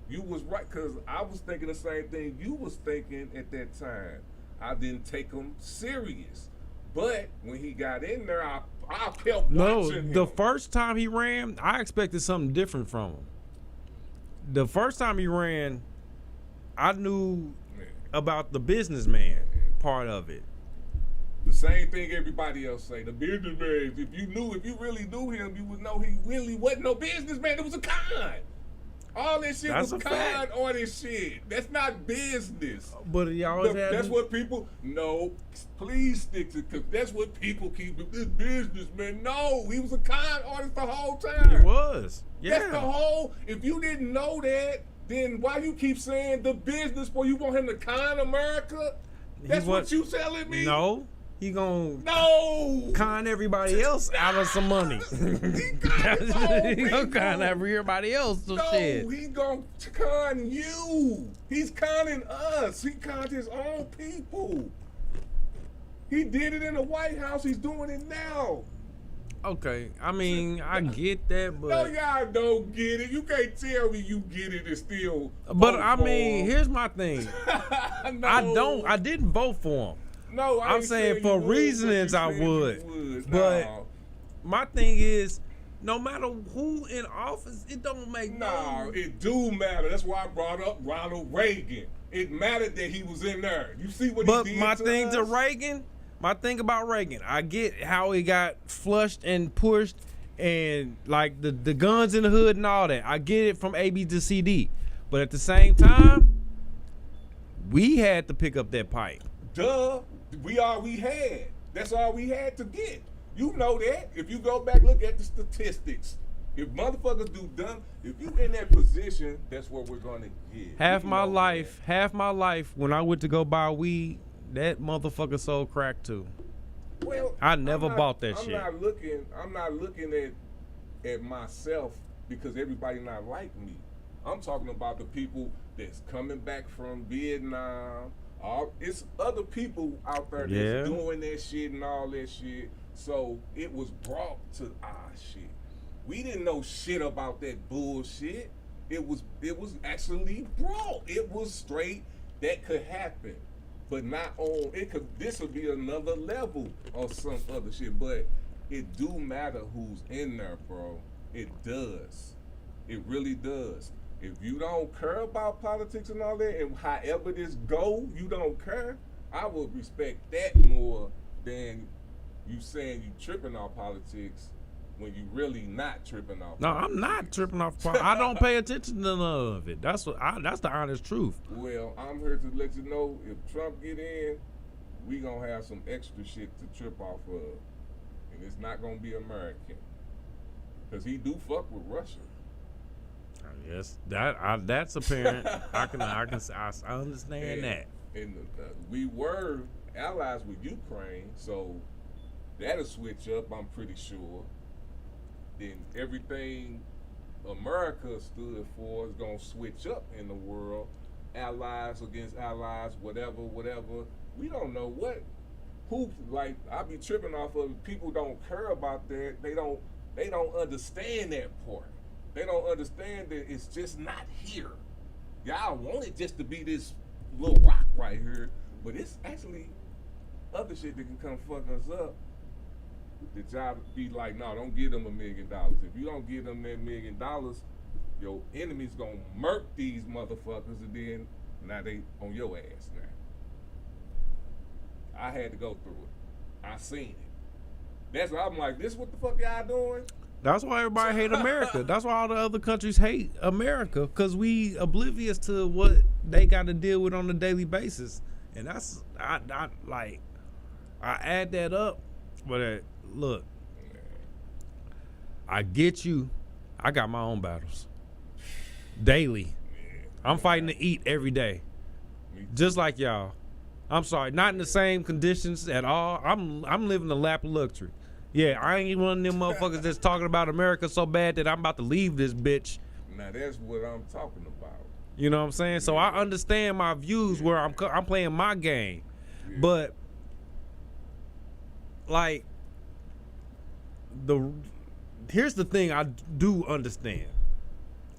you was right, because I was thinking the same thing you was thinking at that time. I didn't take him serious. But when he got in there, I kept watching him. The first time he ran, I expected something different from him. The first time he ran, I knew about the businessman part of it. The same thing everybody else say. The businessman, if you really knew him, you would know he really wasn't no businessman. It was a con. All that shit was con artist shit. That's not business. But he always had. That's what people. No, please stick to. Cause that's what people keep. This businessman. No, he was a con artist the whole time. He was. Yeah. That's the whole. If you didn't know that, then why you keep saying the business? Boy, you want him to con America? That's what you telling me? No. He gonna con everybody else out of some money. He gonna con everybody else some shit. No, he gonna con you. He's conning us. He conned his own people. He did it in the White House. He's doing it now. Okay, I mean, I get that, but... No, y'all don't get it. You can't tell me you get it and still But, I mean, here's my thing. No. I didn't vote for him. No, I'm saying for reasons I would. But my thing is, no matter who in office, it don't make no. It do matter. That's why I brought up Ronald Reagan. It mattered that he was in there. You see what he did my thing to Reagan, my thing about Reagan, I get how he got flushed and pushed and like the guns in the hood and all that. I get it from AB to CD. But at the same time, we had to pick up that pipe. Duh. We had. That's all we had to get. You know that. If you go back, look at the statistics. If motherfuckers do dumb, if you in that position, that's what we're gonna get. Half my life, when I went to go buy weed, that motherfucker sold crack too. Well, I never bought that shit. I'm not looking at myself because everybody not like me. I'm talking about the people that's coming back from Vietnam. It's other people out there that's doing that shit and all that shit. So it was brought to our shit. We didn't know shit about that bullshit. It was actually brought. It was straight that could happen. But not on this would be another level of some other shit. But it do matter who's in there, bro. It does. It really does. If you don't care about politics and all that, and however this go, you don't care, I would respect that more than you saying you tripping off politics when you really not tripping off. No, I'm not tripping off. I don't pay attention to none of it. That's the honest truth. Well, I'm here to let you know if Trump get in, we gonna have some extra shit to trip off of, and it's not gonna be American, cause he do fuck with Russia. Yes, that's apparent. I understand that. And we were allies with Ukraine, so that'll switch up. I'm pretty sure. Then everything America stood for is gonna switch up in the world. Allies against allies, whatever. We don't know who. Like I be tripping off of people don't care about that. They don't understand that part. They don't understand that it's just not here. Y'all want it just to be this little rock right here, but it's actually other shit that can come fuck us up. The job be like, no, don't give them $1 million. If you don't give them that $1 million, your enemy's gonna murk these motherfuckers, and then now they on your ass now. I had to go through it. I seen it. That's why I'm like, this what the fuck y'all doing? That's why everybody hate America. That's why all the other countries hate America, because we oblivious to what they got to deal with on a daily basis. And that's I add that up, but look, I get you. I got my own battles daily. I'm fighting to eat every day, just like y'all. I'm sorry, not in the same conditions at all. I'm living the lap of luxury. Yeah, I ain't one of them motherfuckers that's talking about America so bad that I'm about to leave this bitch. Now that's what I'm talking about. You know what I'm saying? So I understand my views where I'm playing my game, but like here's the thing I do understand.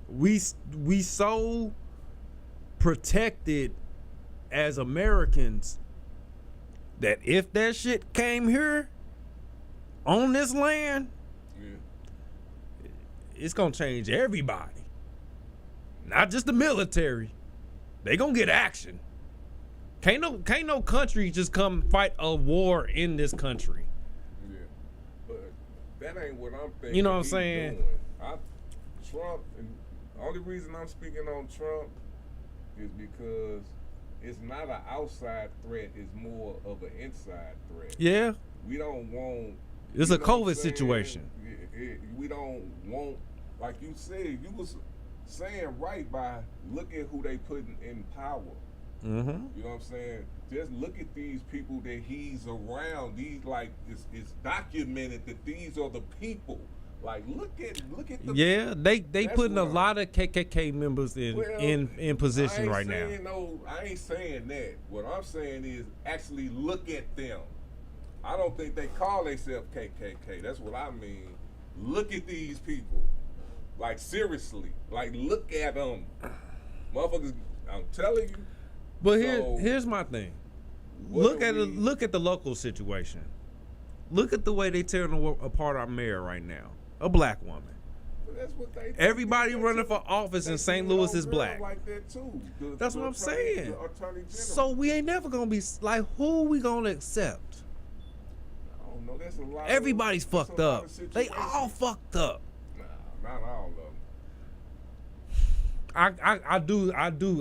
We so protected as Americans that if that shit came here on this land, it's gonna change everybody. Not just the military. They gonna get action. Can't no country just come fight a war in this country. Yeah, but that ain't what I'm thinking. You know what I'm saying? Trump, and the only reason I'm speaking on Trump is because it's not an outside threat, it's more of an inside threat. Yeah. We don't want... It's a COVID situation. We don't want, like you said, you was saying right by look at who they putting in power. Mm-hmm. You know what I'm saying? Just look at these people that he's around. These, like, it's documented that these are the people. Like, look at the... Yeah, they putting a lot of KKK members in position right now. No, I ain't saying that. What I'm saying is actually look at them. I don't think they call themselves KKK. That's what I mean. Look at these people. Like, seriously. Like, look at them. Motherfuckers, I'm telling you. But here's my thing. Look at the local situation. Look at the way they tearing apart our mayor right now. A black woman. That's what they Everybody running for office in St. Louis is black. Like that too. That's what I'm saying. So we ain't never gonna be like, who we gonna accept? I don't know. That's a lot. Everybody's fucked up. They all fucked up. Nah, not all of them.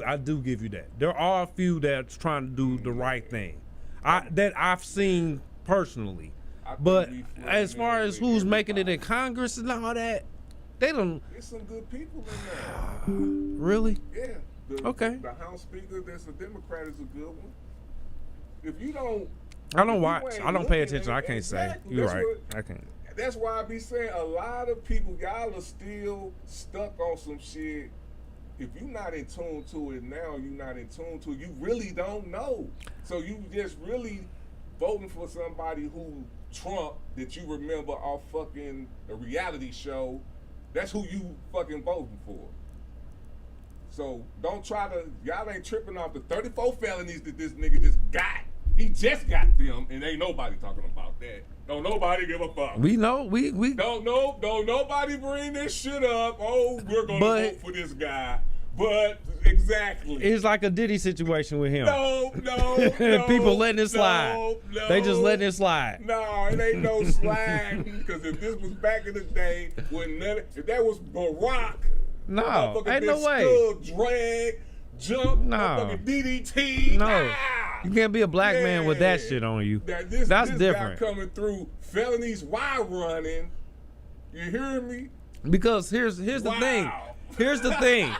I do give you that. There are a few that's trying to do the right thing. That I've seen personally. But as far as who's making it in Congress and all that, they don't. There's some good people in there. Really? Yeah. Okay. The House Speaker that's a Democrat is a good one. If you don't, I don't watch. I don't pay attention. I can't say. You're right. I can't. That's why I be saying a lot of people, y'all are still stuck on some shit. If you're not in tune to it now, you're not in tune to it. You really don't know. So you just really voting for somebody who Trump that you remember off fucking a reality show. That's who you fucking voting for. So don't try to, y'all ain't tripping off the 34 felonies that this nigga just got. He just got them, and ain't nobody talking about that. Don't nobody give a fuck. We know, we don't nobody bring this shit up. Oh, we're gonna vote for this guy. But exactly, it's like a Diddy situation with him. No, people letting it slide. No, they just letting it slide. No, it ain't no slide. Because if this was back in the day, if that was Barack, no, ain't no way. Drag, jump, no, DDT. No, you can't be a black man with that shit on you. That's different. Guy coming through felonies while running. You hear me? Because here's the thing. Here's the thing.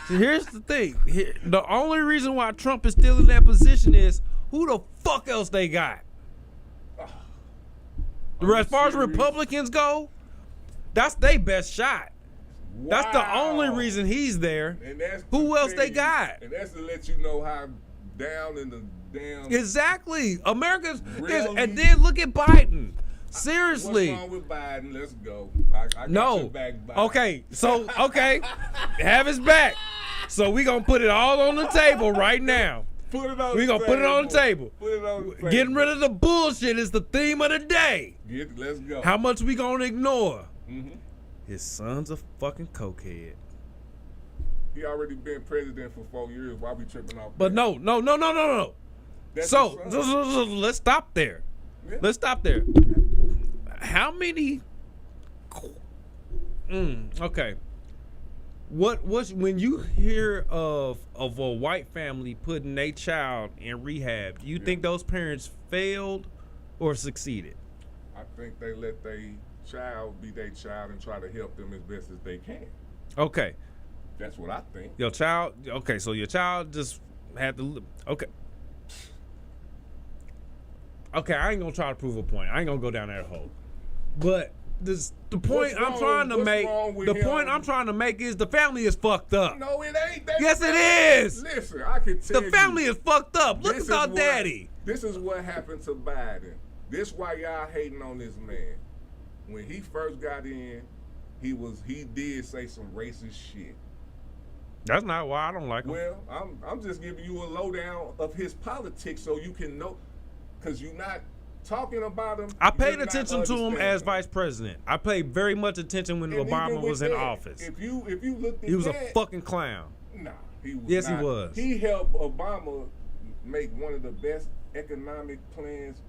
Here's the thing. The only reason why Trump is still in that position is who the fuck else they got? As far as Republicans go, that's their best shot. Wow. That's the only reason he's there. Who else they got? And that's to let you know how down in the damn... Exactly. America's... Really? And then look at Biden. Seriously. What's wrong with Biden? Let's go. I got your back, Biden. Okay. So have his back. So we gonna put it all on the table right now. Put it on. We gonna put it on the table. Put it on the table. Getting rid of the bullshit is the theme of the day. Let's go. How much we gonna ignore? Mm-hmm. His son's a fucking cokehead. He already been president for 4 years. Why we tripping off? But no. That's So his son. let's stop there. Yeah. Let's stop there. How many? Okay. What when you hear of a white family putting their child in rehab, you think those parents failed or succeeded? I think they let their child be their child and try to help them as best as they can. Okay. That's what I think. Your child. Okay, so your child just had to. Okay. Okay, I ain't gonna try to prove a point. I ain't gonna go down that hole. But the point I'm trying to make. The point I'm trying to make is the family is fucked up. No, it ain't. Yes, it is. Listen, I can tell you. The family is fucked up. Look at our daddy. This is what happened to Biden. This why y'all hating on this man. When he first got in, he did say some racist shit. That's not why I don't like him. Well, I'm just giving you a lowdown of his politics so you can know, because you're not talking about him. I paid attention to him as vice president. I paid very much attention when Obama was in office. If you looked at he was that, a fucking clown. Nah, he was Yes, not. he was. He helped Obama make one of the best economic plans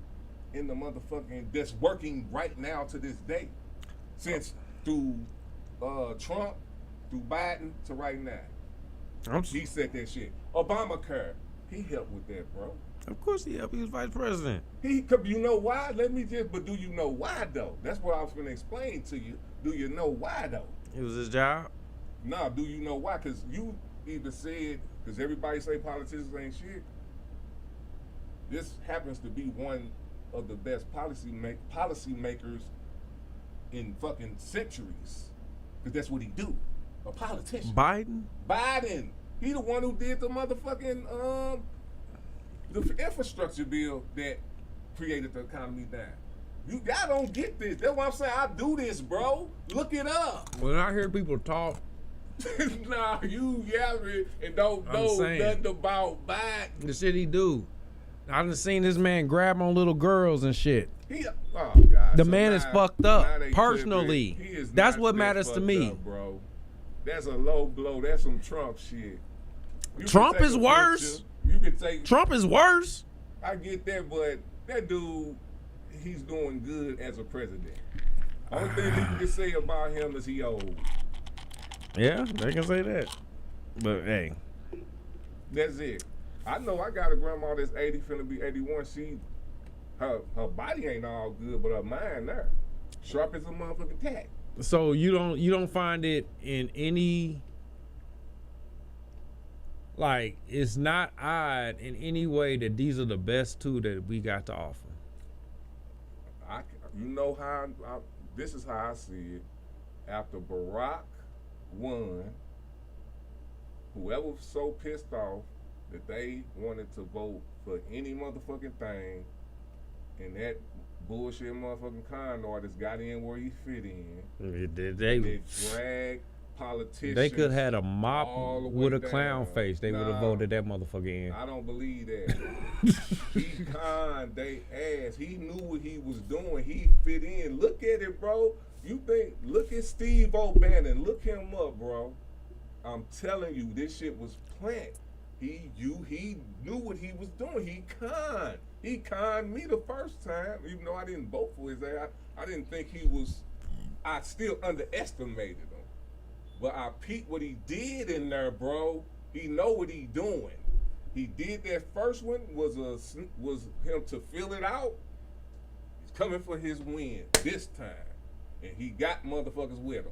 in the motherfucking that's working right now to this day. Since through Trump, through Biden to right now. He said that shit. Obamacare, he helped with that, bro. Of course he helped. He was vice president. You know why? But do you know why though? That's what I was gonna explain to you. Do you know why though? It was his job. Nah, do you know why? Because you either said, because everybody say politicians ain't shit. This happens to be one of the best policy makers in fucking centuries. Because that's what he do. A politician. Biden. He the one who did the motherfucking the infrastructure bill that created the economy down. Y'all don't get this. That's why I'm saying I do this, bro. Look it up. When I hear people talk, nah, you yelling and don't know nothing about Biden. The shit he do. I done seen this man grab on little girls and shit. God. The man is fucked up personally. That's what matters to me, bro. That's a low blow. That's some Trump shit. Trump is worse. You can take Trump is worse. I get that, but that dude, he's doing good as a president. Only thing you can say about him is he old. Yeah, they can say that. But hey, that's it. I know I got a grandma that's 80, finna be 81. Her body ain't all good, but her mind there, sharp as a motherfucking tack. So you don't find it in any, like, it's not odd in any way that these are the best two that we got to offer. This is how I see it. After Barack won, whoever was so pissed off that they wanted to vote for any motherfucking thing, and that bullshit motherfucking con artist got in where he fit in. They dragged politicians. They could have had a mop with a clown face. They would have voted that motherfucker in. I don't believe that. He conned they ass. He knew what he was doing. He fit in. Look at it, bro. Look at Steve O'Bannon. Look him up, bro. I'm telling you, this shit was planned. He knew what he was doing. He conned. He conned me the first time, even though I didn't vote for his ass. I didn't think he was. I still underestimated him. But I peeped what he did in there, bro. He know what he doing. He did that first one was him to fill it out. He's coming for his win this time, and he got motherfuckers with him.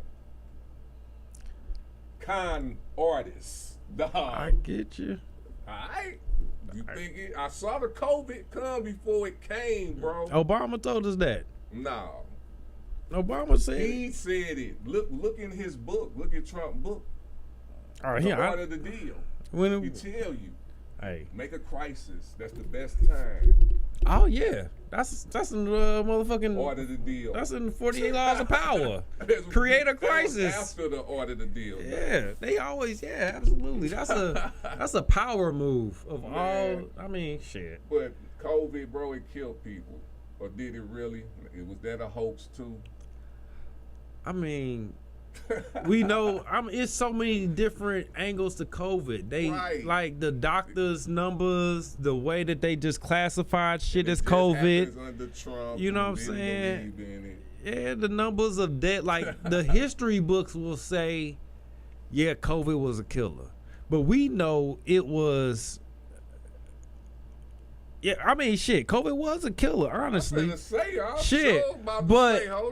Con artists, dog. I get you. All right. You think it? I saw the COVID come before it came, bro. Obama told us that. No. Obama said he said it. Look in his book. Look at Trump's book. All right, part of the deal. He tell you. Hey. Make a crisis. That's the best time. Oh yeah, that's in the motherfucking Order the deal. That's in the 48 laws of power. That was- Create a that was crisis. after the order the deal. Yeah, they always absolutely. That's a power move of all. I mean, shit. But COVID, bro, it killed people, or did it really? Was that a hoax too? I mean, we know. It's so many different angles to COVID. They like the doctors' numbers, the way that they just classified shit as COVID. Under Trump, you know what I'm saying? Yeah, the numbers of death. Like the history books will say, yeah, COVID was a killer, but we know it was. Yeah, I mean, shit. COVID was a killer, honestly. Hold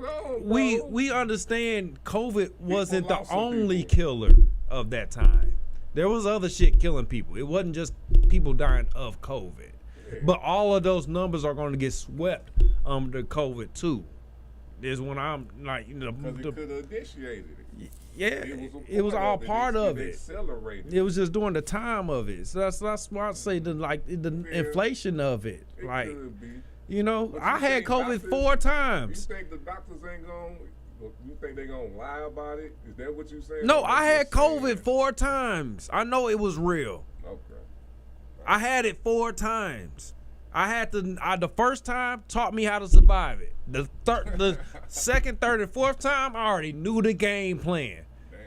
on, we understand COVID wasn't the only killer of that time. There was other shit killing people. It wasn't just people dying of COVID, but all of those numbers are going to get swept under COVID too. Is when I'm like, you know, because it could have initiated it. Yeah, it was all part of it. Accelerated. It was just during the time of it. So that's why I say the inflation of it. Like, you know, I had COVID 4 times. You think the doctors ain't gonna? You think they gonna lie about it? Is that what you saying? No, I had COVID 4 times. I know it was real. Okay. I had it 4 times. I had to. The first time taught me how to survive it. The second, third, and fourth time, I already knew the game plan. Damn.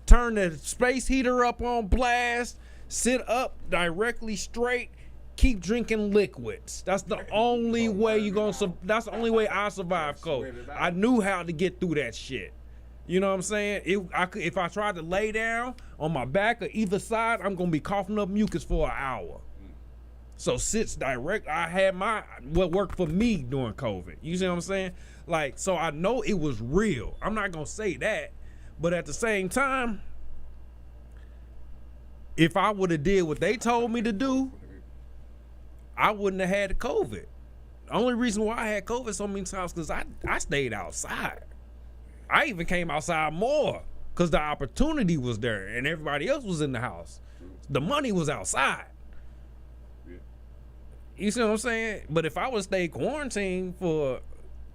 Turn the space heater up on blast. Sit up directly straight. Keep drinking liquids. That's the only way you gonna. That's the only way I survived COVID. I knew how to get through that shit. You know what I'm saying? If I tried to lay down on my back or either side, I'm gonna be coughing up mucus for an hour. So sits direct. I had what worked for me during COVID. You see what I'm saying? Like, so I know it was real. I'm not gonna say that, but at the same time, if I would have did what they told me to do, I wouldn't have had COVID. The only reason why I had COVID so many times because I stayed outside. I even came outside more because the opportunity was there and everybody else was in the house. The money was outside. You see what I'm saying? But if I would stay quarantined for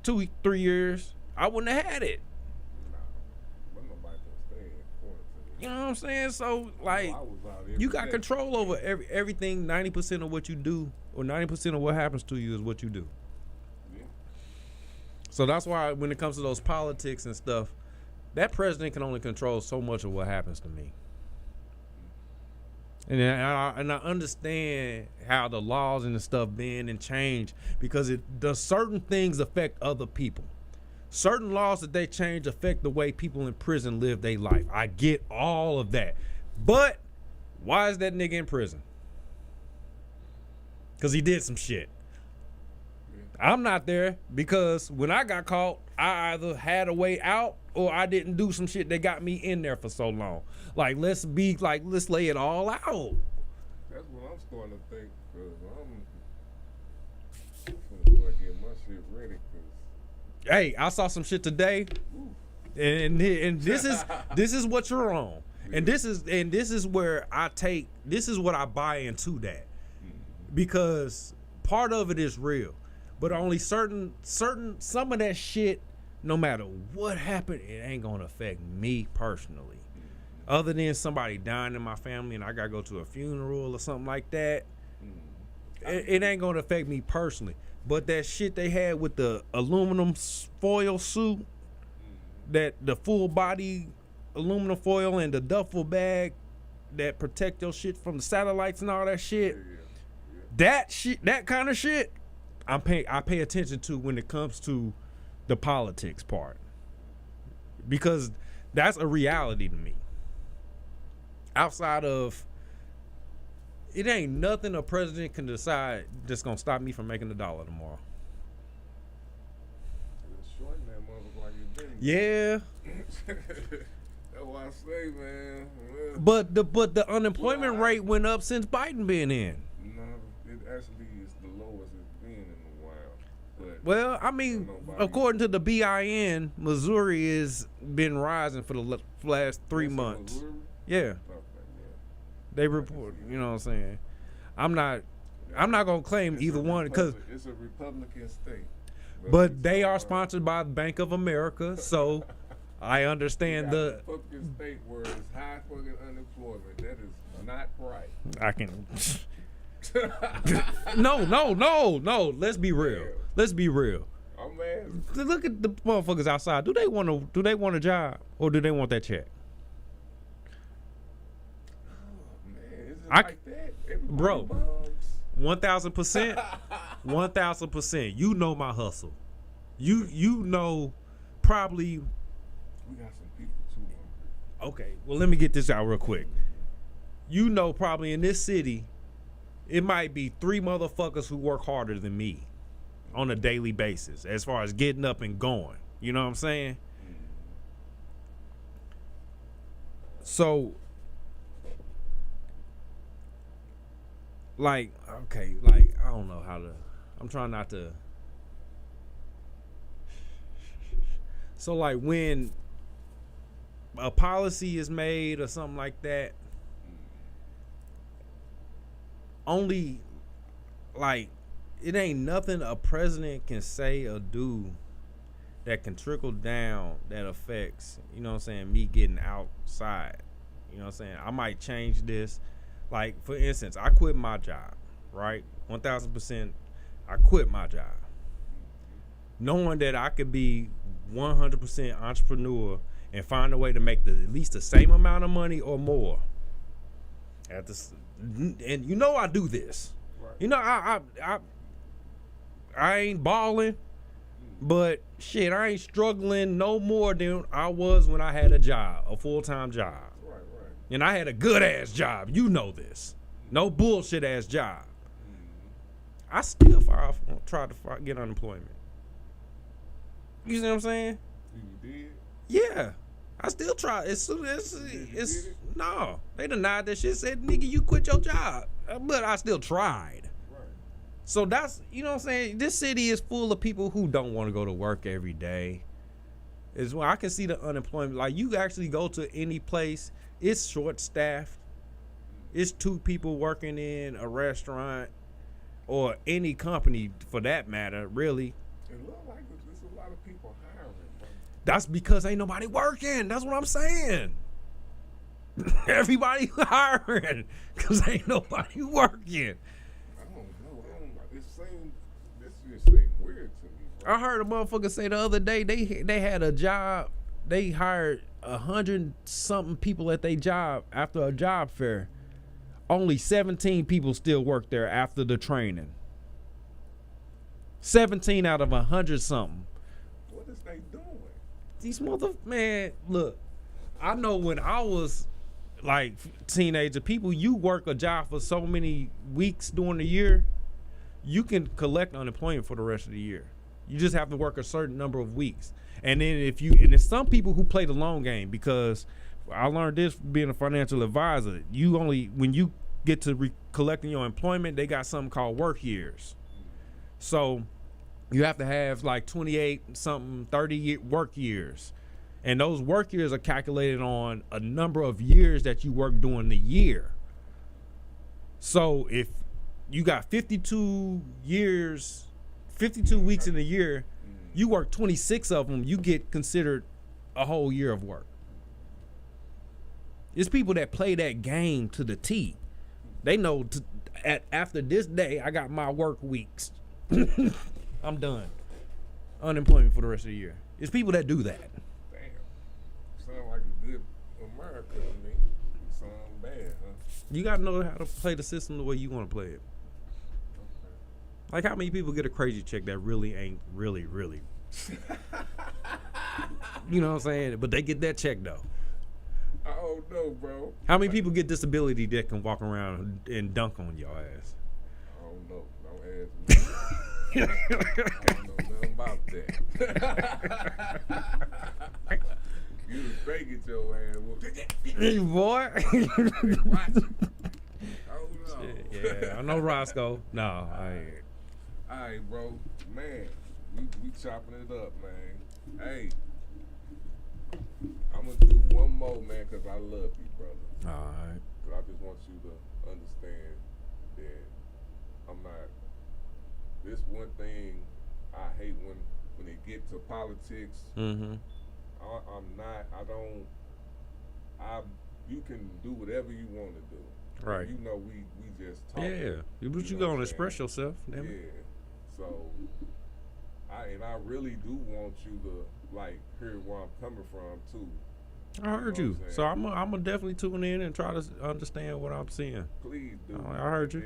2-3 years, I wouldn't have had it. You know what I'm saying? So, like, you got control over everything. 90% of what you do, or 90% of what happens to you, is what you do. So that's why when it comes to those politics and stuff, that president can only control so much of what happens to me. And I understand how the laws and the stuff bend and change because does certain things affect other people. Certain laws that they change affect the way people in prison live their life. I get all of that. But why is that nigga in prison? Because he did some shit. I'm not there because when I got caught, I either had a way out or I didn't do some shit that got me in there for so long. Like, let's lay it all out. That's what I'm starting to think, because I'm gonna get my shit ready. Hey, I saw some shit today, and this is what you're on, and this is where this is what I buy into that, because part of it is real, but only some of that shit, no matter what happened, it ain't gonna affect me personally. Other than somebody dying in my family and I gotta go to a funeral or something like that, it ain't gonna affect me personally. But that shit they had with the aluminum foil suit, that the full body aluminum foil and the duffel bag that protect your shit from the satellites and all that shit, that kind of shit, I pay attention to when it comes to the politics part, because that's a reality to me. Outside of it, ain't nothing a president can decide that's gonna stop me from making $1 tomorrow. Yeah. That's why I say, man. But the unemployment rate went up since Biden been in. No, it actually is the lowest it's been in a while. But well, I mean, according to the BIN, Missouri has been rising for the last 3 months. Yeah. They report, you know what I'm saying? I'm not I'm not gonna claim either one because it's a Republican state. but they are sponsored by Bank of America, so I understand the Republican state where it's high fucking unemployment. That is not right. I can No. Let's be real. Let's be real. Oh man. Look at the motherfuckers outside. Do they want a job or do they want that check? Like that? Bro, 1,000%, 1,000%. You know my hustle. You know probably. We got some people too. Okay, well let me get this out real quick. You know probably in this city, it might be 3 motherfuckers who work harder than me on a daily basis as far as getting up and going. You know what I'm saying? So. Like, okay, like, I don't know how to, I'm trying not to. So, like, when a policy is made or something like that, only, like, it ain't nothing a president can say or do that can trickle down that affects, you know what I'm saying, me getting outside. You know what I'm saying? I might change this. Like, for instance, I quit my job, right? 1,000%, I quit my job. Knowing that I could be 100% entrepreneur and find a way to make at least the same amount of money or more. And you know I do this. Right. You know, I ain't balling, but shit, I ain't struggling no more than I was when I had a job, a full-time job. And I had a good ass job. You know this. No bullshit ass job. I still tried to get unemployment. You see what I'm saying? You did? Yeah. I still tried. It's no. They denied that shit. Said, nigga, you quit your job. But I still tried. Right. So that's, you know what I'm saying? This city is full of people who don't want to go to work every day. Is when I can see the unemployment. Like, you actually go to any place, it's short staffed. It's 2 people working in a restaurant or any company for that matter, really. It looks like there's a lot of people hiring. Bro. That's because ain't nobody working. That's what I'm saying. Everybody hiring because ain't nobody working. I don't know. This just seems weird to me. Bro. I heard a motherfucker say the other day they had a job. They hired 100-something people at their job after a job fair. Only 17 people still work there after the training. 17 out of 100-something. What is they doing? These man, look, I know when I was like teenager, people, you work a job for so many weeks during the year, you can collect unemployment for the rest of the year. You just have to work a certain number of weeks. And then and there's some people who play the long game, because I learned this being a financial advisor. When you get to collecting your employment, they got something called work years. So you have to have like 28 something, 30 work years. And those work years are calculated on a number of years that you work during the year. So if you got 52 weeks in a year, you work 26 of them, you get considered a whole year of work. It's people that play that game to the T. They know after this day, I got my work weeks. I'm done. Unemployment for the rest of the year. It's people that do that. Damn. Sound like a good America to me. Sound bad, huh? You got to know how to play the system the way you want to play it. Like, how many people get a crazy check that really ain't really? You know what I'm saying? But they get that check, though. I don't know, bro. How many people get disability that can walk around and dunk on your ass? I don't know. Don't ask me. I don't know nothing about that. You was faking your ass. Boy. Watch it. Oh, no. Yeah, I know Roscoe. No, I ain't. All right, bro. Man, we chopping it up, man. Hey, I'm going to do one more, man, because I love you, brother. All right. But I just want you to understand that I'm not. This one thing I hate when it get to politics. Mm-hmm. I'm not. I don't. You can do whatever you want to do. Right. You know, we just talk. Yeah. But you know gonna what I'm express saying? yourself. Damn Yeah. it. So, I really do want you to like hear where I'm coming from too. I heard know you. what I'm So saying? I'm gonna definitely tune in and try to understand what I'm seeing. Please do. I heard you.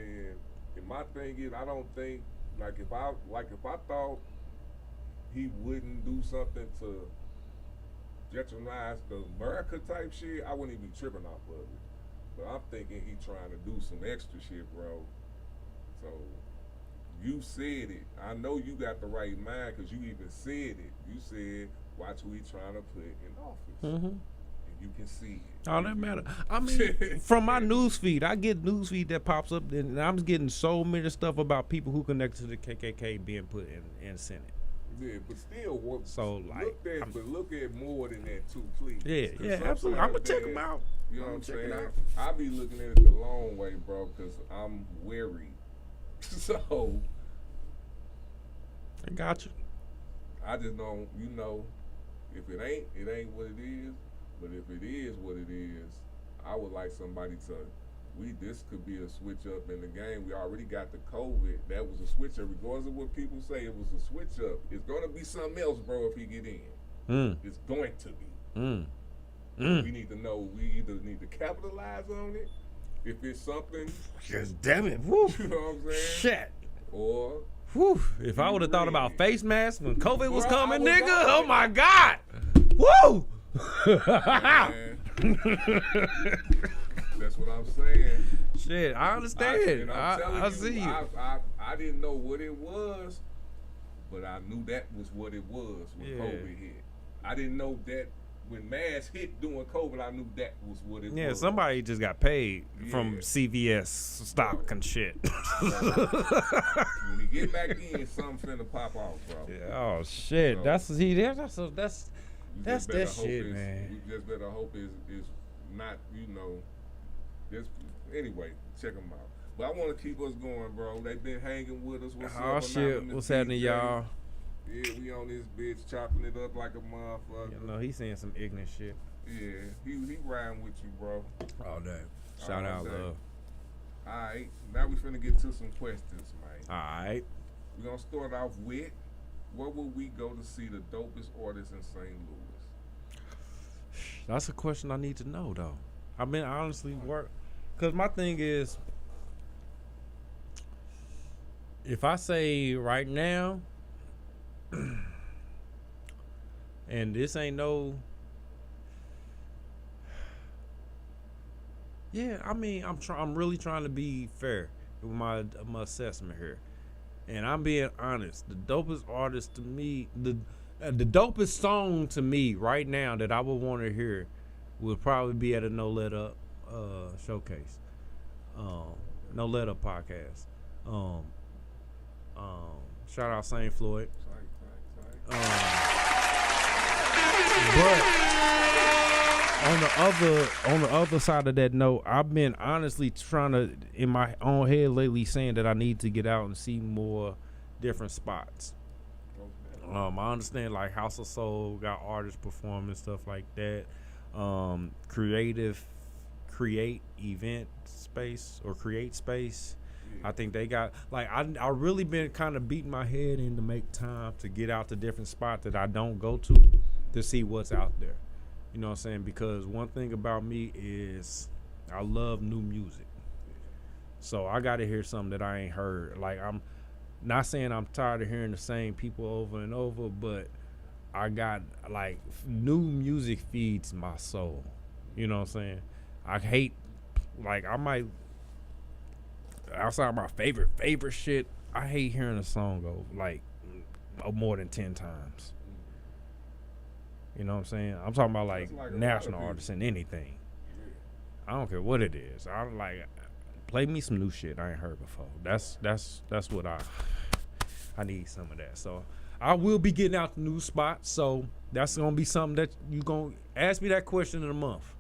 And my thing is, I don't think if I thought he wouldn't do something to jeopardize the America type shit, I wouldn't even be tripping off of it. But I'm thinking he trying to do some extra shit, bro. So you said it. I know you got the right mind because you even said it. You said, watch who he trying to put in office. Mm-hmm. And you can see it. All that matter. I mean, from my news feed, I get news feed that pops up, and I'm getting so many stuff about people who connect to the KKK being put in Senate. Yeah, but still, so like, look at more than that too, please. Yeah, absolutely. I'm gonna check them out. You know what I'm check it saying? out. I be looking at it the long way, bro, because I'm wary. So I got you. I just don't, if it ain't what it is. But if it is what it is, I would like somebody to. This could be a switch up in the game. We already got the COVID. That was a switch up. Regardless of what people say, it was a switch up. It's gonna be something else, bro. If he get in, it's going to be. We need to know. We either need to capitalize on it. If it's something, just damn it, woo. You know what I'm saying? Shit. Or whew, if I would have thought about face masks when COVID was coming, nigga, oh my God, woo. That's what I'm saying. Shit, I understand. I see you. I didn't know what it was, but I knew that was what it was when COVID hit. I didn't know that when mass hit during COVID, I knew that was what it was. Yeah, somebody just got paid from CVS stock and shit. When we get back in, something finna pop off, bro. Yeah, oh shit, so that's that shit, man. We just better hope is not, just anyway, check them out. But I want to keep us going, bro. They been hanging with us. What's oh up? Shit, what's happening, y'all? Yeah, we on this bitch chopping it up like a motherfucker. You know, he's saying some ignorant shit. Yeah, he riding with you, bro. All day. Shout out, love. All right, now we finna get to some questions, man. All right. We're gonna start off with, where would we go to see the dopest artists in St. Louis? That's a question I need to know, though. I've been honestly because my thing is, if I say right now, and this ain't no, yeah, I mean, I'm really trying to be fair with my assessment here, and I'm being honest. The dopest artist to me, the dopest song to me right now that I would want to hear would probably be at a No Let Up showcase, No Let Up podcast. Shout out St. Floyd. But on the other side of that note, I've been honestly trying to, in my own head lately, saying that I need to get out and see more different spots. I understand like House of Soul got artists performing stuff like that. Create event space or create space. I think they got like I really been kind of beating my head in to make time to get out to different spots that I don't go to see what's out there. You know what I'm saying? Because one thing about me is I love new music. So I got to hear something that I ain't heard. Like, I'm not saying I'm tired of hearing the same people over and over, but I got like new music feeds my soul. You know what I'm saying? I hate, like, I might, outside my favorite shit, I hate hearing a song go like more than 10 times. You know what I'm saying? I'm talking about like national artists and anything. I don't care what it is. I like, play me some new shit I ain't heard before. That's what I need some of that. So I will be getting out the new spots. So that's gonna be something that you gonna ask me that question in a month,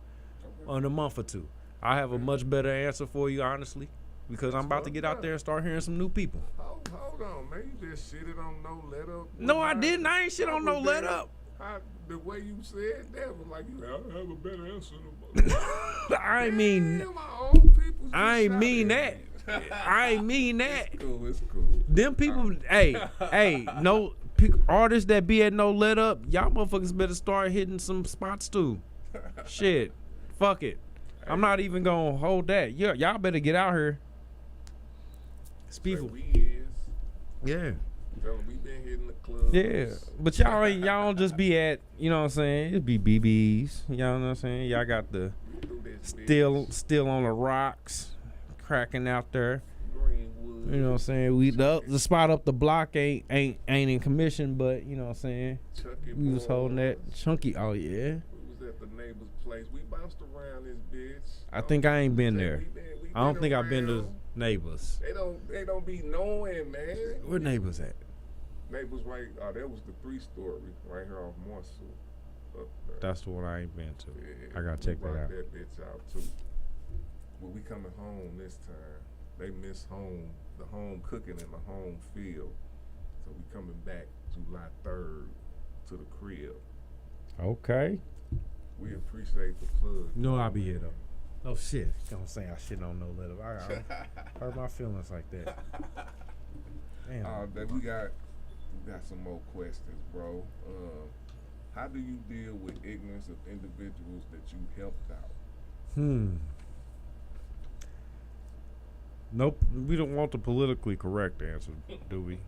or in a month or two. I have a much better answer for you, honestly. because I'm about to get out there and start hearing some new people. Hold on, man. You just shitted on No Let Up. No, I didn't. I ain't shit on No Let Up. The way you said that was like you have a better answer than I ain't mean. I ain't mean that. I ain't mean that. It's cool. Them people, hey, no artists that be at No Let Up, y'all motherfuckers better start hitting some spots too. Shit, fuck it. I'm not even gonna hold that. Yeah, y'all better get out here. People. Yeah. We been hitting the clubs. Yeah, but y'all don't just be at, you know what I'm saying? It be BBs, you know what I'm saying? Y'all got the still on the rocks, cracking out there. Greenwood. You know what I'm saying? The spot up the block ain't in commission, but you know what I'm saying? We was holding that chunky. Oh yeah. We was at the neighbor's place. We bounced around this bitch. I think I ain't been there. I don't think I've been to Neighbors. They don't be knowing, man. Where Neighbors at? Neighbors right. That was the 3-story right here off Marshall. Up there. That's the one I ain't been to. Yeah, I gotta check that out. That bitch out too. But we coming home this time. They miss home, the home cooking and the home field. So we coming back July 3rd to the crib. Okay. We appreciate the plug. You know I'll be here though. Oh shit! Don't say I shit on No Let Up. I hurt my feelings like that. Damn. We got some more questions, bro. How do you deal with ignorance of individuals that you helped out? Nope. We don't want the politically correct answer, do we?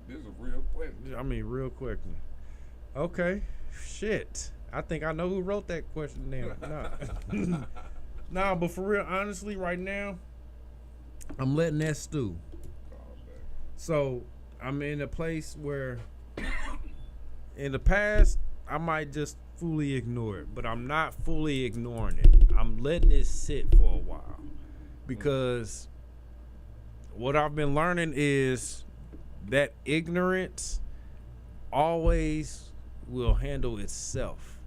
This is a real question. I mean, real quick. Okay. Shit. I think I know who wrote that question down. Nah, but for real, honestly, right now, I'm letting that stew. So I'm in a place where in the past I might just fully ignore it, but I'm not fully ignoring it. I'm letting it sit for a while because what I've been learning is that ignorance always will handle itself,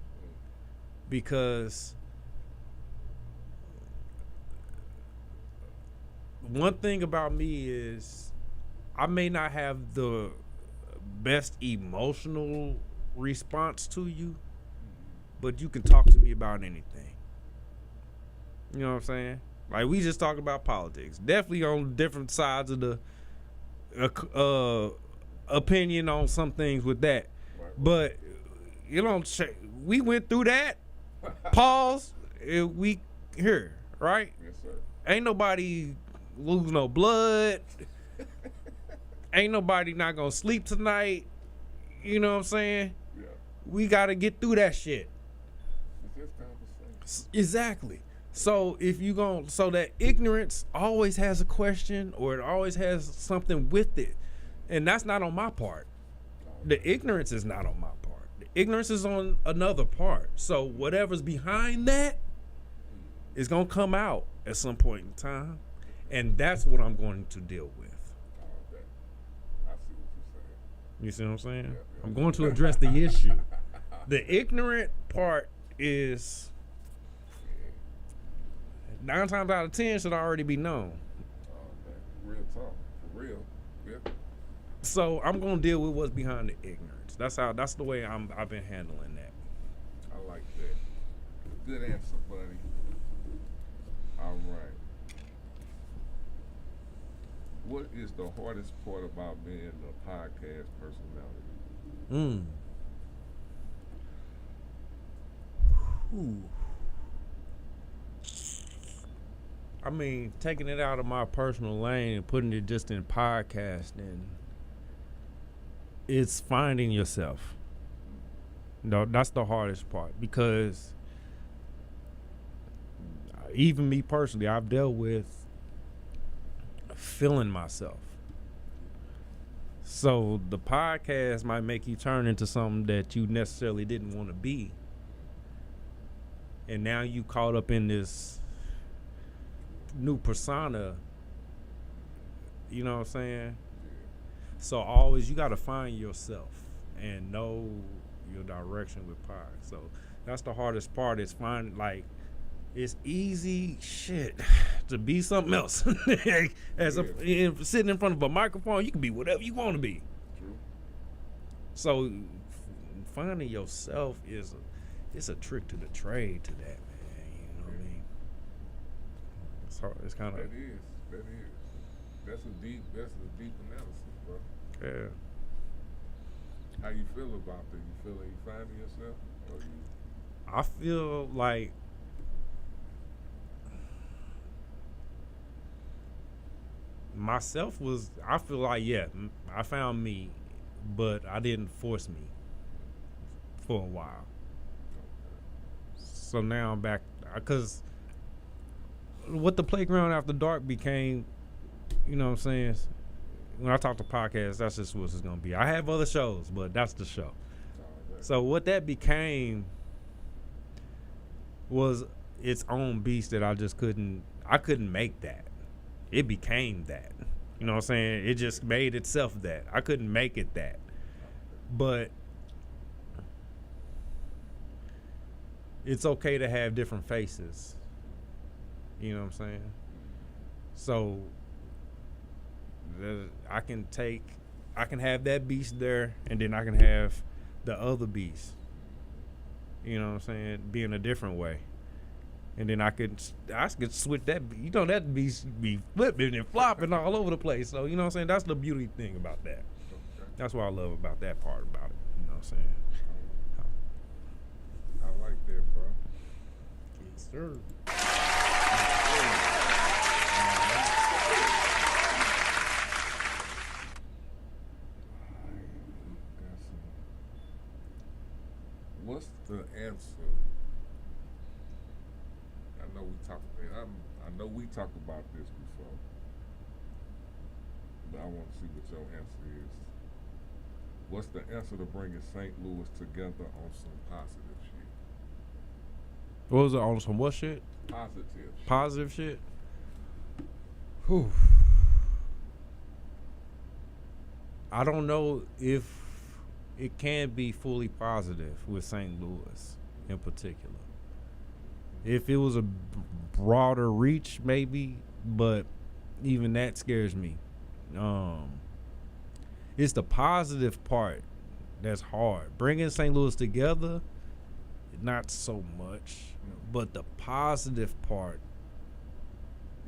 because one thing about me is I may not have the best emotional response to you, but you can talk to me about anything. You know what I'm saying? Like, we just talk about politics. Definitely on different sides of the opinion on some things with that. But, you know, we went through that. Pause. We here, right? Yes, sir. Ain't nobody lose no blood. Ain't nobody not gonna sleep tonight. You know what I'm saying? Yeah. We gotta get through that shit. It's just conversation. Exactly. So so that ignorance always has a question, or it always has something with it. And that's not on my part. The ignorance is not on my part. The ignorance is on another part. So whatever's behind that is gonna come out at some point in time. And that's what I'm going to deal with. Okay. I see what you're saying. You see what I'm saying? Yeah. I'm going to address the issue. The ignorant part is 9 times out of 10 should already be known. Real talk. For real. Yeah. So I'm going to deal with what's behind the ignorance. That's the way I've been handling that. I like that. Good answer, buddy. All right. What is the hardest part about being a podcast personality? I mean, taking it out of my personal lane and putting it just in podcasting, it's finding yourself. No, that's the hardest part, because even me personally, I've dealt with feeling myself. So the podcast might make you turn into something that you necessarily didn't want to be. And now you caught up in this new persona. You know what I'm saying? So always you got to find yourself and know your direction with pod. So that's the hardest part, is find, like, it's easy shit to be something else. Sitting in front of a microphone, you can be whatever you want to be. True. So finding yourself it's a trick to the trade to that, man. You know what I mean? It's hard. It's kind of That is. That's a deep analysis, bro. yeah. How you feel about that? You feel like you finding yourself, or you? I feel like myself was. I feel like I found me, but I didn't force me for a while. So now I'm back because what the Playground After Dark became, you know what I'm saying? When I talk to podcasts, that's just what it's gonna be. I have other shows, but that's the show. So what that became was its own beast that I couldn't make that. It became that. You know what I'm saying? It just made itself that. I couldn't make it that. But it's okay to have different faces. You know what I'm saying? So I can have that beast there, and then I can have the other beast. You know what I'm saying? Being a different way. And then I could switch that. You know, that beast be flipping and flopping all over the place. So, you know what I'm saying? That's the beauty thing about that. That's what I love about that part about it. You know what I'm saying? I like that, bro. Yes, sir. What's the answer? I know we talked about this before, but I want to see what your answer is. What's the answer to bringing St. Louis together on some positive shit? What was it, on some what shit? Positive shit. Positive shit? Whew. I don't know if it can be fully positive with St. Louis in particular. If it was a broader reach, maybe, but even that scares me. It's the positive part that's hard. Bringing St. Louis together, not so much, but the positive part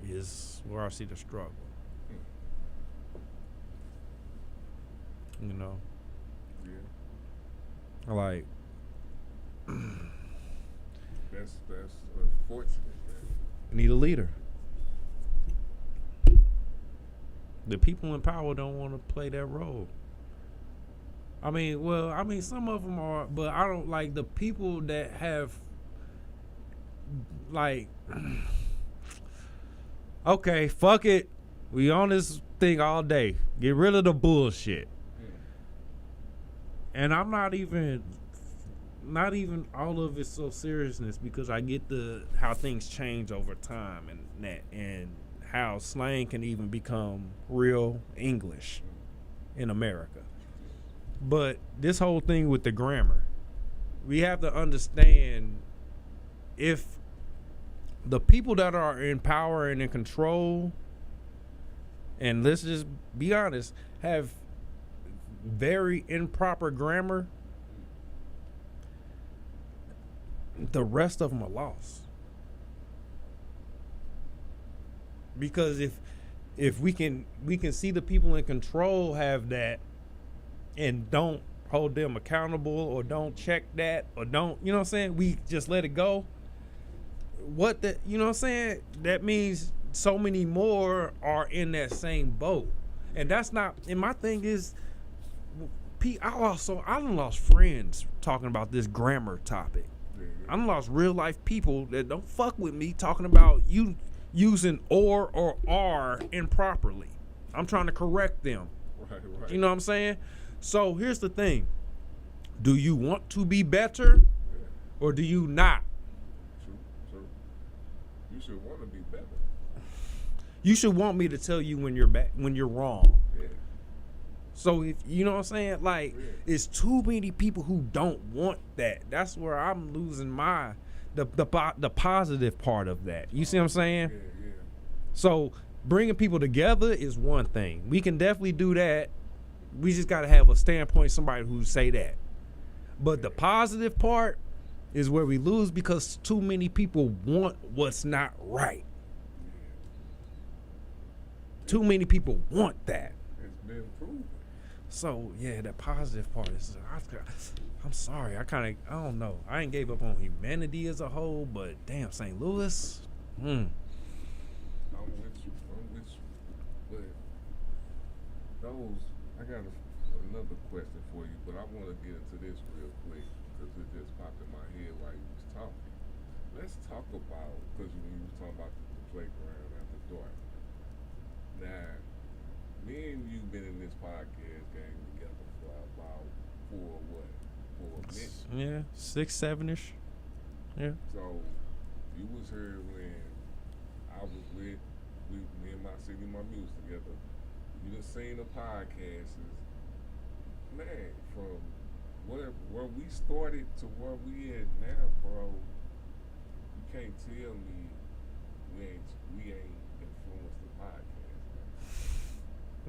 is where I see the struggle. You know? Yeah. Like, that's unfortunate, man. Need a leader. The people in power don't want to play that role. I mean, some of them are, but I don't like the people that have, like, okay, fuck it. We on this thing all day. Get rid of the bullshit. And I'm not even all of it's so seriousness, because I get how things change over time and how slang can even become real English in America. But this whole thing with the grammar, we have to understand, if the people that are in power and in control, and let's just be honest, have very improper grammar, the rest of them are lost. Because if we can see the people in control have that and don't hold them accountable, or don't check that, or don't, you know what I'm saying, we just let it go, you know what I'm saying, that means so many more are in that same boat. And that's not, and my thing is, I done lost friends talking about this grammar topic. I done lost real life people that don't fuck with me talking about you using or are improperly. I'm trying to correct them. Right. You know what I'm saying? So here's the thing. Do you want to be better, or do you not? True. You should want to be better. You should want me to tell you when you're wrong. Yeah. So if you know what I'm saying, like, it's too many people who don't want that. That's where I'm losing the positive part of that. You see what I'm saying? Yeah. So bringing people together is one thing. We can definitely do that. We just got to have a standpoint, somebody who say that. But the positive part is where we lose because too many people want what's not right. Too many people want that. It's been proven. So yeah, that positive part is. I'm sorry. I don't know. I ain't gave up on humanity as a whole, but damn, St. Louis. I'm with you. But I got another question for you, but I want to get into this real quick because it just popped in my head while you was talking. Let's talk about, because when you was talking about the playground after dark. Now, me and you been in this podcast game together for about 4 minutes? Yeah, 6, 7-ish. Yeah. So, you was here when I was with me and my city, my music together. You done seen the podcasts. Man, from where we started to where we at now, bro, you can't tell me we ain't influenced the podcast.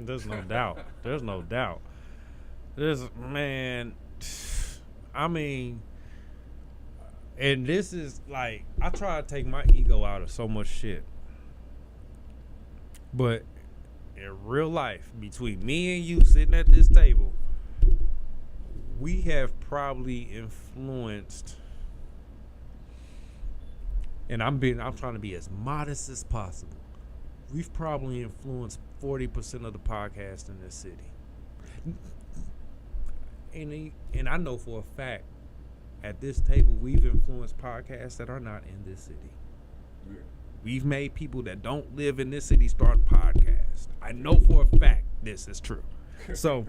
There's no doubt. There's no doubt. I mean, and this is like, I try to take my ego out of so much shit. But in real life, between me and you sitting at this table, we have probably influenced, and I'm trying to be as modest as possible. We've probably influenced 40% of the podcasts in this city. And I know for a fact, at this table, we've influenced podcasts that are not in this city. Yeah. We've made people that don't live in this city start podcasts. I know for a fact this is true. So,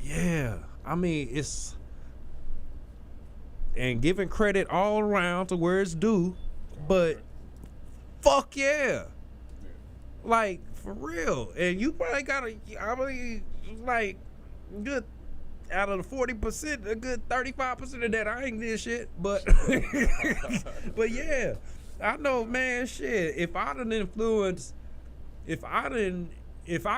yeah, I mean, it's, and giving credit all around to where it's due, but fuck yeah. Like, for real. And you probably got like, good, out of the 40%, a good 35% of that, I ain't did shit, but, but yeah, I know, man, shit, if I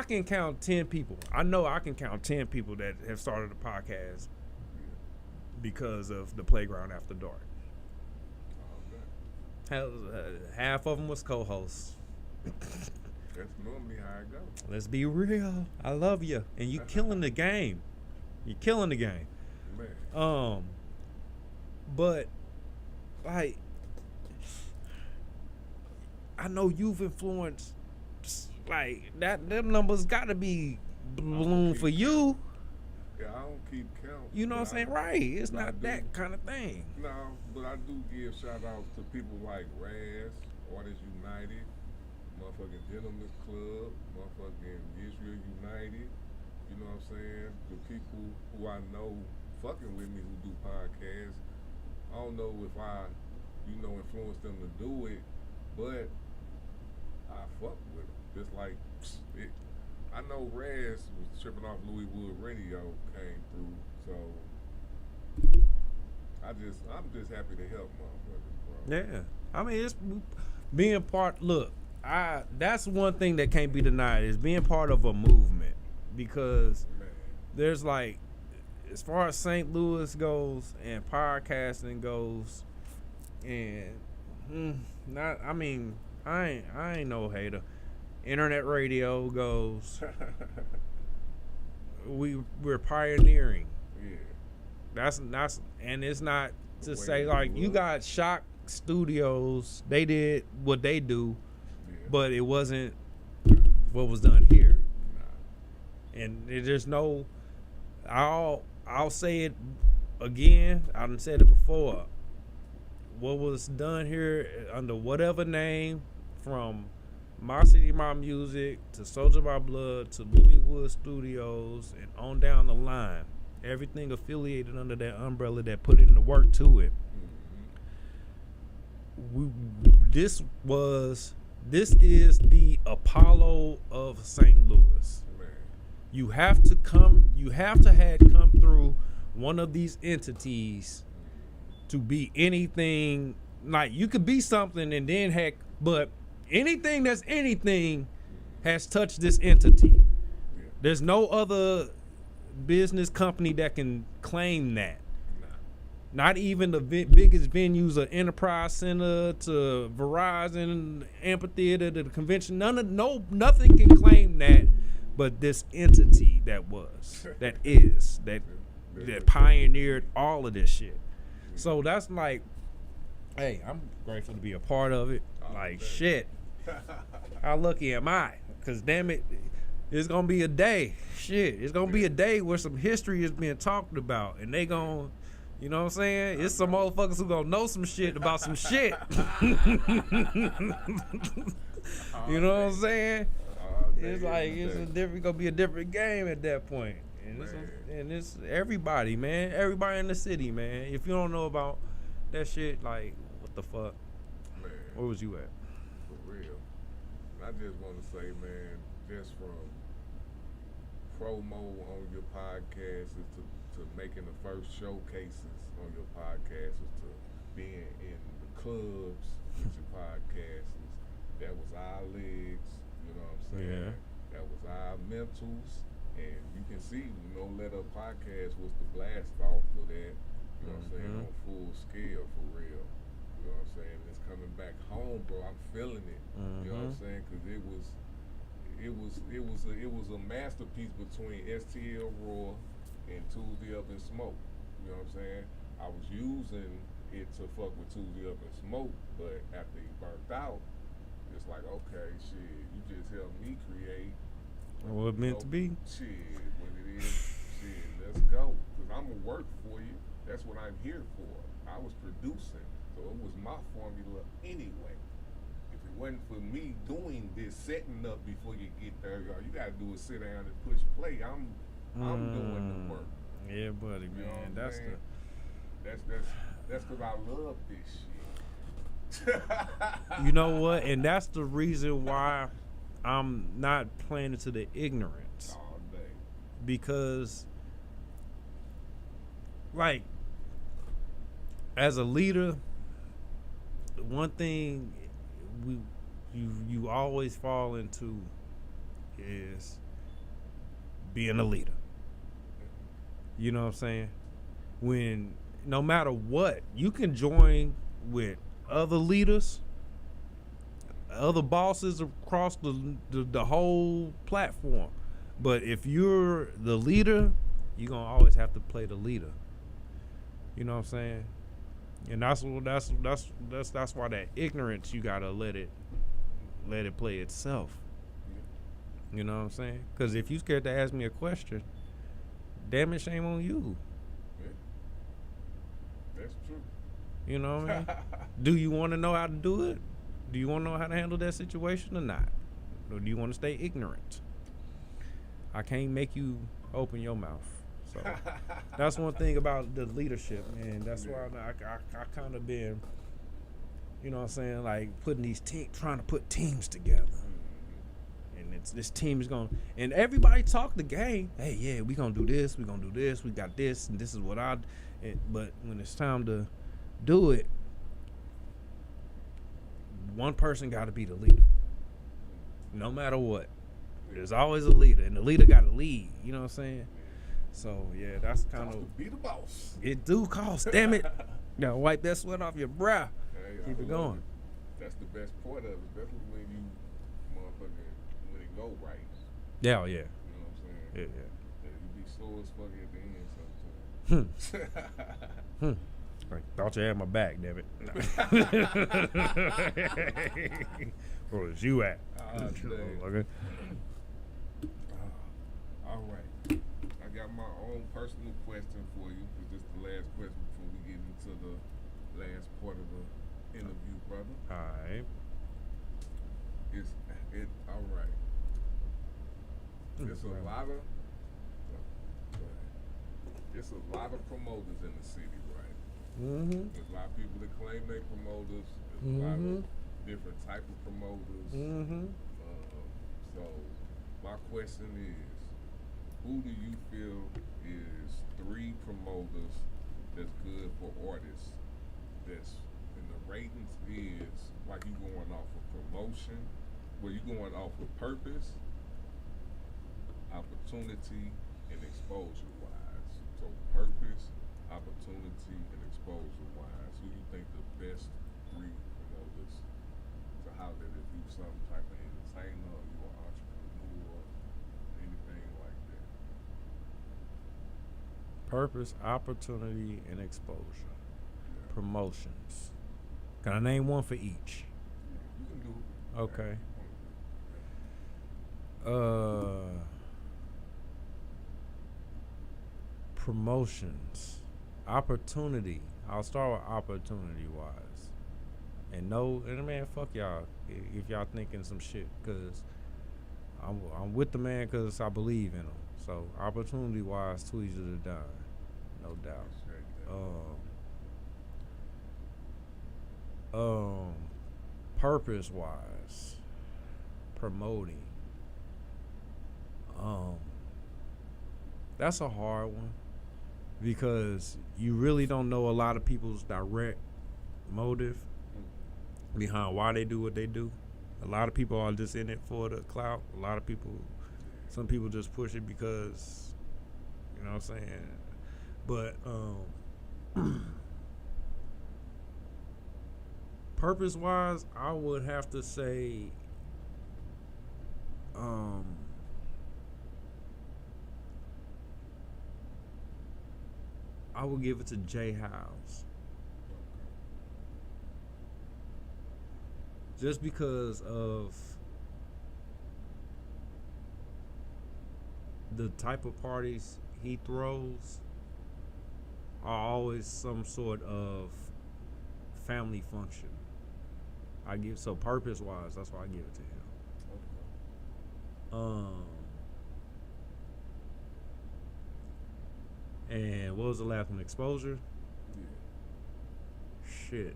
can count 10 people, I know I can count 10 people that have started a podcast because of the Playground After Dark. Half of them was co-hosts. That's normally how it goes. Let's be real. I love you, and you killing the game. You're killing the game. Man. But like, I know you've influenced, like, that. Them numbers got to be balloon for you. Yeah, I don't keep count. You know what I'm saying? Right. It's not that kind of thing. No, but I do give shout outs to people like Raz, Artists United, motherfucking Gentlemen's Club, motherfucking Israel United. You know what I'm saying? The people who I know fucking with me who do podcasts. I don't know if I, influence them to do it, but I fuck with them. Just like I know Raz was tripping off Louis Wood Radio came through, so I'm just happy to help motherfuckers, bro. Yeah, I mean, it's being part. Look, that's one thing that can't be denied is being part of a movement, because there's like, as far as St. Louis goes and podcasting goes, and I ain't no hater. Internet radio goes. We're pioneering. Yeah. That's and it's not to say like you got Shock Studios. They did what they do, but it wasn't what was done here. And there's no. I'll say it again. I done said it before. What was done here under whatever name, from My City, My Music to Soldier My Blood to Louis Wood Studios and on down the line, everything affiliated under that umbrella that put in the work to it. This is the Apollo of St. Louis. You have to have come through one of these entities to be anything. Like, you could be something and then heck, but anything that's anything has touched this entity. There's no other business company that can claim that. Not even the biggest venues of Enterprise Center to Verizon Amphitheater to the convention. Nothing can claim that, but this entity that pioneered all of this shit. So that's like, hey, I'm grateful to be a part of it. Like, shit, how lucky am I? Because damn it, it's gonna be a day. Shit, it's gonna be a day where some history is being talked about, and they gonna. You know what I'm saying? It's some motherfuckers who gonna know some shit about some shit. You know what I'm saying? It's like it's gonna be a different game at that point. And it's everybody, man. Everybody in the city, man. If you don't know about that shit, like, what the fuck? Man. Where was you at? For real. I just want to say, man, just from promo on your podcast to making the first showcases on your podcasts to being in the clubs with your podcasts. That was our legs, you know what I'm saying? Yeah. That was our mentals. And you can see, Let Up Podcast was the blast off for that, you know what I'm saying, on full scale for real. You know what I'm saying? It's coming back home, bro. I'm feeling it. You know what I'm saying? Because it was a masterpiece between STL Raw and Tuesday Up and Smoke. You know what I'm saying? I was using it to fuck with Tuesday Up and Smoke, but after he burnt out, it's like, okay, shit, you just helped me create what it meant to be. Shit, what it is, shit, let's go. Because I'm going to work for you. That's what I'm here for. I was producing, so it was my formula anyway. If it wasn't for me doing this, setting up before you get there, all you got to do is sit down and push play. I'm doing the work. Yeah, buddy, You know man. what I'm saying? That's because I love this shit. You know what? And that's the reason why I'm not playing into the ignorance. All day. Because, like, as a leader, the one thing you always fall into is being a leader. You know what I'm saying? When no matter what, you can join with other leaders, other bosses across the whole platform. But if you're the leader, you're gonna always have to play the leader. You know what I'm saying? And that's why that ignorance, you gotta let it play itself. You know what I'm saying? Because if you scared to ask me a question, damn it, shame on you. Yeah. That's true. You know what I mean? Do you want to know how to do it? Do you want to know how to handle that situation or not? Or do you want to stay ignorant? I can't make you open your mouth. So that's one thing about the leadership, man. That's why I kind of been, you know what I'm saying, like putting these trying to put teams together. And this team is going, and everybody talk the game. Hey, yeah, we gonna do this. We gonna do this. We got this, and this is what but when it's time to do it, one person got to be the leader. No matter what, there's always a leader, and the leader got to lead. You know what I'm saying? So yeah, that's kind of be the boss. It do cost. Damn it! Now wipe that sweat off your brow. Hey, Keep it going. That's the best part of it, especially when you when it go right. Yeah, yeah. You know what I'm saying? Yeah. You be slow as fuck at the end sometimes. Like, thought you had my back, damn it. Where was you at? Okay. All right. I got my own personal question for you. This is the last question before we get into the last part of the interview, brother. All right. All right. There's a lot of promoters in the city, right? Mm-hmm. There's a lot of people that claim they promoters. There's a lot of different type of promoters. Mm-hmm. So my question is, who do you feel is 3 promoters that's good for artists that's and the ratings is like you going off of promotion, where you going off of purpose, opportunity, and exposure wise. So purpose, opportunity, and exposure wise. Who you think the best three promoters to holler at if you some type of entertainer or you an entrepreneur, anything like that? Purpose, opportunity, and exposure. Promotions. Can I name one for each? You can do it. Okay. Promotions. Opportunity. I'll start with opportunity wise. And man, fuck y'all if y'all thinking some shit, cause I'm with the man cause I believe in him. So opportunity wise, too easy to die, no doubt. Purpose wise, promoting. That's a hard one because you really don't know a lot of people's direct motive behind why they do what they do. A lot of people are just in it for the clout. A lot of people, some people just push it because, you know what I'm saying? But purpose wise, I would have to say I would give it to Jay House. Just because of the type of parties he throws are always some sort of family function. So purpose wise, that's why I give it to him. And what was the last one? Exposure? Yeah. Shit.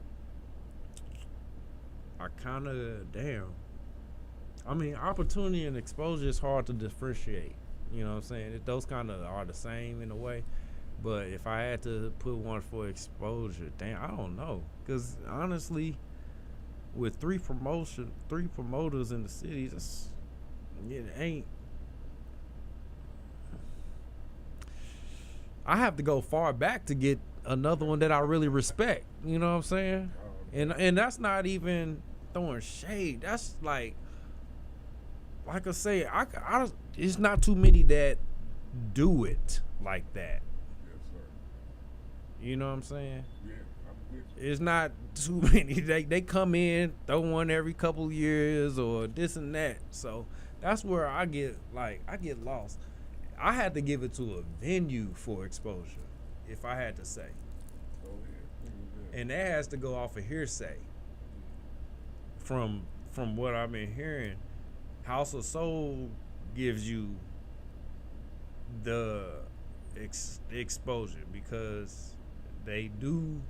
I mean, opportunity and exposure is hard to differentiate. You know what I'm saying? Those kind of are the same in a way. But if I had to put one for exposure, I don't know. Because honestly, with three promoters in the city, it ain't. I have to go far back to get another one that I really respect. You know what I'm saying? And that's not even throwing shade. That's like I say, it's not too many that do it like that. Yes, sir. You know what I'm saying? Yeah, I'm with you. It's not too many. They come in, throw one every couple years or this and that. So that's where I get lost. I had to give it to a venue for exposure, if I had to say. Oh, yeah. And that has to go off of hearsay. From what I've been hearing, House of Soul gives you the exposure because they do.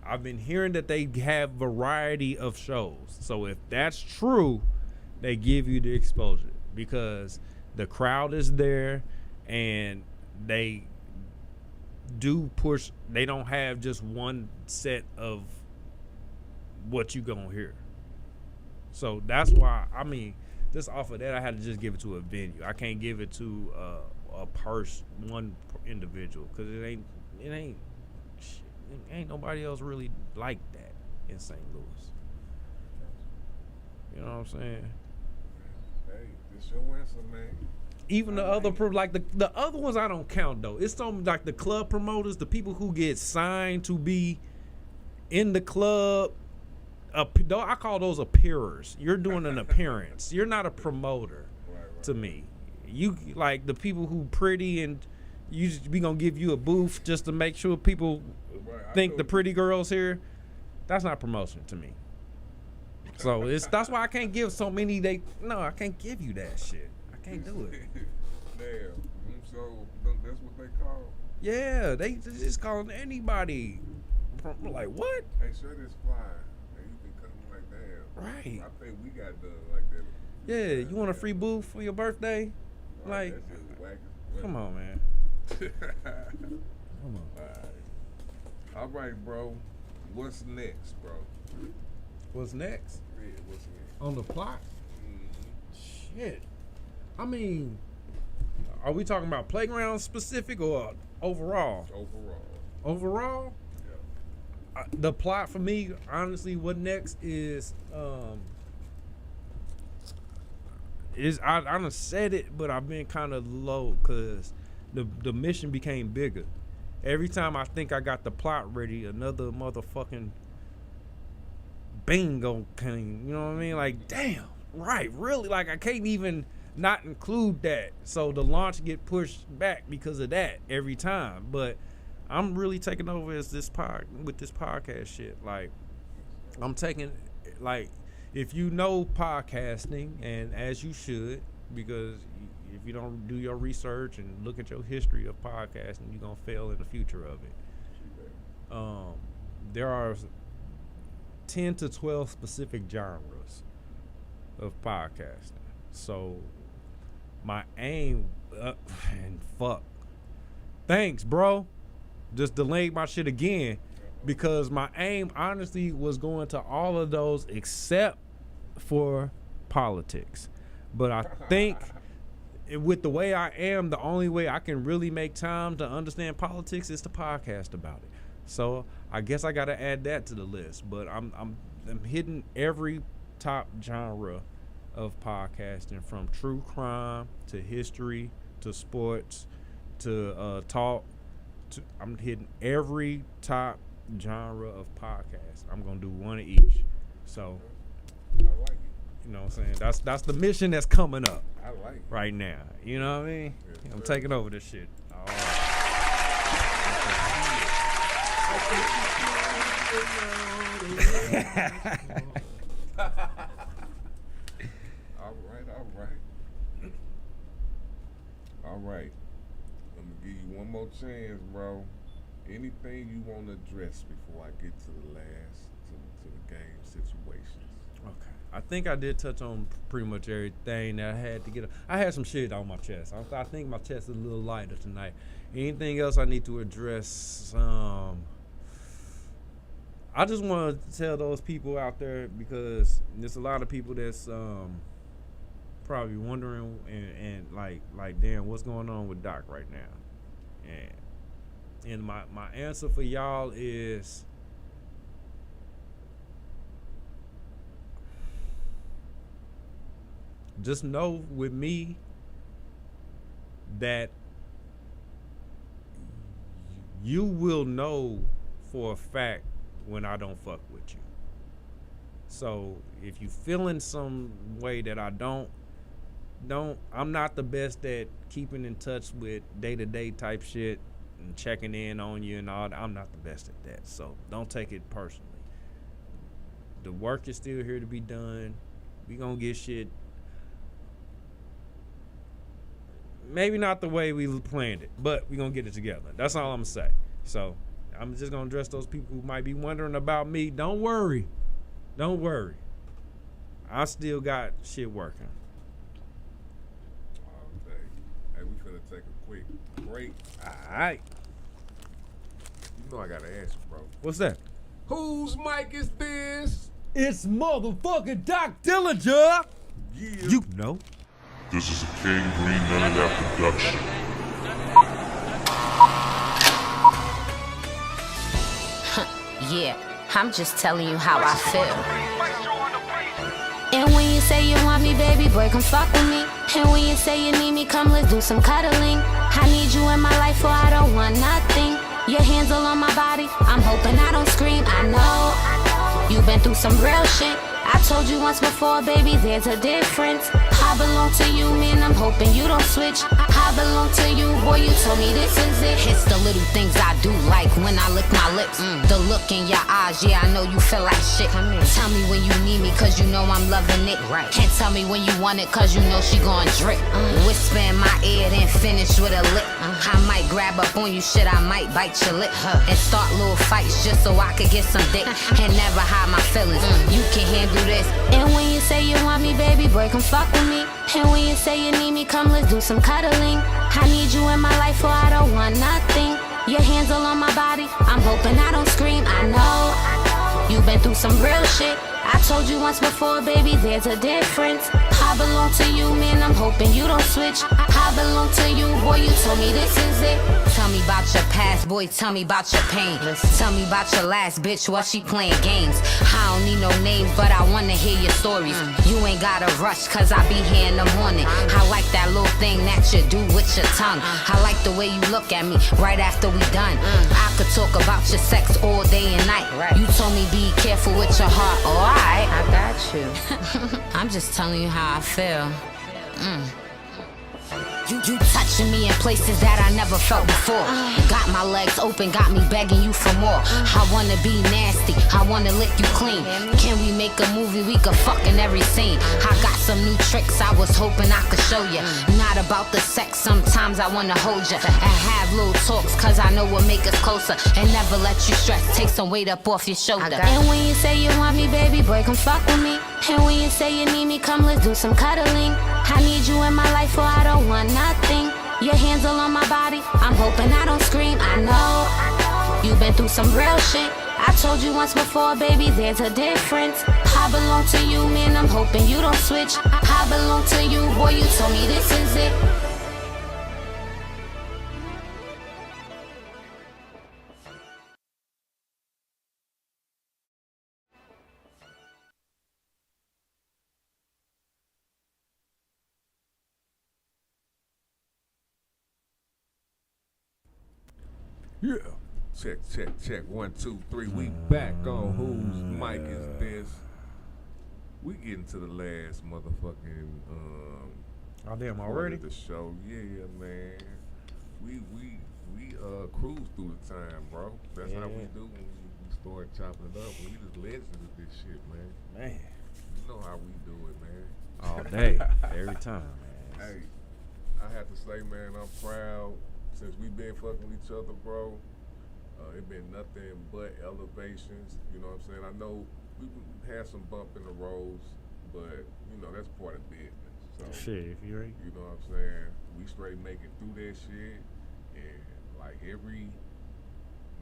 I've been hearing that they have variety of shows. So if that's true, they give you the exposure because the crowd is there and they do push. They don't have just one set of what you gonna hear. So that's why, I mean, just off of that, I had to just give it to a venue. I can't give it to one individual because it ain't nobody else really like that in St. Louis. You know what I'm saying? Hey, this your answer, man. Even the other the other ones I don't count though. It's some like the club promoters, the people who get signed to be in the club. I call those appearers. You're doing an appearance. You're not a promoter to me. You like the people who pretty and we gonna give you a booth just to make sure people think the pretty girl's here. That's not promotion to me. So that's why I can't give so many. I can't give you that shit. I can't do it. Damn. So that's what they call. Yeah, they just calling anybody. Like what? Hey, sure this fly. Hey, you can cut them like that. Right. I think we got done like that. Yeah, you want a free booth for your birthday? Like, that's just whack. Come on, man. Come on. All right, bro. What's next, bro? What's next? Yeah, what's next? On the plot? Mm-hmm. Shit. I mean, are we talking about playground specific or overall? Overall? Yeah. The plot for me, honestly, what next is I done said it, but I've been kind of low because the mission became bigger. Every time I think I got the plot ready, another motherfucking bingo came. You know what I mean? Like, damn, right, really? Like, I can't even not include that. So the launch get pushed back because of that every time. But I'm really taking over with this podcast shit. Like, I'm taking, like, if you know podcasting, and as you should, because if you don't do your research and look at your history of podcasting, you're going to fail in the future of it. There are 10 to 12 specific genres of podcasting. So my aim, and fuck, thanks, bro. Just delayed my shit again because my aim honestly was going to all of those except for politics. But I think with the way I am, the only way I can really make time to understand politics is to podcast about it. So I guess I got to add that to the list. But I'm hitting every top genre of podcasting, from true crime to history to sports to talk. I'm hitting every top genre of podcast. I'm gonna do one of each. So I like it. You know what I'm saying? That's the mission that's coming up. I like it. Right now. You know what I mean? Yes, I'm sir. taking over this shit. All right. All right. I'm gonna give you one more chance, bro. Anything you want to address before I get to the last to the game situations? Okay. I think I did touch on pretty much everything that I had to get. I had some shit on my chest. I think my chest is a little lighter tonight. Anything else I need to address? I just want to tell those people out there, because there's a lot of people that's probably wondering and like damn, what's going on with Doc right now? And my answer for y'all is, just know with me that you will know for a fact when I don't fuck with you. So if you feeling some way that I don't, I'm not the best at keeping in touch with day-to-day type shit and checking in on you and all that. I'm not the best at that. So don't take it personally. The work is still here to be done. We gonna get shit, maybe not the way we planned it, but we gonna get it together. That's all I'm gonna say. So I'm just gonna address those people who might be wondering about me. Don't worry. I still got shit working. Okay. Hey, we finna take a quick break. All right. You know I gotta ask you, bro. What's that? Whose mic is this? It's motherfucking Doc Dillinger. Yeah. You know. This is a King Green None of That production. Yeah, I'm just telling you how I feel. And when you say you want me, baby boy, come fuck with me. And when you say you need me, come let's do some cuddling. I need you in my life or I don't want nothing. Your hands all on my body, I'm hoping I don't scream. I know you've been through some real shit. I told you once before, baby, there's a difference. I belong to you, man, I'm hoping you don't switch. I belong to you, boy, you told me this is it. It's the little things I do, like when I lick my lips. The look in your eyes, yeah, I know you feel like shit. Tell me when you need me, cause you know I'm loving it. Can't tell me when you want it, cause you know she gon' drip. Whisper in my ear, then finish with a lip. I might grab up on you, shit, I might bite your lip. And start little fights just so I could get some dick. And never hide my feelings, you can handle this. And when you say you want me, baby boy, come fuck with me. And when you say you need me, come let's do some cuddling. I need you in my life or I don't want nothing. Your hands all on my body, I'm hoping I don't scream. I know been through some real shit. I told you once before, baby, there's a difference. I belong to you, man, I'm hoping you don't switch. I belong to you, boy, you told me this is it. Tell me about your past, boy, tell me about your pain. Tell me about your last bitch, what she playing games. I don't need no names, but I wanna hear your stories. You ain't gotta rush, cause I be here in the morning. I like that little thing that you do with your tongue. I like the way you look at me right after we done. I could talk about your sex all day and night. You told me be careful with your heart, alright. I got you. I'm just telling you how I feel. You touching me in places that I never felt before. Got my legs open, got me begging you for more. I wanna be nasty, I wanna lick you clean. Can we make a movie, we could fuck in every scene. I got some new tricks I was hoping I could show you. Not about the sex, sometimes I wanna hold you. And have little talks, cause I know what make us closer. And never let you stress, take some weight up off your shoulder. And when you say you want me, baby boy, come fuck with me. And when you say you need me, come let's do some cuddling. I need you in my life or I don't want nothing. Your hands all on my body, I'm hoping I don't scream. I know you've been through some real shit. I told you once before, baby, there's a difference. I belong to you, man, I'm hoping you don't switch. I belong to you, boy, you told me this is it. Yeah. Check. 1, 2, 3. We back on whose mic is this? We getting to the last motherfucking oh damn, already? The show. Yeah, man. We cruise through the time, bro. That's how we do when we start chopping it up. We just legends of this shit, man. Man. You know how we do it, man. All day, every time, man. Hey, I have to say, man, I'm proud. Since we've been fucking with each other, bro, it been nothing but elevations. You know what I'm saying? I know we had some bump in the roads, but you know that's part of business. So shit, if you ain't, you know what I'm saying? We straight making through that shit, and like every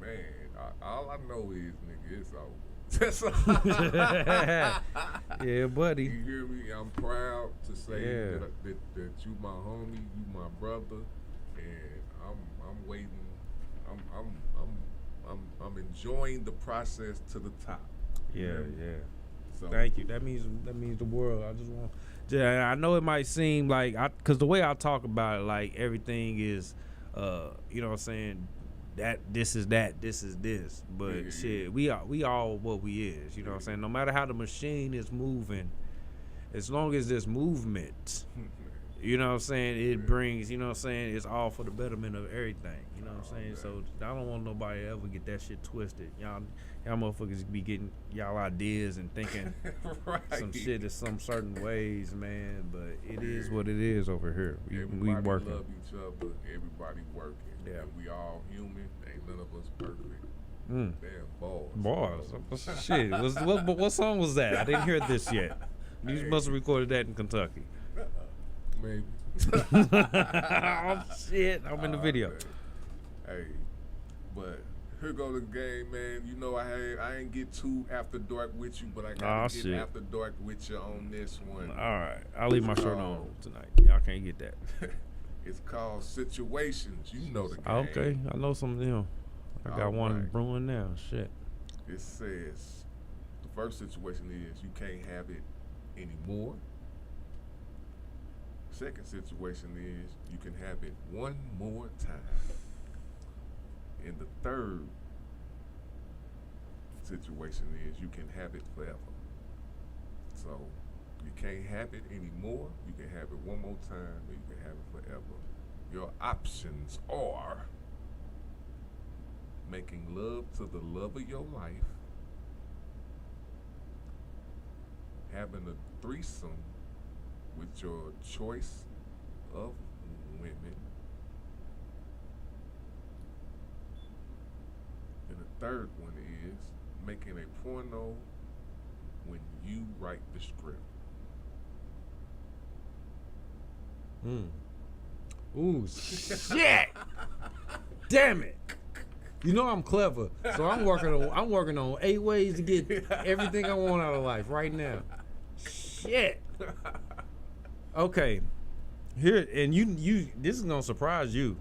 man, all I know is nigga, it's over. That's all. Yeah, buddy. You hear me? I'm proud to say that you my homie, you my brother, and I'm waiting. I'm enjoying the process to the top. Yeah. So thank you. That means the world. I just want. Yeah, I know it might seem like cause the way I talk about it, like everything is, you know what I'm saying. That this is that, this is this. But shit, we all what we is. You know what I'm saying. No matter how the machine is moving, as long as there's movement. You know what I'm saying? It brings, you know what I'm saying? It's all for the betterment of everything. You know what I'm saying? So I don't want nobody to ever get that shit twisted. Y'all motherfuckers be getting y'all ideas and thinking some shit in some certain ways, man. But it is what it is over here. We working. Love each other. Everybody working. Yeah. And we all human. Ain't none of us perfect. Damn, Bars. Shit. What song was that? I didn't hear this yet. You must have recorded that in Kentucky. Maybe. Oh shit! I'm in the video. Man. Hey, but here go the game, man. You know I ain't get too after dark with you, but I gotta get after dark with you on this one. All right, I'll leave my shirt on tonight. Y'all can't get that. It's called Situations. You know the game. Okay, I know some of them. I got one brewing now. Shit. It says the first situation is you can't have it anymore. Second situation is you can have it one more time. And the third situation is you can have it forever. So you can't have it anymore, you can have it one more time, or you can have it forever. Your options are making love to the love of your life, having a threesome with your choice of women, and the third one is making a porno when you write the script. Ooh, shit! Damn it! You know I'm clever, so I'm working on 8 ways to get everything I want out of life right now. Shit. Okay. Here and you. This is gonna surprise you.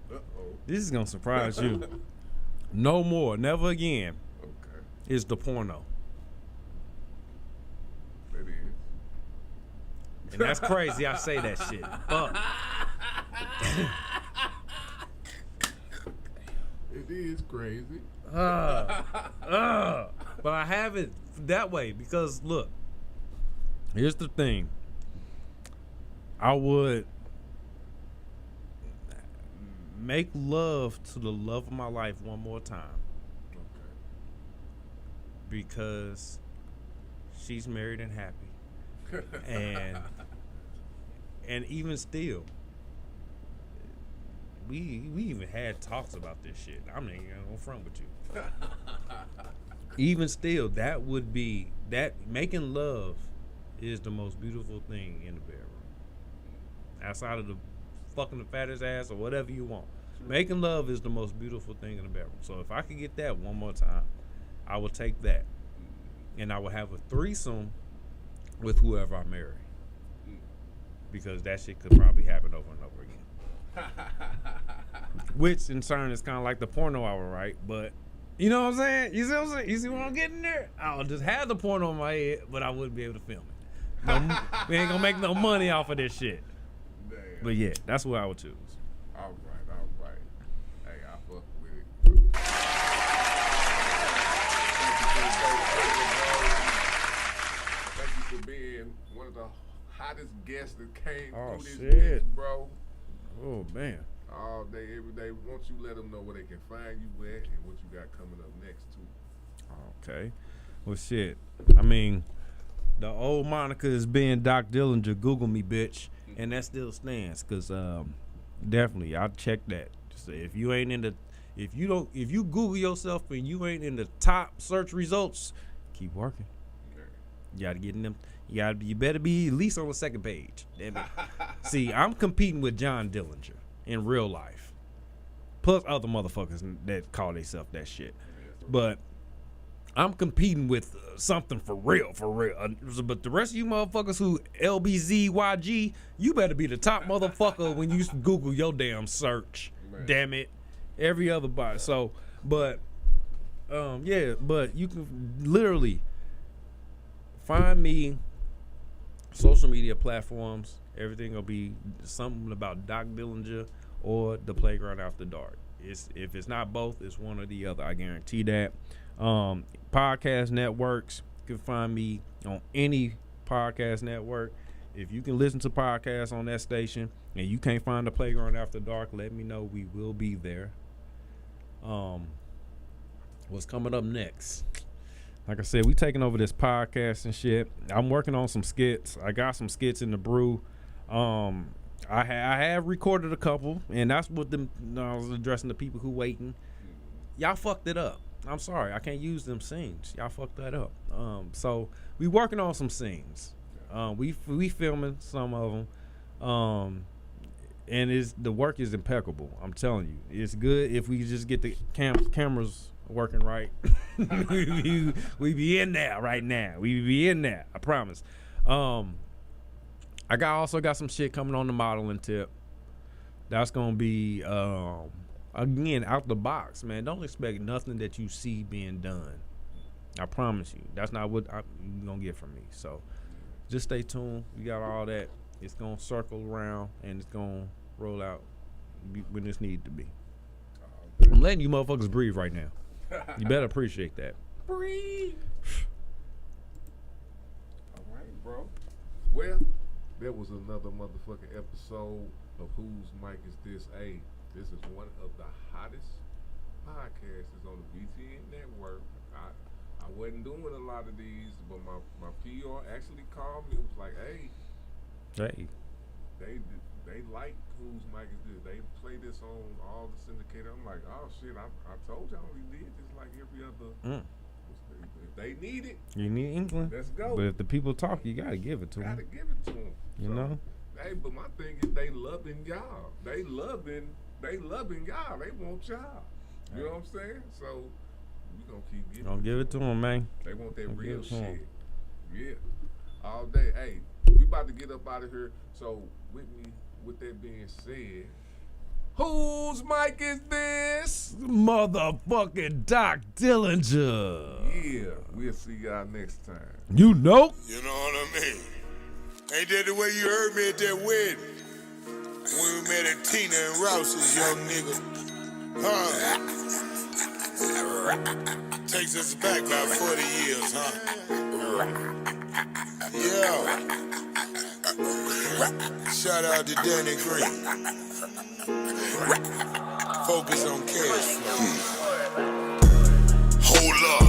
This is gonna surprise you. No more, never again. Okay. Is the porno. It is. And that's crazy. I say that shit. Fuck. It is crazy. But I have it that way because look, here's the thing. I would make love to the love of my life one more time. Okay. Because she's married and happy. and even still, we even had talks about this shit. I'm not even gonna front with you. Even still, that would be that making love is the most beautiful thing in the bedroom. Outside of the fucking the fattest ass or whatever you want. Making love is the most beautiful thing in the bedroom. So if I could get that one more time, I would take that. And I would have a threesome with whoever I marry. Because that shit could probably happen over and over again. Which in turn is kind of like the porno hour, right? But you know what I'm saying? You see what I'm saying? You see what I'm getting there? I'll just have the porno in my head, but I wouldn't be able to film it. We ain't gonna make no money off of this shit. Damn. But yeah, that's what I would choose. All right. Hey, I fuck with it. Thank you for being one of the hottest guests that came through this bitch, bro. Oh man. All day, every day. Won't you let them know where they can find you at and what you got coming up next too? Okay. Well, shit. I mean, the old moniker is being Doc Dillinger. Google me, bitch, and that still stands. Cause definitely, I'll check that. So if you ain't in the, if you Google yourself and you ain't in the top search results, keep working. You gotta get in them. You better be at least on the second page. Damn it. See, I'm competing with John Dillinger in real life, plus other motherfuckers that call themselves that shit. But I'm competing with something for real. But the rest of you motherfuckers who LBZYG, you better be the top motherfucker when you Google your damn search. Man. Damn it. Every other bot. So, but you can literally find me social media platforms. Everything will be something about Doc Dillinger or the Playground After Dark. If it's not both, it's one or the other. I guarantee that. Podcast networks, you can find me on any podcast network. If you can listen to podcasts on that station and you can't find the Playground After Dark, let me know. We will be there. What's coming up next? Like I said, we taking over this podcast and shit. I'm working on some skits. I got some skits in the brew. I have recorded a couple, and that's what I was addressing the people who waiting. Y'all fucked it up. I'm sorry, I can't use them scenes. Y'all fucked that up. So we working on some scenes. We filming some of them. And the work is impeccable. I'm telling you, it's good if we just get the cameras working right. we be in there right now. We be in there. I promise. I also got some shit coming on the modeling tip. That's gonna be again out the box, man. Don't expect nothing that you see being done. I promise you, that's not what you're gonna get from me. So just stay tuned. We got all that. It's gonna circle around and it's gonna roll out when it's needed to be. I'm letting you motherfuckers breathe right now. You better appreciate that. Breathe. All right, bro. Well, there was another motherfucking episode of Whose Mic Is This? Hey, this is one of the hottest podcasts on the BTN network. I wasn't doing a lot of these, but my PR actually called me and was like, hey, they like Whose Mic Is This? They play this on all the syndicator. I'm like, oh shit, I told y'all we did this like every other. If they need it, you need England. Let's go. But if the people talk, you gotta give it to them. Gotta give it to them. You know. Hey, but my thing is they loving y'all. They loving y'all. They want y'all. You know what I'm saying? So we gonna keep getting. Don't give it to them, man. They want that Don't real give it to 'em. shit. Yeah. All day. Hey, we about to get up out of here. So with that being said, whose mic is this? Motherfucking Doc Dillinger. Yeah. We'll see y'all next time. You know? You know what I mean? Ain't that the way you heard me at that wedding? When we met at Tina and Rouse's, young nigga. Huh? Takes us back about 40 years, huh? Yeah. Shout out to Danny Green. Focus on cash flow. Hold up.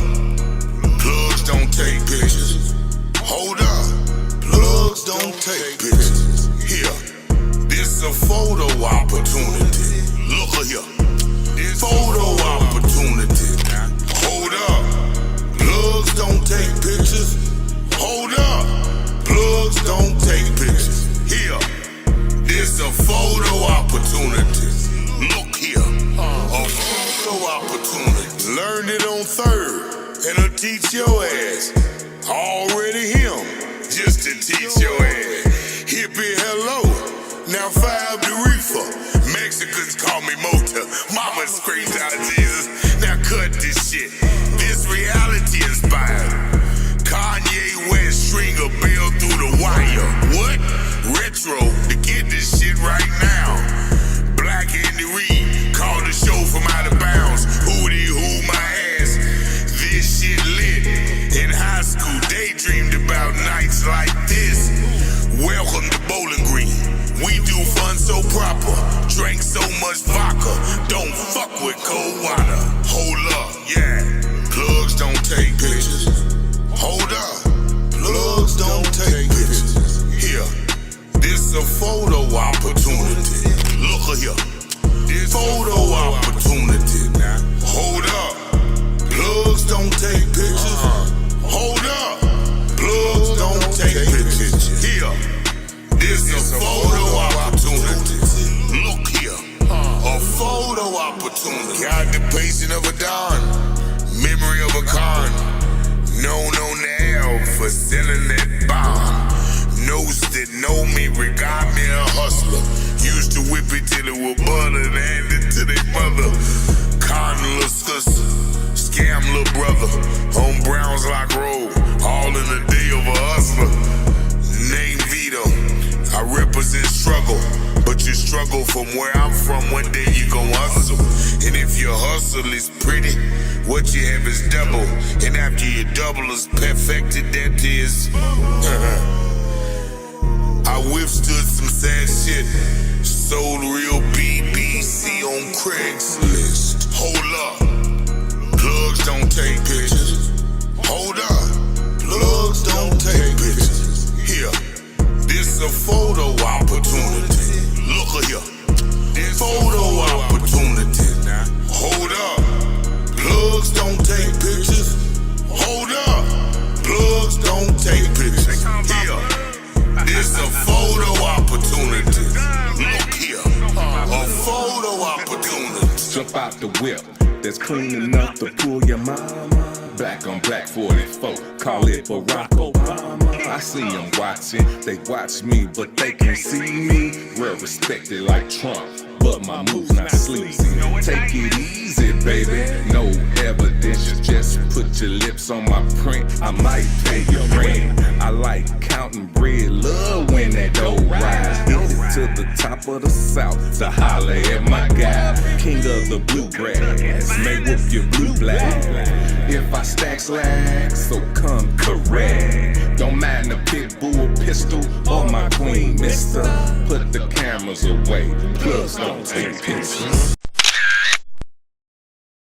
Plugs don't take pictures. Hold up. Plugs don't take pictures. Here. This a photo opportunity. Look here. This photo opportunity. Hold up. Plugs don't take pictures. Hold up. Plugs don't take pictures. Here. This a photo opportunity. Look here. A photo opportunity. Learned it on third. And I'll teach your ass. Already him. Just to teach your ass. Hippie, hello. Now 5 the reefer. Mexicans call me Mota. Mama screams out Jesus. Now cut this shit. This reality inspired. Kanye West string a bell through the wire. What? Retro to get this shit right now. Black Andy Reid called the show from out of bounds. Hootie hoo my ass. This shit lit. In high school, daydreamed about nights like this. Welcome to Bowling Green. We do fun so proper. Drank so much vodka. Don't fuck with cold water. Hold up, yeah. Plugs don't take pictures. Hold up. Plugs don't take pictures. Here. This a photo opportunity. Look here. This photo opportunity. Hold up. Plugs don't take pictures. Hold up. Plugs don't take pictures. Here. This a photo opportunity. Look here. A photo opportunity. Got the pacing of a Don. Memory of a con. Known on the L for selling that bomb. Knows that know me, regard me a hustler. Used to whip it till it was butter and hand it to their mother. Con little sister, scam little brother. On Browns Lock Road, all in the day of a hustler. Name Vito, I represent struggle. But you struggle from where I'm from, one day you gon' hustle. And if your hustle is pretty, what you have is double. And after you double is perfected, that is I withstood some sad shit. Sold real BBC on Craigslist. Hold up. Plugs don't take pictures. Hold up. Plugs don't take pictures. Here. This a photo opportunity. Look here. This photo opportunity. Hold up. Plugs don't take pictures. Hold up. Plugs don't take pictures. Here. This a photo opportunity. Look here. A photo opportunity. Jump out the whip. That's clean enough to pull your mama. Black on black 44. Call it Barack Obama. I see them watching. They watch me, but they can't see me. Real respected like Trump. But my move's not sleazy. Take it easy, baby. No evidence, just put your lips on my print. I might pay your rent. I like counting bread, love when that dough rise. Hit it to the top of the South to holler at my guy. King of the bluegrass, may whoop your blue black. If I stack slacks, so come correct. Don't mind the pit bull pistol or my queen, mister. Put the cameras away, plugs don't take pictures.